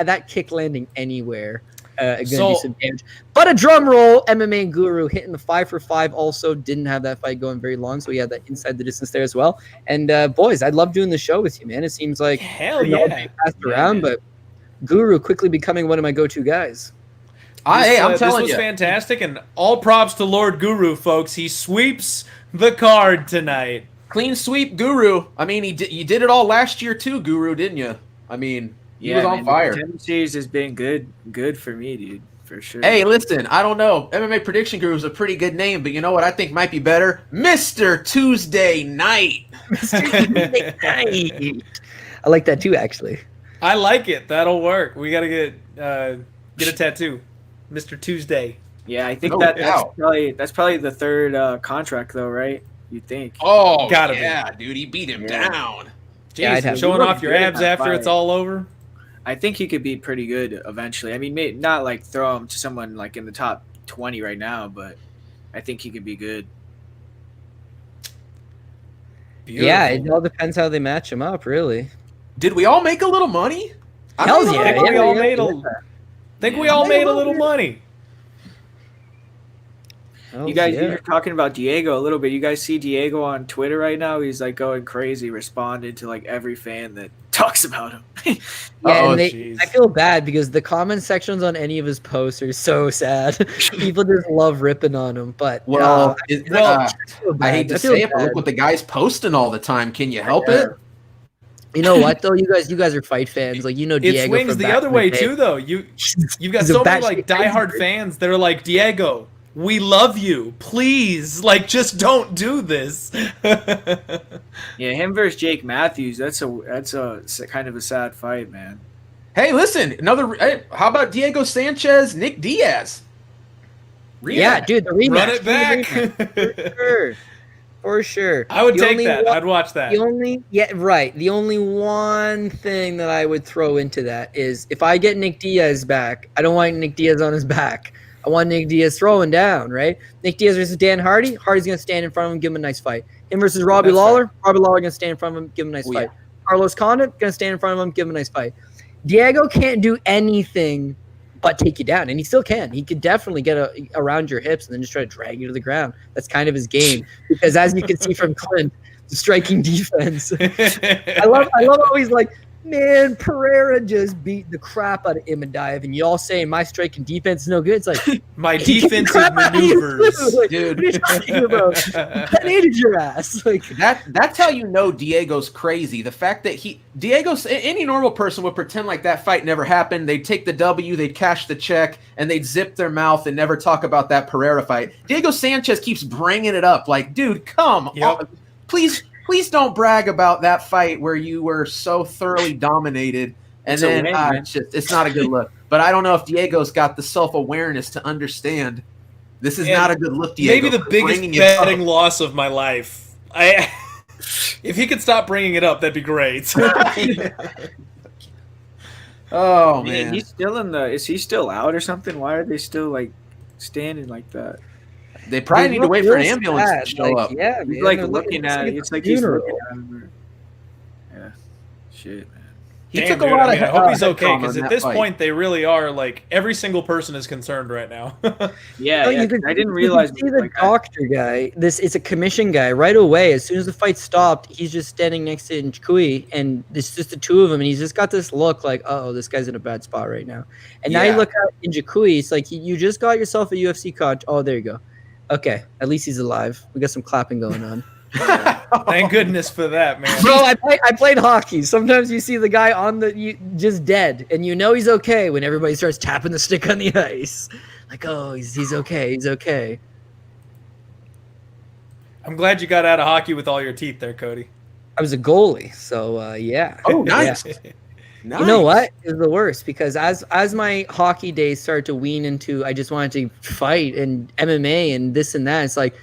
that kick landing anywhere going to do some damage. But a drum roll, MMA Guru hitting the 5-for-5 also didn't have that fight going very long, so he had that inside the distance there as well. And boys, I'd love doing the show with you, man. It seems like being passed around, but Guru quickly becoming one of my go-to guys. I'm telling you, this was fantastic, and all props to Lord Guru, folks. He sweeps the card tonight. Clean sweep, Guru. I mean, you did it all last year too, Guru, didn't you? I mean, he was on fire. The Contender Series has been good for me, dude, for sure. Hey, listen, I don't know. MMA Prediction Guru is a pretty good name, but you know what I think might be better? Mr. Tuesday Night. Mr. Tuesday Night. I like that too, actually. I like it. That'll work. We got to get a tattoo. Mr. Tuesday. Yeah, I think No that's doubt. probably the third contract though, right? You think? Oh, Gotta be. dude, he beat him Yeah. down. Jeez, Yeah, I'd have- showing off your He looked abs good in that after it's fight. all over. I think he could be pretty good eventually. I mean, not like throw him to someone like in the top 20 right now, but I think he could be good. Beautiful. Yeah, it all depends how they match him up, really. Did we all make a little money? Hells yeah. I think we all made a little Yeah. money. You guys, you were talking about Diego a little bit. You guys see Diego on Twitter right now? He's like going crazy, responding to like every fan that talks about him. Yeah, and jeez. I feel bad because the comment sections on any of his posts are so sad. People just love ripping on him. But Well, I hate to say it, but look what the guy's posting all the time. Can you help it? You know what though? You guys are fight fans. Like Diego. It swings from the back other in the way day. too, though. You've got He's a so many batshit like crazy diehard person. fans that are like, Diego, we love you. Please, like, just don't do this. Yeah, him versus Jake Matthews. That's a kind of a sad fight, man. Hey, listen, how about Diego Sanchez, Nick Diaz? Yeah, dude, the rematch. Run it back. For sure. I would The take only that. one- I'd watch that. The only one thing that I would throw into that is if I get Nick Diaz back, I don't want Nick Diaz on his back. I want Nick Diaz throwing down, right? Nick Diaz versus Dan Hardy. Hardy's going to stand in front of him, give him a nice fight. Him versus Robbie That's Lawler. Robbie Lawler going to stand in front of him, give him a nice fight. Carlos Condit going to stand in front of him, give him a nice fight. Diego can't do anything but take you down, and he still can. He could definitely get around your hips and then just try to drag you to the ground. That's kind of his game. Because as you can see from Clint, the striking defense. I love how he's like, man, Pereira just beat the crap out of Imadaev, and you all saying my striking defense is no good. It's like My he kicked the defensive crap out of you, maneuvers. too. Like, Dude. what are you talking about? Detonated your ass. Like That's how you know Diego's crazy. The fact that any normal person would pretend like that fight never happened. They'd take the W, they'd cash the check, and they'd zip their mouth and never talk about that Pereira fight. Diego Sanchez keeps bringing it up. Like, dude, come on. Please don't brag about that fight where you were so thoroughly dominated, and then it's not a good look. But I don't know if Diego's got the self-awareness to understand this is not a good look, Diego. Maybe the biggest betting loss of my life. If he could stop bringing it up, that'd be great. Oh Yeah, man, he's still is he still out or something? Why are they still like standing like that? they probably need to wait for an ambulance to show up. Yeah, He's man, like they're looking it's at it. a It's like he's funeral. looking at him. Yeah, shit, man. He Damn, took a dude, lot I of. hope he's head okay, trauma because in at that this fight. point they really are like every single person is concerned right now. Yeah, No, yeah. you could, I didn't you realize could it see was the like that. doctor guy. This is a commission guy right away. As soon as the fight stopped, he's just standing next to Nchukui, and it's just the two of them, and he's just got this look like, oh, this guy's in a bad spot right now. And now you Yeah. look at Nchukui, it's like you just got yourself a UFC coach. Oh, there you go. Okay, at least he's alive. We got some clapping going on. Thank goodness for that, man. Bro, I played hockey. Sometimes you see the guy on just dead, and you know he's okay when everybody starts tapping the stick on the ice. Like, oh, he's okay. He's okay. I'm glad you got out of hockey with all your teeth there, Cody. I was a goalie, so yeah. Oh, nice. Yeah. Nice. You know what is the worst? Because as my hockey days started to wean into, I just wanted to fight and MMA and this and that. It's like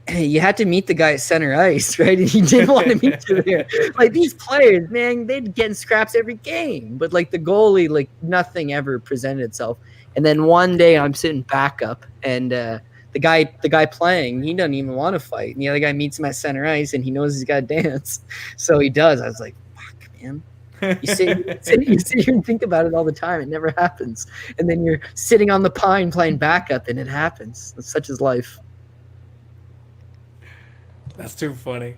you had to meet the guy at center ice, right? And he didn't want to meet you there. Like these players, man, they'd get in scraps every game, but like the goalie, like nothing ever presented itself. And then one day I'm sitting backup, and the guy playing, he doesn't even want to fight, and the other guy meets him at center ice, and he knows he's got to dance, so he does. I was like, fuck, man. You sit here and think about it all the time. It never happens. And then you're sitting on the pine playing backup, and it happens. That's such is life. That's too funny.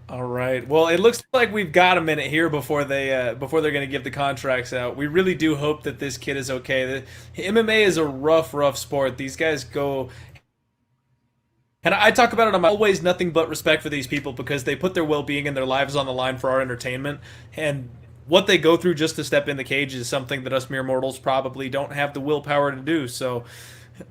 All right. Well, it looks like we've got a minute here before they're going to give the contracts out. We really do hope that this kid is okay. The MMA is a rough sport. These guys go. And I talk about it, I'm always nothing but respect for these people because they put their well-being and their lives on the line for our entertainment. And what they go through just to step in the cage is something that us mere mortals probably don't have the willpower to do. So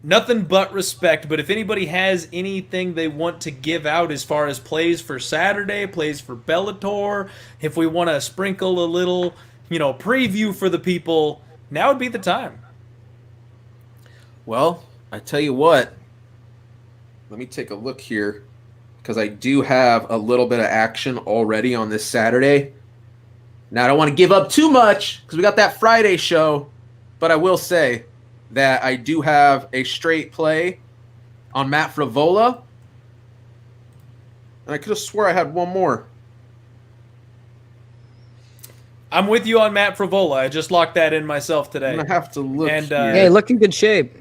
nothing but respect. But if anybody has anything they want to give out as far as plays for Saturday, plays for Bellator, if we want to sprinkle a little, preview for the people, now would be the time. Well, I tell you what. Let me take a look here because I do have a little bit of action already on this Saturday. Now, I don't want to give up too much because we got that Friday show, but I will say that I do have a straight play on Matt Frivola. And I could have swore I had one more. I'm with you on Matt Frivola. I just locked that in myself today. I'm gonna have to look. And Hey, look in good shape.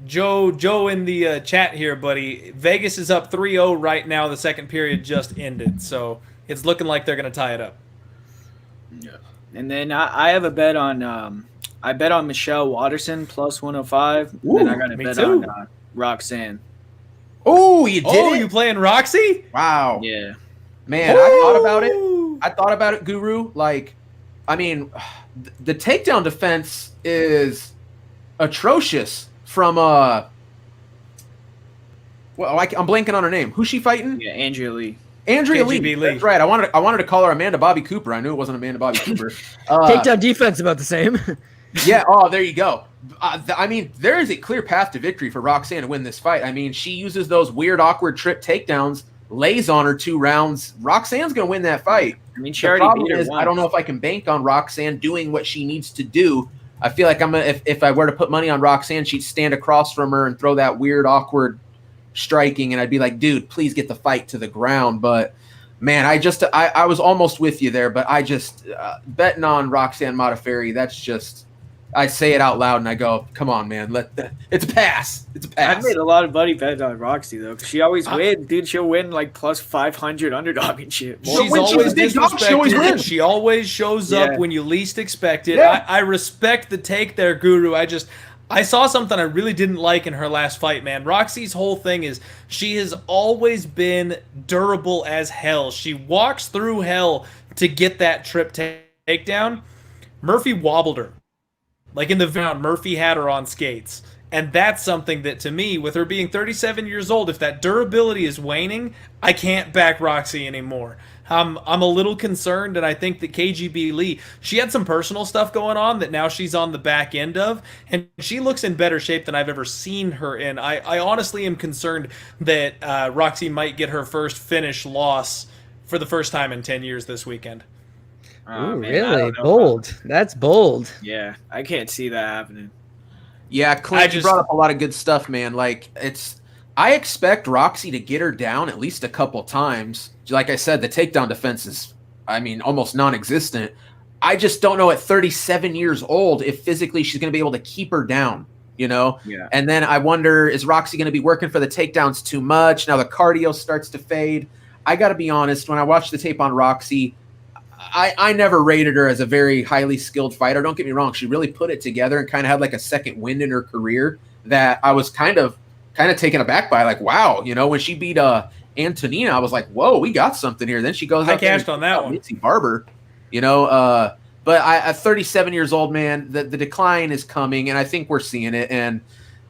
Joe in the chat here, buddy. Vegas is up 3-0 right now. The second period just ended, so it's looking like they're going to tie it up. Yeah. And then I have a bet on I bet on Michelle Watterson plus 105. Ooh, and then I got a me bet too. on Roxanne. Oh, you did Oh, it? you playing Roxy? Wow. Yeah. Man, I thought about it. I thought about it, Guru. Like, I mean, the takedown defense is atrocious from well, I'm blanking on her name. Who's she fighting? Yeah, Andrea Lee. Andrea Lee. KGB Lee. That's right. I wanted to call her Amanda Bobby Cooper. I knew it wasn't Amanda Bobby Cooper. Takedown defense about the same. Yeah. Oh, there you go. I mean, there is a clear path to victory for Roxanne to win this fight. I mean, she uses those weird, awkward trip takedowns, lays on her 2 rounds. Roxanne's going to win that fight. I mean, she The already problem beat her is, once. I don't know if I can bank on Roxanne doing what she needs to do. I feel like if I were to put money on Roxanne, she'd stand across from her and throw that weird, awkward striking, and I'd be like, dude, please get the fight to the ground. But man, I was almost with you there, but I just betting on Roxanne Modafferi. That's just, I say it out loud and I go, come on, man, it's a pass. It's a pass. I've made a lot of money betting on Roxy though, because she always wins, dude. She'll win like plus 500 underdog and shit. She's when she's always a big dog, she always disrespected. wins. She always shows up Yeah. when you least expect it. Yeah. I respect the take there, Guru. I saw something I really didn't like in her last fight, man. Roxy's whole thing is she has always been durable as hell. She walks through hell to get that trip takedown. Murphy wobbled her. Like in the round, Murphy had her on skates. And that's something that, to me, with her being 37 years old, if that durability is waning, I can't back Roxy anymore. I'm a little concerned, and I think that KGB Lee, she had some personal stuff going on that now she's on the back end of, and she looks in better shape than I've ever seen her in. I honestly am concerned that Roxy might get her first finish loss for the first time in 10 years this weekend. Oh, Ooh, man, I really? don't know. Bold. That's bold. Yeah, I can't see that happening. Yeah, Clint, I you brought up a lot of good stuff, man. Like, I expect Roxy to get her down at least a couple times. Like I said, the takedown defense is, I mean, almost non-existent. I just don't know at 37 years old if physically she's going to be able to keep her down, you know? Yeah. And then I wonder, is Roxy going to be working for the takedowns too much? Now the cardio starts to fade. I got to be honest, when I watched the tape on Roxy, I never rated her as a very highly skilled fighter. Don't get me wrong. She really put it together and kind of had like a second wind in her career that I was kind of taken aback by. Like, wow, you know, when she beat Antonina, I was like, whoa, we got something here. Then she goes I out there cashed on that one. Mitzi Barber, you know, but at 37 years old, man, the decline is coming, and I think we're seeing it, and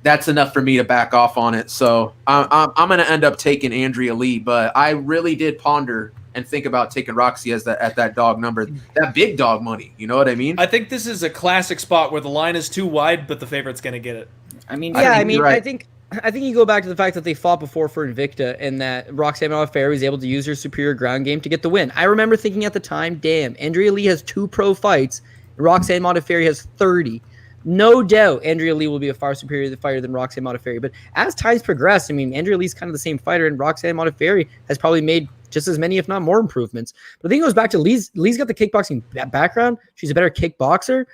that's enough for me to back off on it. So I'm going to end up taking Andrea Lee, but I really did ponder and think about taking Roxy at that dog number, that big dog money. You know what I mean? I think this is a classic spot where the line is too wide, but the favorite's going to get it. I mean, Yeah, I think mean, you're right. I think you go back to the fact that they fought before for Invicta and that Roxanne Modafferi was able to use her superior ground game to get the win. I remember thinking at the time, damn, Andrea Lee has 2 pro fights, Roxanne Modafferi has 30. No doubt Andrea Lee will be a far superior fighter than Roxanne Modafferi. But as times progress, I mean, Andrea Lee's kind of the same fighter, and Roxanne Modafferi has probably made just as many, if not more, improvements. But I think it goes back to Lee's got the kickboxing background. She's a better kickboxer,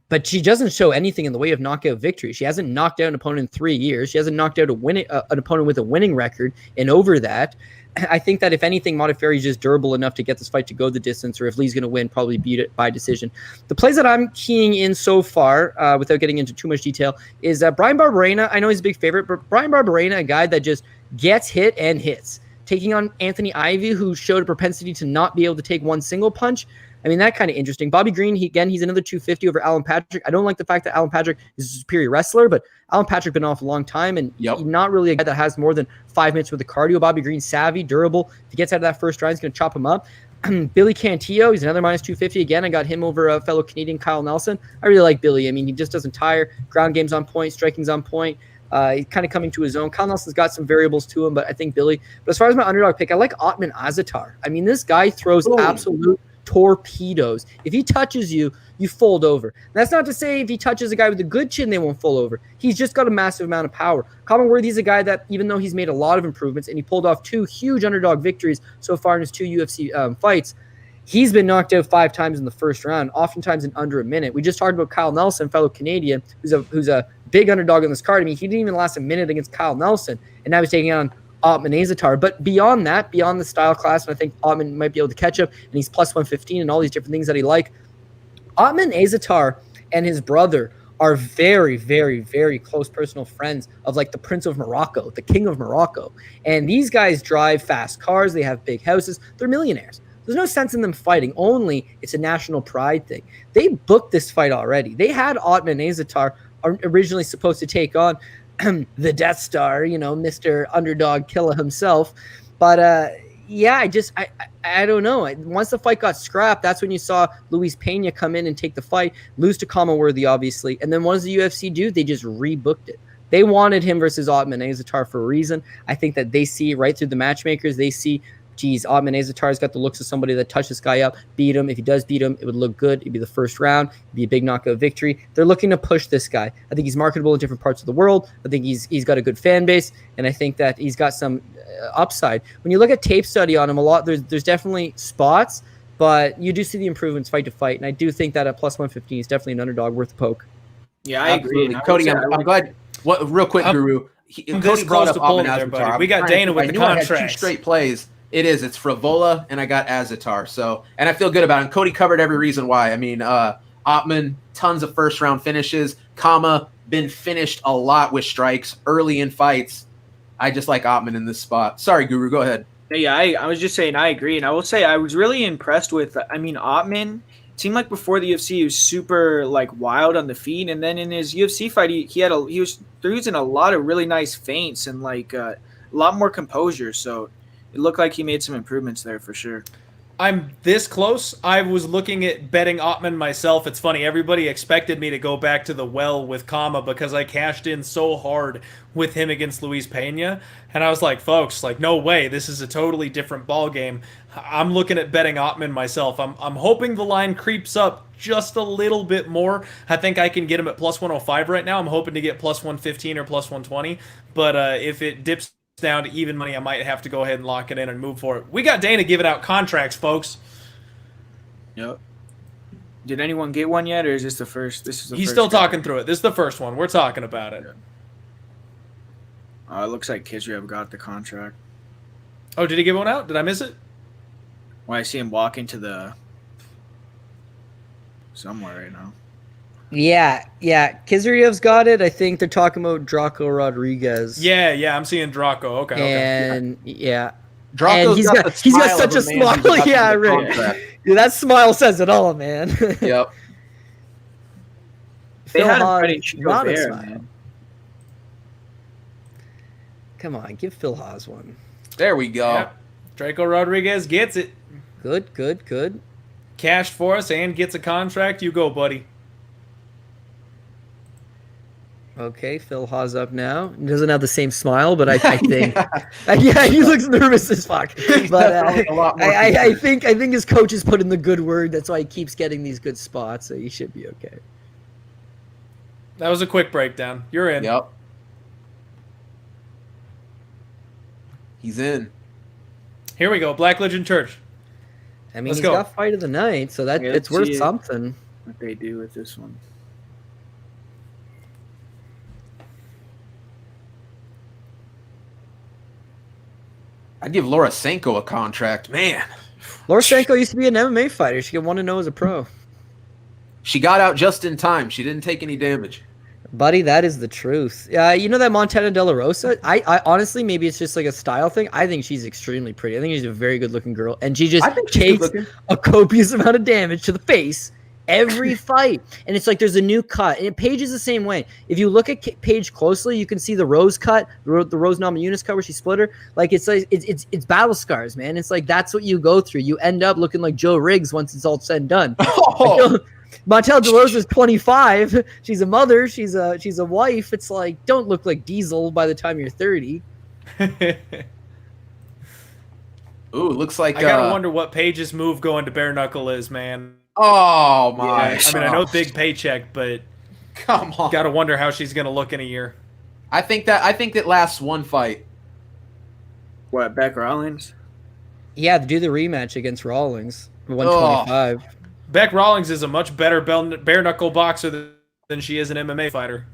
but she doesn't show anything in the way of knockout victory. She hasn't knocked out an opponent in 3 years. She hasn't knocked out an opponent with a winning record and over that. I think that if anything, Modafferi is just durable enough to get this fight to go the distance, or if Lee's going to win, probably beat it by decision. The plays that I'm keying in so far, without getting into too much detail, is Brian Barberena. I know he's a big favorite, but Brian Barberena, a guy that just gets hit and hits. Taking on Anthony Ivy, who showed a propensity to not be able to take one single punch. I mean, that kind of interesting. Bobby Green, he's another 250 over Alan Patrick. I don't like the fact that Alan Patrick is a superior wrestler, but Alan Patrick been off a long time, and he's not really a guy that has more than 5 minutes with the cardio. Bobby Green's savvy, durable. If he gets out of that first round, he's going to chop him up. Billy Cantillo, he's another minus 250. Again, I got him over a fellow Canadian, Kyle Nelson. I really like Billy. I mean, he just doesn't tire. Ground game's on point. Striking's on point. He's kind of coming to his own. Kyle Nelson's got some variables to him, but I think Billy. But as far as my underdog pick, I like Otman Azatar. I mean, this guy throws absolute torpedoes. If he touches you, you fold over. That's not to say if he touches a guy with a good chin, they won't fall over. He's just got a massive amount of power. Common Worthy's a guy that, even though he's made a lot of improvements and he pulled off 2 huge underdog victories so far in his 2 UFC fights, he's been knocked out 5 times in the first round, oftentimes in under a minute. We just talked about Kyle Nelson, fellow Canadian, who's a big underdog in this card. I mean, he didn't even last a minute against Kyle Nelson, and now he's taking on Ottman Azatar. But beyond that, beyond the style class, and I think Ottman might be able to catch up, and he's plus 115 and all these different things that he like. Ottman Azatar and his brother are very, very, very close personal friends of like the Prince of Morocco, the King of Morocco. And these guys drive fast cars. They have big houses. They're millionaires. There's no sense in them fighting. Only it's a national pride thing. They booked this fight already. They had Ottman Azatar originally supposed to take on the Death Star, Mr. Underdog Killer himself. But yeah, I don't know. Once the fight got scrapped, that's when you saw Luis Pena come in and take the fight, lose to Kama Worthy, obviously. And then what does the UFC do? They just rebooked it. They wanted him versus Ottman Azatar for a reason. I think that they see right through the matchmakers. They see, geez, Ottman Azatar's got the looks of somebody that touched this guy up, beat him. If he does beat him, it would look good. It'd be the first round. It'd be a big knockout victory. They're looking to push this guy. I think he's marketable in different parts of the world. I think he's got a good fan base, and I think that he's got some upside. When you look at tape study on him, there's definitely spots, but you do see the improvements fight to fight, and I do think that at plus 115, he's definitely an underdog worth a poke. Yeah, I agree. Cody, I'm glad. Real quick, Guru. Cody brought up Ottman Azatar. We got Dana with the contract. I had 2 straight plays. It's Frivola, and I got Azatar. So, and I feel good about it. Cody covered every reason why. I mean, Ottman, tons of first-round finishes. Kama, been finished a lot with strikes early in fights. I just like Ottman in this spot. Sorry, Guru, go ahead. Yeah, I was just saying I agree. And I will say I was really impressed with, Ottman. It seemed like before the UFC he was super wild on the feet. And then in his UFC fight, he was using a lot of really nice feints and a lot more composure. So it looked like he made some improvements there for sure. I'm this close. I was looking at betting Ottman myself. It's funny. Everybody expected me to go back to the well with Kama because I cashed in so hard with him against Luis Pena. And I was like, folks, no way. This is a totally different ball game. I'm looking at betting Ottman myself. I'm hoping the line creeps up just a little bit more. I think I can get him at plus 105 right now. I'm hoping to get plus 115 or plus 120. But if it dips down to even money, I might have to go ahead and lock it in and move for it. We got Dana giving out contracts, folks. Yep. Did anyone get one yet, or is this the first? He's still talking through it. This is the first one. We're talking about it. It looks like Kisrev got the contract. Oh, did he give one out? Did I miss it? Well, I see him walking to the somewhere right now. Yeah. Kizyriev's got it. I think they're talking about Draco Rodriguez. Yeah, I'm seeing Draco. Okay. And yeah. Draco's he's got such a smile. Yeah, right. Yeah, that smile says it all, man. Yep. They had him Haas, fighting Chico Bear, man. Come on, give Phil Haas one. There we go. Yep. Draco Rodriguez gets it. Good. Cashed for us and gets a contract. You go, buddy. Okay, Phil Haas up now. He doesn't have the same smile, but I think, yeah, he looks nervous as fuck. But I think his coach has put in the good word. That's why he keeps getting these good spots. So he should be okay. That was a quick breakdown. You're in. Yep. He's in. Here we go. Black Legend Church. I mean, he's got fight of the night, so that it's worth something. What they do with this one. I'd give Laura Senko a contract. Man. Laura Senko used to be an MMA fighter. She wanted to know as a pro. She got out just in time. She didn't take any damage. Buddy, that is the truth. You know that Montana De La Rosa? I honestly, maybe it's just a style thing. I think she's extremely pretty. I think she's a very good-looking girl. And she just takes a copious amount of damage to the face every fight. And it's there's a new cut. And Paige is the same way. If you look at Paige closely, you can see the Rose cut, the Rose Namajunas cut where she split her. It's battle scars, man. It's that's what you go through. You end up looking like Joe Riggs once it's all said and done. Oh. Montel De Rosa is 25. She's a mother. She's a wife. It's don't look like Diesel by the time you're 30. Ooh, looks like I gotta wonder what Paige's move going to bare knuckle is, man. Oh my! I mean, I know big paycheck, but come on. Gotta wonder how she's gonna look in a year. I think that lasts one fight. What, Beck Rollins? Yeah, do the rematch against Rawlings, 125. Beck Rawlings is a much better bare knuckle boxer than she is an MMA fighter.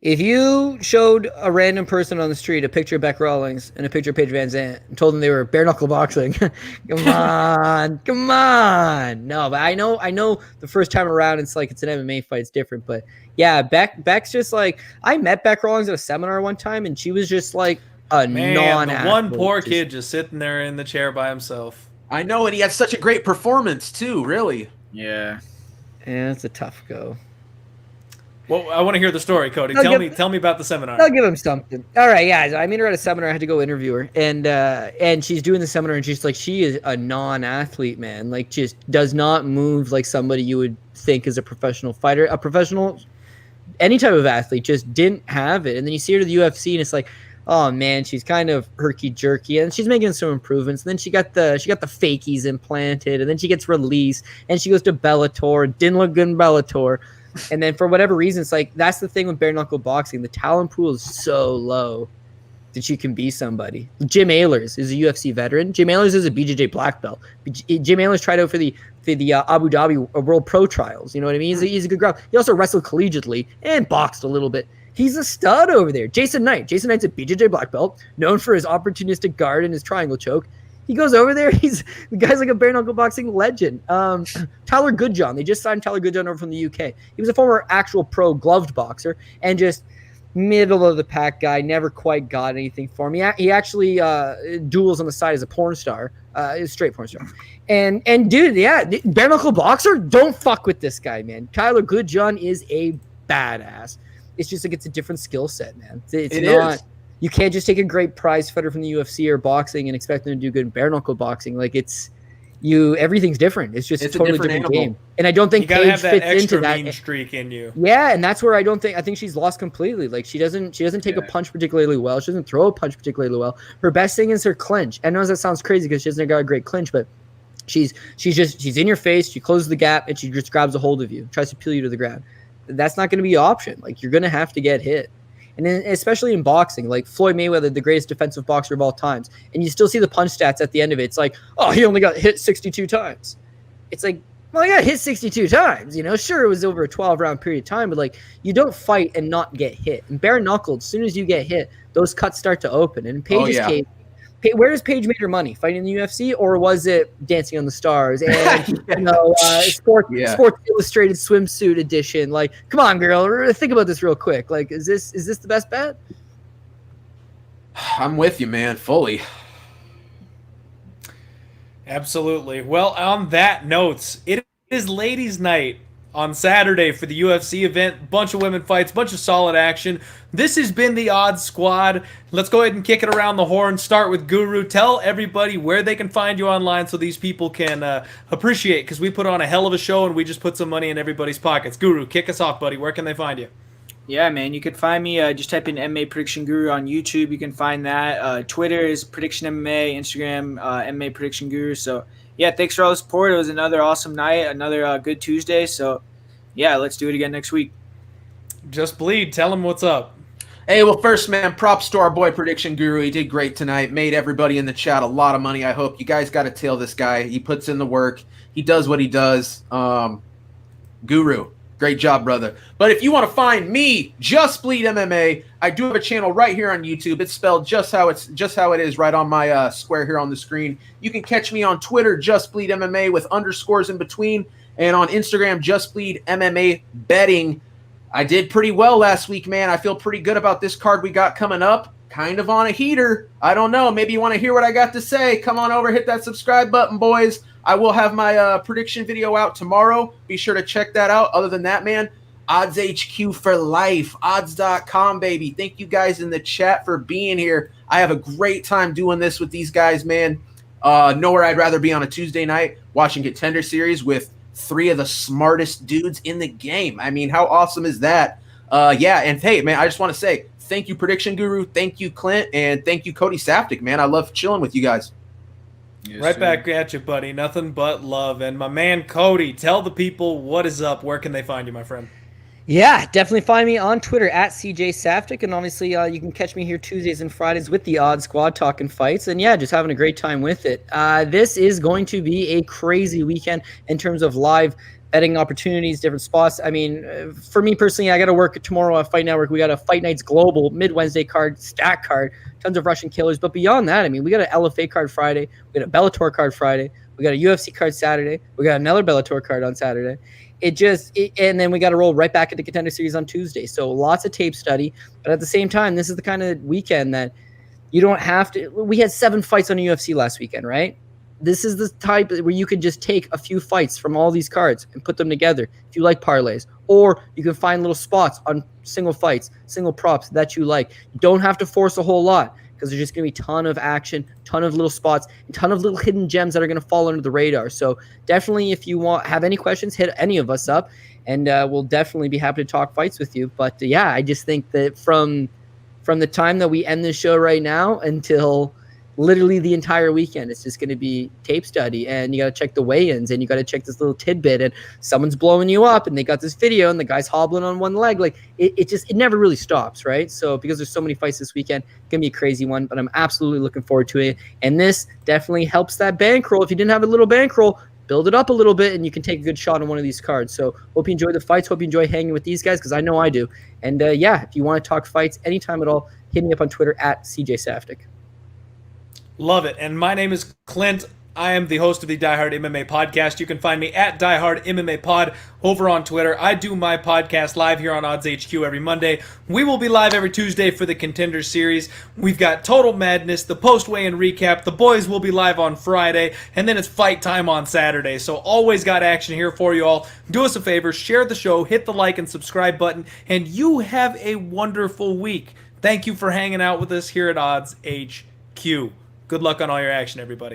If you showed a random person on the street a picture of Beck Rawlings and a picture of Paige Van Zandt and told them they were bare knuckle boxing, come on. No, but I know the first time around it's like it's an MMA fight, it's different. But yeah, Beck's just like, I met Beck Rawlings at a seminar one time and she was just like a non-athlete. The one poor kid just sitting there in the chair by himself. I know, and he had such a great performance too, really. Yeah. Yeah, it's a tough go. Well, I want to hear the story, Cody. Tell me about the seminar. I'll give him something. All right, yeah. I mean, her at a seminar. I had to go interview her, and she's doing the seminar, and she's like, she is a non-athlete, man. Like, just does not move like somebody you would think is a professional fighter, a professional, any type of athlete. Just didn't have it. And then you see her to the UFC, and it's like, oh man, she's kind of herky jerky, and she's making some improvements. And then she got the fakies implanted, and then she gets released, and she goes to Bellator. Didn't look good in Bellator. And then for whatever reason, it's like, that's the thing with bare knuckle boxing. The talent pool is so low that you can be somebody. Jim Ehlers is a UFC veteran. Jim Ehlers is a BJJ black belt. Jim Ehlers tried out for the Abu Dhabi World Pro Trials. You know what I mean? He's a good guy. He also wrestled collegiately and boxed a little bit. He's a stud over there. Jason Knight's a BJJ black belt, known for his opportunistic guard and his triangle choke. He goes over there. The guy's like a bare knuckle boxing legend. Tyler Goodjohn. They just signed Tyler Goodjohn over from the UK. He was a former actual pro gloved boxer and just middle of the pack guy. Never quite got anything for him. He actually duels on the side as a porn star. Is a straight porn star. And dude, yeah, bare knuckle boxer. Don't fuck with this guy, man. Tyler Goodjohn is a badass. It's just like it's a different skill set, man. It's not. You can't just take a great prize fighter from the UFC or boxing and expect them to do good in bare knuckle boxing. Like everything's different. It's just a totally different game. And I don't think Paige fits into that mean streak in you. Yeah, and that's where I think she's lost completely. Like she doesn't take a punch particularly well. She doesn't throw a punch particularly well. Her best thing is her clinch. I know that sounds crazy because she hasn't got a great clinch, but she's in your face. She closes the gap and she just grabs a hold of you, tries to peel you to the ground. That's not going to be an option. Like you're going to have to get hit. And then especially in boxing, like Floyd Mayweather, the greatest defensive boxer of all times, and you still see the punch stats at the end of it. It's like, oh, he only got hit 62 times. It's like, well, he got hit 62 times. You know, sure, it was over a 12-round period of time, but like, you don't fight and not get hit. And bare knuckled, as soon as you get hit, those cuts start to open. And in Paige's case, where does Paige make her money? Fighting in the UFC, or was it Dancing on the Stars and Sports Illustrated swimsuit edition? Like, come on, girl, think about this real quick. Like, is this the best bet? I'm with you, man, fully. Absolutely. Well, on that note, it is ladies' night on Saturday for the UFC event. Bunch of women fights, bunch of solid action. This has been the Odds Squad. Let's go ahead and kick it around the horn. Start with Guru. Tell everybody where they can find you online so these people can appreciate, because we put on a hell of a show and we just put some money in everybody's pockets. Guru, kick us off, buddy. Where can they find you? Yeah, man, you can find me. Just type in MMA Prediction Guru on YouTube. You can find that. Twitter is Prediction MMA. Instagram, MMA Prediction Guru. So, yeah, thanks for all the support. It was another awesome night, another good Tuesday. So, yeah, let's do it again next week. Just Bleed. Tell them what's up. Hey, well, first, man, props to our boy Prediction Guru. He did great tonight. Made everybody in the chat a lot of money, I hope. You guys got to tail this guy. He puts in the work. He does what he does. Guru, great job, brother. But if you want to find me, Just Bleed MMA, I do have a channel right here on YouTube. It's spelled just how it is right on my square here on the screen. You can catch me on Twitter, Just Bleed MMA, with underscores in between. And on Instagram, Just Bleed MMA Betting. I did pretty well last week, man. I feel pretty good about this card we got coming up. Kind of on a heater. I don't know. Maybe you want to hear what I got to say. Come on over, hit that subscribe button, boys. I will have my prediction video out tomorrow. Be sure to check that out. Other than that, man, Odds HQ for life. Odds.com, baby. Thank you guys in the chat for being here. I have a great time doing this with these guys, man. Nowhere I'd rather be on a Tuesday night watching Contender Series with three of the smartest dudes in the game. I mean, how awesome is that? Yeah, and hey, man, I just want to say Thank you, Prediction Guru. Thank you, Clint. And thank you, Cody Saftik, man. I love chilling with you guys. Yes, right back at you, buddy. Nothing but love. And my man, Cody, tell the people what is up. Where can they find you, my friend? Yeah, definitely find me on Twitter at CJ Saftik, and obviously you can catch me here Tuesdays and Fridays with the Odd Squad talking fights, and yeah, just having a great time with it. This is going to be a crazy weekend in terms of live betting opportunities, different spots. I mean, for me personally, I got to work tomorrow at Fight Network. We got a Fight Nights Global mid-Wednesday card, stack card, tons of Russian killers, but beyond that, I mean, we got an LFA card Friday, we got a Bellator card Friday, we got a UFC card Saturday, we got another Bellator card on Saturday. And then we got to roll right back into Contender Series on Tuesday. So lots of tape study, but at the same time, this is the kind of weekend that you don't have to. We had 7 fights on the UFC last weekend, right? This is the type where you can just take a few fights from all these cards and put them together if you like parlays, or you can find little spots on single fights, single props that you like. You don't have to force a whole lot, because there's just going to be a ton of action, ton of little spots, and ton of little hidden gems that are going to fall under the radar. So definitely, if you have any questions, hit any of us up, and we'll definitely be happy to talk fights with you. But yeah, I just think that from the time that we end this show right now until literally the entire weekend, it's just going to be tape study, and you got to check the weigh-ins, and you got to check this little tidbit, and someone's blowing you up, and they got this video, and the guy's hobbling on one leg. Like it never really stops, right? So because there's so many fights this weekend, it's going to be a crazy one, but I'm absolutely looking forward to it. And this definitely helps that bankroll. If you didn't have a little bankroll, build it up a little bit, and you can take a good shot on one of these cards. So hope you enjoy the fights. Hope you enjoy hanging with these guys, because I know I do. And yeah, if you want to talk fights anytime at all, hit me up on Twitter at CJ Saftik. Love it. And my name is Clint. I am the host of the Die Hard MMA podcast. You can find me at Die Hard MMA Pod over on Twitter. I do my podcast live here on Odds HQ every Monday. We will be live every Tuesday for the Contender Series. We've got Total Madness, the post-weigh-in recap. The boys will be live on Friday, and then it's fight time on Saturday. So always got action here for you all. Do us a favor, share the show, hit the like and subscribe button, and you have a wonderful week. Thank you for hanging out with us here at Odds HQ. Good luck on all your action, everybody.